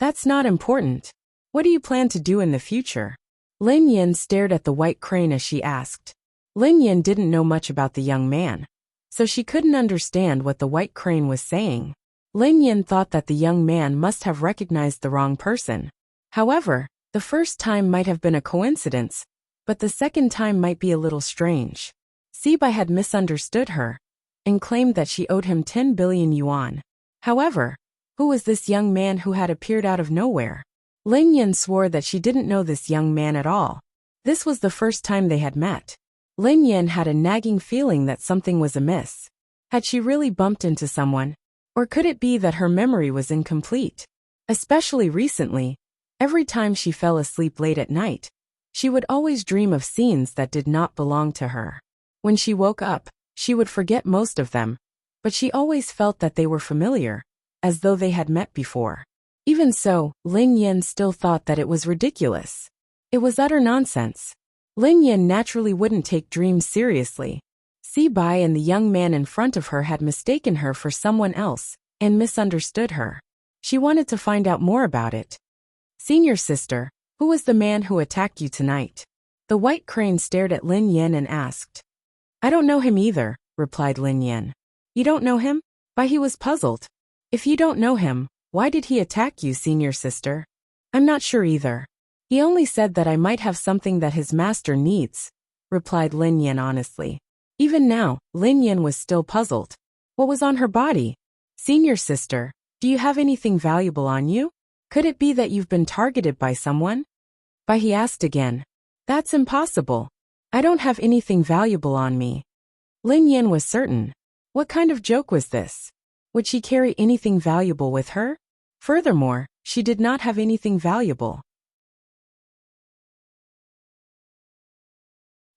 That's not important. What do you plan to do in the future? Lin Yan stared at the white crane as she asked. Lin Yan didn't know much about the young man, so she couldn't understand what the white crane was saying. Lin Yan thought that the young man must have recognized the wrong person. However, the first time might have been a coincidence, but the second time might be a little strange. Sibai had misunderstood her and claimed that she owed him 10 billion yuan. However, who was this young man who had appeared out of nowhere? Lin Yan swore that she didn't know this young man at all. This was the first time they had met. Lin Yan had a nagging feeling that something was amiss. Had she really bumped into someone? Or could it be that her memory was incomplete? Especially recently, every time she fell asleep late at night, she would always dream of scenes that did not belong to her. When she woke up, she would forget most of them, but she always felt that they were familiar, as though they had met before. Even so, Lin Yan still thought that it was ridiculous. It was utter nonsense. Lin Yin naturally wouldn't take dreams seriously. Si Bai and the young man in front of her had mistaken her for someone else and misunderstood her. She wanted to find out more about it. Senior sister, who was the man who attacked you tonight? The white crane stared at Lin Yin and asked. I don't know him either, replied Lin Yin. You don't know him? Bai he was puzzled. If you don't know him, why did he attack you, senior sister? I'm not sure either. He only said that I might have something that his master needs, replied Lin Yin honestly. Even now, Lin Yin was still puzzled. What was on her body? Senior sister, do you have anything valuable on you? Could it be that you've been targeted by someone? Bai he asked again. That's impossible. I don't have anything valuable on me. Lin Yin was certain. What kind of joke was this? Would she carry anything valuable with her? Furthermore, she did not have anything valuable.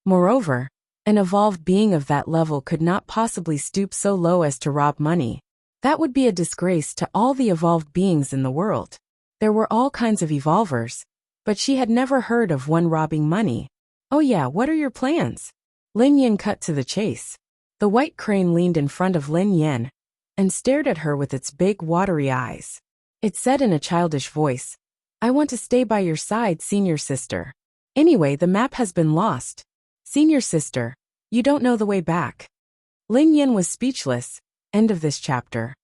Moreover, an evolved being of that level could not possibly stoop so low as to rob money. That would be a disgrace to all the evolved beings in the world. There were all kinds of evolvers, but she had never heard of one robbing money. Oh yeah, what are your plans? Lin Yin cut to the chase. The white crane leaned in front of Lin Yin and stared at her with its big watery eyes. It said in a childish voice, I want to stay by your side, senior sister. Anyway, the map has been lost. Senior sister, you don't know the way back. Lin Yin was speechless. End of this chapter.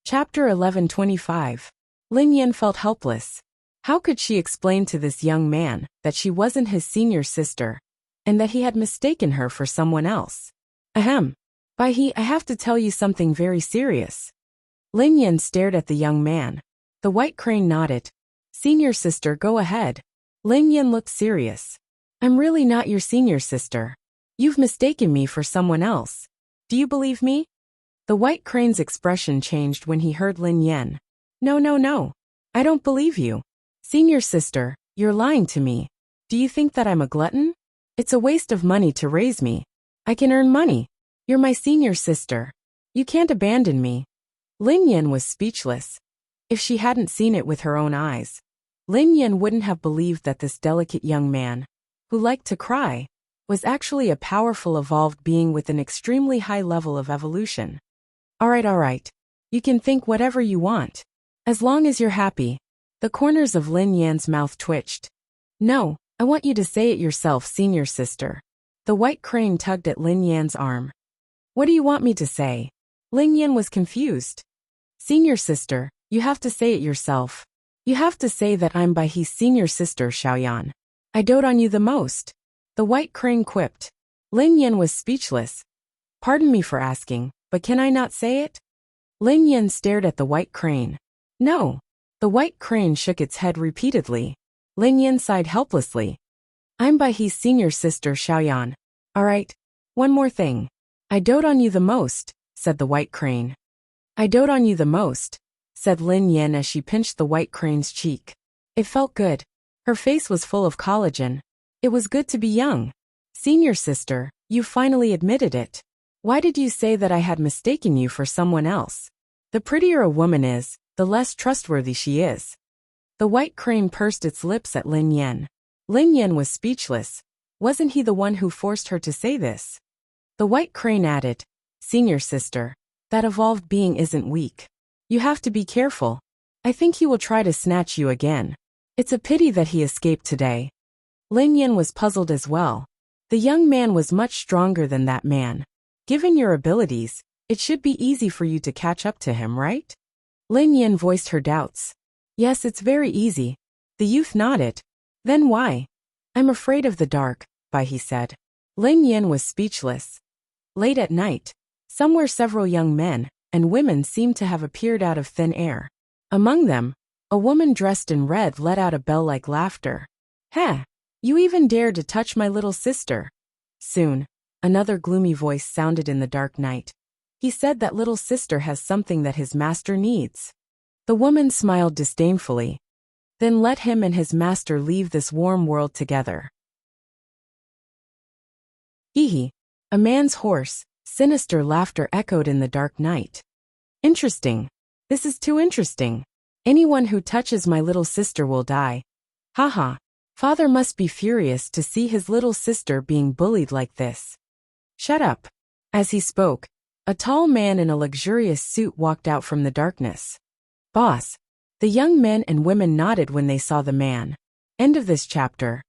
Chapter 1125. Lin Yin felt helpless. How could she explain to this young man that she wasn't his senior sister and that he had mistaken her for someone else? Ahem. Bai he, I have to tell you something very serious. Lin Yin stared at the young man. The white crane nodded. Senior sister, go ahead. Lin Yin looked serious. I'm really not your senior sister. You've mistaken me for someone else. Do you believe me? The white crane's expression changed when he heard Lin Yin. No. I don't believe you. Senior sister, you're lying to me. Do you think that I'm a glutton? It's a waste of money to raise me. I can earn money. You're my senior sister. You can't abandon me. Lin Yin was speechless. If she hadn't seen it with her own eyes, Lin Yin wouldn't have believed that this delicate young man, who liked to cry, was actually a powerful evolved being with an extremely high level of evolution. All right. You can think whatever you want. As long as you're happy. The corners of Lin Yan's mouth twitched. No, I want you to say it yourself, senior sister. The white crane tugged at Lin Yan's arm. What do you want me to say? Lin Yan was confused. Senior sister, you have to say it yourself. You have to say that I'm Bai He's senior sister, Xiaoyan. I dote on you the most. The white crane quipped. Lin Yan was speechless. Pardon me for asking, but can I not say it? Lin Yan stared at the white crane. No. The white crane shook its head repeatedly. Lin Yan sighed helplessly. I'm Bai He's senior sister, Xiaoyan. All right. One more thing. I dote on you the most, said the white crane. I dote on you the most, said Lin Yan as she pinched the white crane's cheek. It felt good. Her face was full of collagen. It was good to be young. Senior sister, you finally admitted it. Why did you say that I had mistaken you for someone else? The prettier a woman is, the less trustworthy she is. The white crane pursed its lips at Lin Yan. Lin Yan was speechless. Wasn't he the one who forced her to say this? The white crane added, Senior sister, that evolved being isn't weak. You have to be careful. I think he will try to snatch you again. It's a pity that he escaped today. Lin Yan was puzzled as well. The young man was much stronger than that man. Given your abilities, it should be easy for you to catch up to him, right? Lin Yan voiced her doubts. Yes, it's very easy. The youth nodded. Then why? I'm afraid of the dark, Bai he said. Lin Yan was speechless. Late at night, somewhere several young men and women seemed to have appeared out of thin air. Among them, a woman dressed in red let out a bell-like laughter. Heh, you even dared to touch my little sister. Soon, another gloomy voice sounded in the dark night. He said that little sister has something that his master needs. The woman smiled disdainfully. Then let him and his master leave this warm world together. Hee. A man's horse, Sinister laughter echoed in the dark night. Interesting. This is too interesting. Anyone who touches my little sister will die. Haha. Father must be furious to see his little sister being bullied like this. Shut up. As he spoke, a tall man in a luxurious suit walked out from the darkness. Boss. The young men and women nodded when they saw the man. End of this chapter.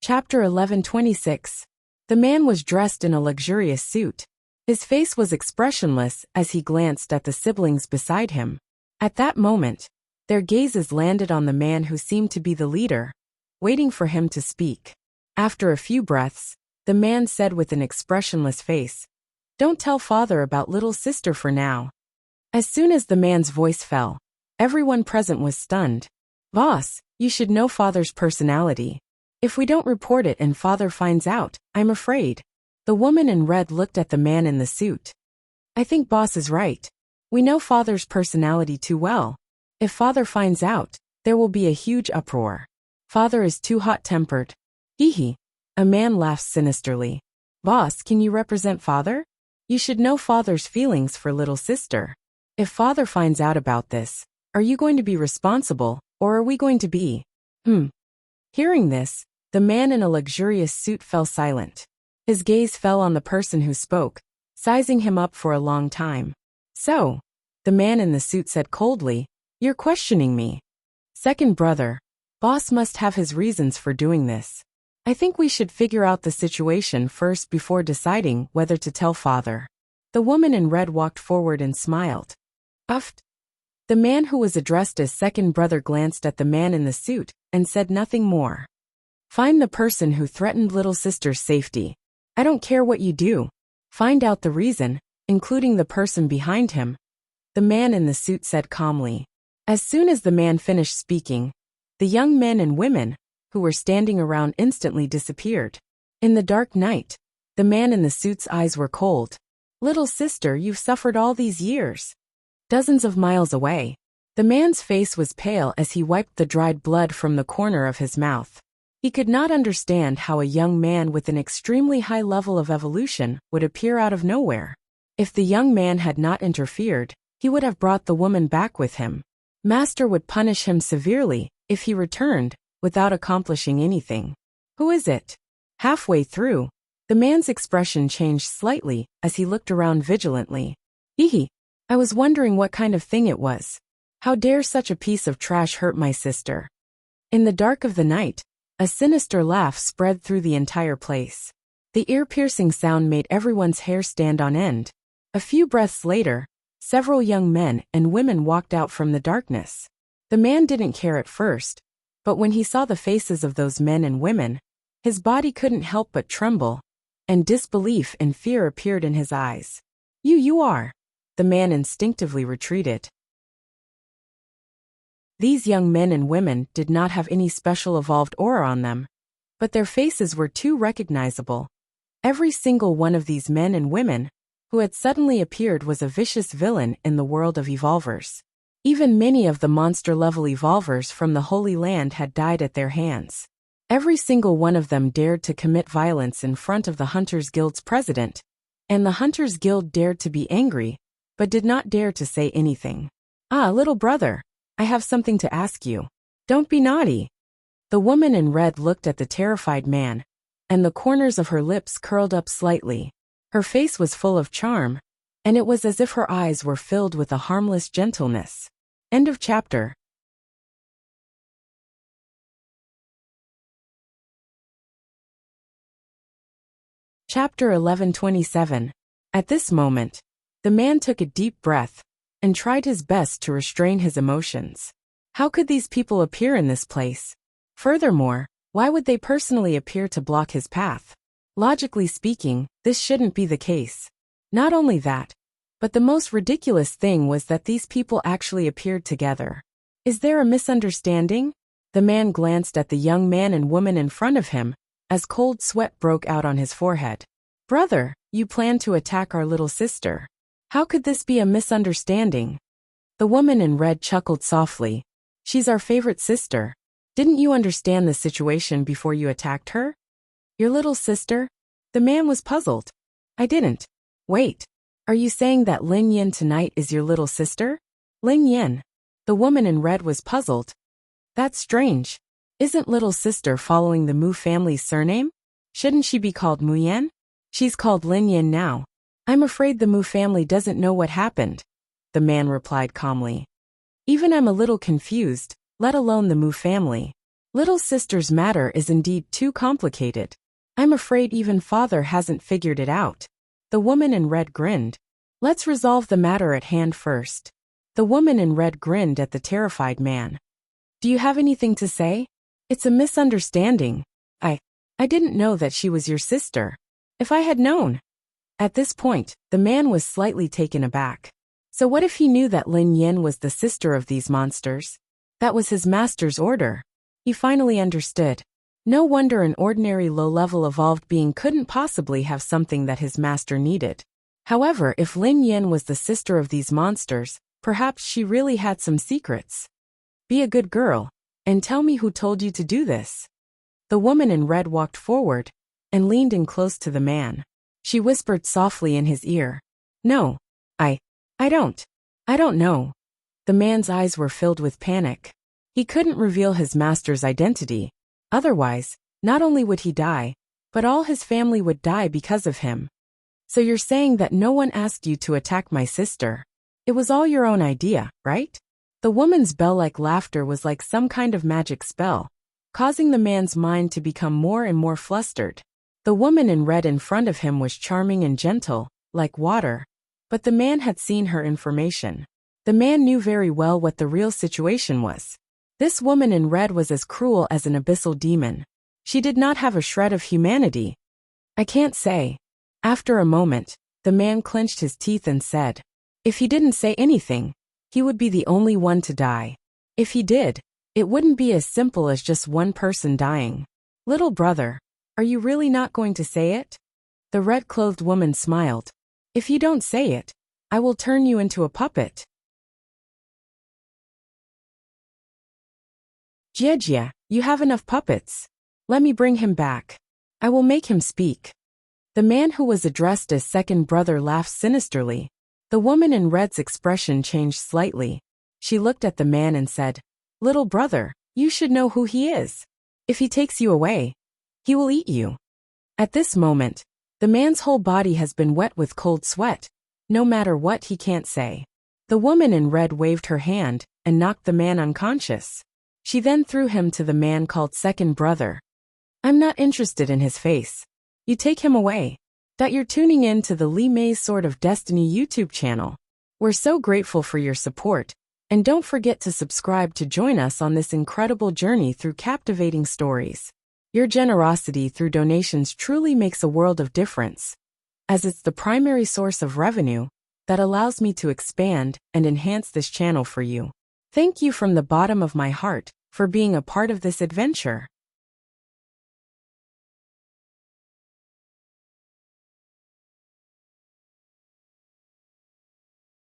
Chapter 11:26. The man was dressed in a luxurious suit. His face was expressionless as he glanced at the siblings beside him. At that moment, their gazes landed on the man who seemed to be the leader, waiting for him to speak. After a few breaths, the man said with an expressionless face, "Don't tell father about little sister for now." As soon as the man's voice fell, everyone present was stunned. Boss, you should know father's personality. If we don't report it and father finds out, I'm afraid. The woman in red looked at the man in the suit. I think boss is right. We know father's personality too well. If father finds out, there will be a huge uproar. Father is too hot-tempered. Hee. A man laughs sinisterly. Boss, can you represent father? You should know father's feelings for little sister. If father finds out about this, are you going to be responsible, or are we going to be? Hearing this, the man in a luxurious suit fell silent. His gaze fell on the person who spoke, sizing him up for a long time. So, the man in the suit said coldly, "You're questioning me." Second brother, boss must have his reasons for doing this. I think we should figure out the situation first before deciding whether to tell father. The woman in red walked forward and smiled. Uffed. The man who was addressed as second brother glanced at the man in the suit and said nothing more. Find the person who threatened little sister's safety. I don't care what you do. Find out the reason, including the person behind him. The man in the suit said calmly. As soon as the man finished speaking, the young men and women who were standing around instantly disappeared. In the dark night, the man in the suit's eyes were cold. Little sister, you've suffered all these years. Dozens of miles away, the man's face was pale as he wiped the dried blood from the corner of his mouth. He could not understand how a young man with an extremely high level of evolution would appear out of nowhere. If the young man had not interfered, he would have brought the woman back with him. Master would punish him severely if he returned without accomplishing anything. Who is it? Halfway through, the man's expression changed slightly as he looked around vigilantly. Hee. I was wondering what kind of thing it was. How dare such a piece of trash hurt my sister? In the dark of the night, a sinister laugh spread through the entire place. The ear-piercing sound made everyone's hair stand on end. A few breaths later, several young men and women walked out from the darkness. The man didn't care at first, but when he saw the faces of those men and women, his body couldn't help but tremble, and disbelief and fear appeared in his eyes. You are. The man instinctively retreated. These young men and women did not have any special evolved aura on them, but their faces were too recognizable. Every single one of these men and women who had suddenly appeared was a vicious villain in the world of evolvers. Even many of the monster-level evolvers from the Holy Land had died at their hands. Every single one of them dared to commit violence in front of the Hunters Guild's president, and the Hunters Guild dared to be angry, but did not dare to say anything. Little brother, I have something to ask you. Don't be naughty. The woman in red looked at the terrified man, and the corners of her lips curled up slightly. Her face was full of charm, and it was as if her eyes were filled with a harmless gentleness. End of chapter. Chapter 11:27. At this moment, the man took a deep breath and tried his best to restrain his emotions. How could these people appear in this place? Furthermore, why would they personally appear to block his path? Logically speaking, this shouldn't be the case. Not only that, but the most ridiculous thing was that these people actually appeared together. Is there a misunderstanding? The man glanced at the young man and woman in front of him, as cold sweat broke out on his forehead. Brother, you plan to attack our little sister. How could this be a misunderstanding? The woman in red chuckled softly. She's our favorite sister. Didn't you understand the situation before you attacked her? Your little sister? The man was puzzled. I didn't. Wait. Are you saying that Lin Yin tonight is your little sister? Lin Yin. The woman in red was puzzled. That's strange. Isn't little sister following the Mu family's surname? Shouldn't she be called Mu Yan? She's called Lin Yin now. I'm afraid the Mu family doesn't know what happened, the man replied calmly. Even I'm a little confused, let alone the Mu family. Little sister's matter is indeed too complicated. I'm afraid even father hasn't figured it out. The woman in red grinned. Let's resolve the matter at hand first. The woman in red grinned at the terrified man. Do you have anything to say? It's a misunderstanding. I didn't know that she was your sister. If I had known. At this point, the man was slightly taken aback. So what if he knew that Lin Yin was the sister of these monsters? That was his master's order. He finally understood. No wonder an ordinary low-level evolved being couldn't possibly have something that his master needed. However, if Lin Yin was the sister of these monsters, perhaps she really had some secrets. Be a good girl, and tell me who told you to do this. The woman in red walked forward and leaned in close to the man. She whispered softly in his ear. No, I don't know. The man's eyes were filled with panic. He couldn't reveal his master's identity. Otherwise, not only would he die, but all his family would die because of him. So you're saying that no one asked you to attack my sister? It was all your own idea, right? The woman's bell-like laughter was like some kind of magic spell, causing the man's mind to become more and more flustered. The woman in red in front of him was charming and gentle, like water, but the man had seen her information. The man knew very well what the real situation was. This woman in red was as cruel as an abyssal demon. She did not have a shred of humanity. I can't say. After a moment, the man clenched his teeth and said, if he didn't say anything, he would be the only one to die. If he did, it wouldn't be as simple as just one person dying. Little brother, are you really not going to say it? The red-clothed woman smiled. If you don't say it, I will turn you into a puppet. Jia, you have enough puppets. Let me bring him back. I will make him speak. The man who was addressed as second brother laughed sinisterly. The woman in red's expression changed slightly. She looked at the man and said, Little brother, you should know who he is. If he takes you away, he will eat you. At this moment, the man's whole body has been wet with cold sweat. No matter what, he can't say. The woman in red waved her hand and knocked the man unconscious. She then threw him to the man called second brother. I'm not interested in his face. You take him away. You're tuning in to the Li Mei's Sword of Destiny YouTube channel. We're so grateful for your support, and don't forget to subscribe to join us on this incredible journey through captivating stories. Your generosity through donations truly makes a world of difference, as it's the primary source of revenue that allows me to expand and enhance this channel for you. Thank you from the bottom of my heart for being a part of this adventure.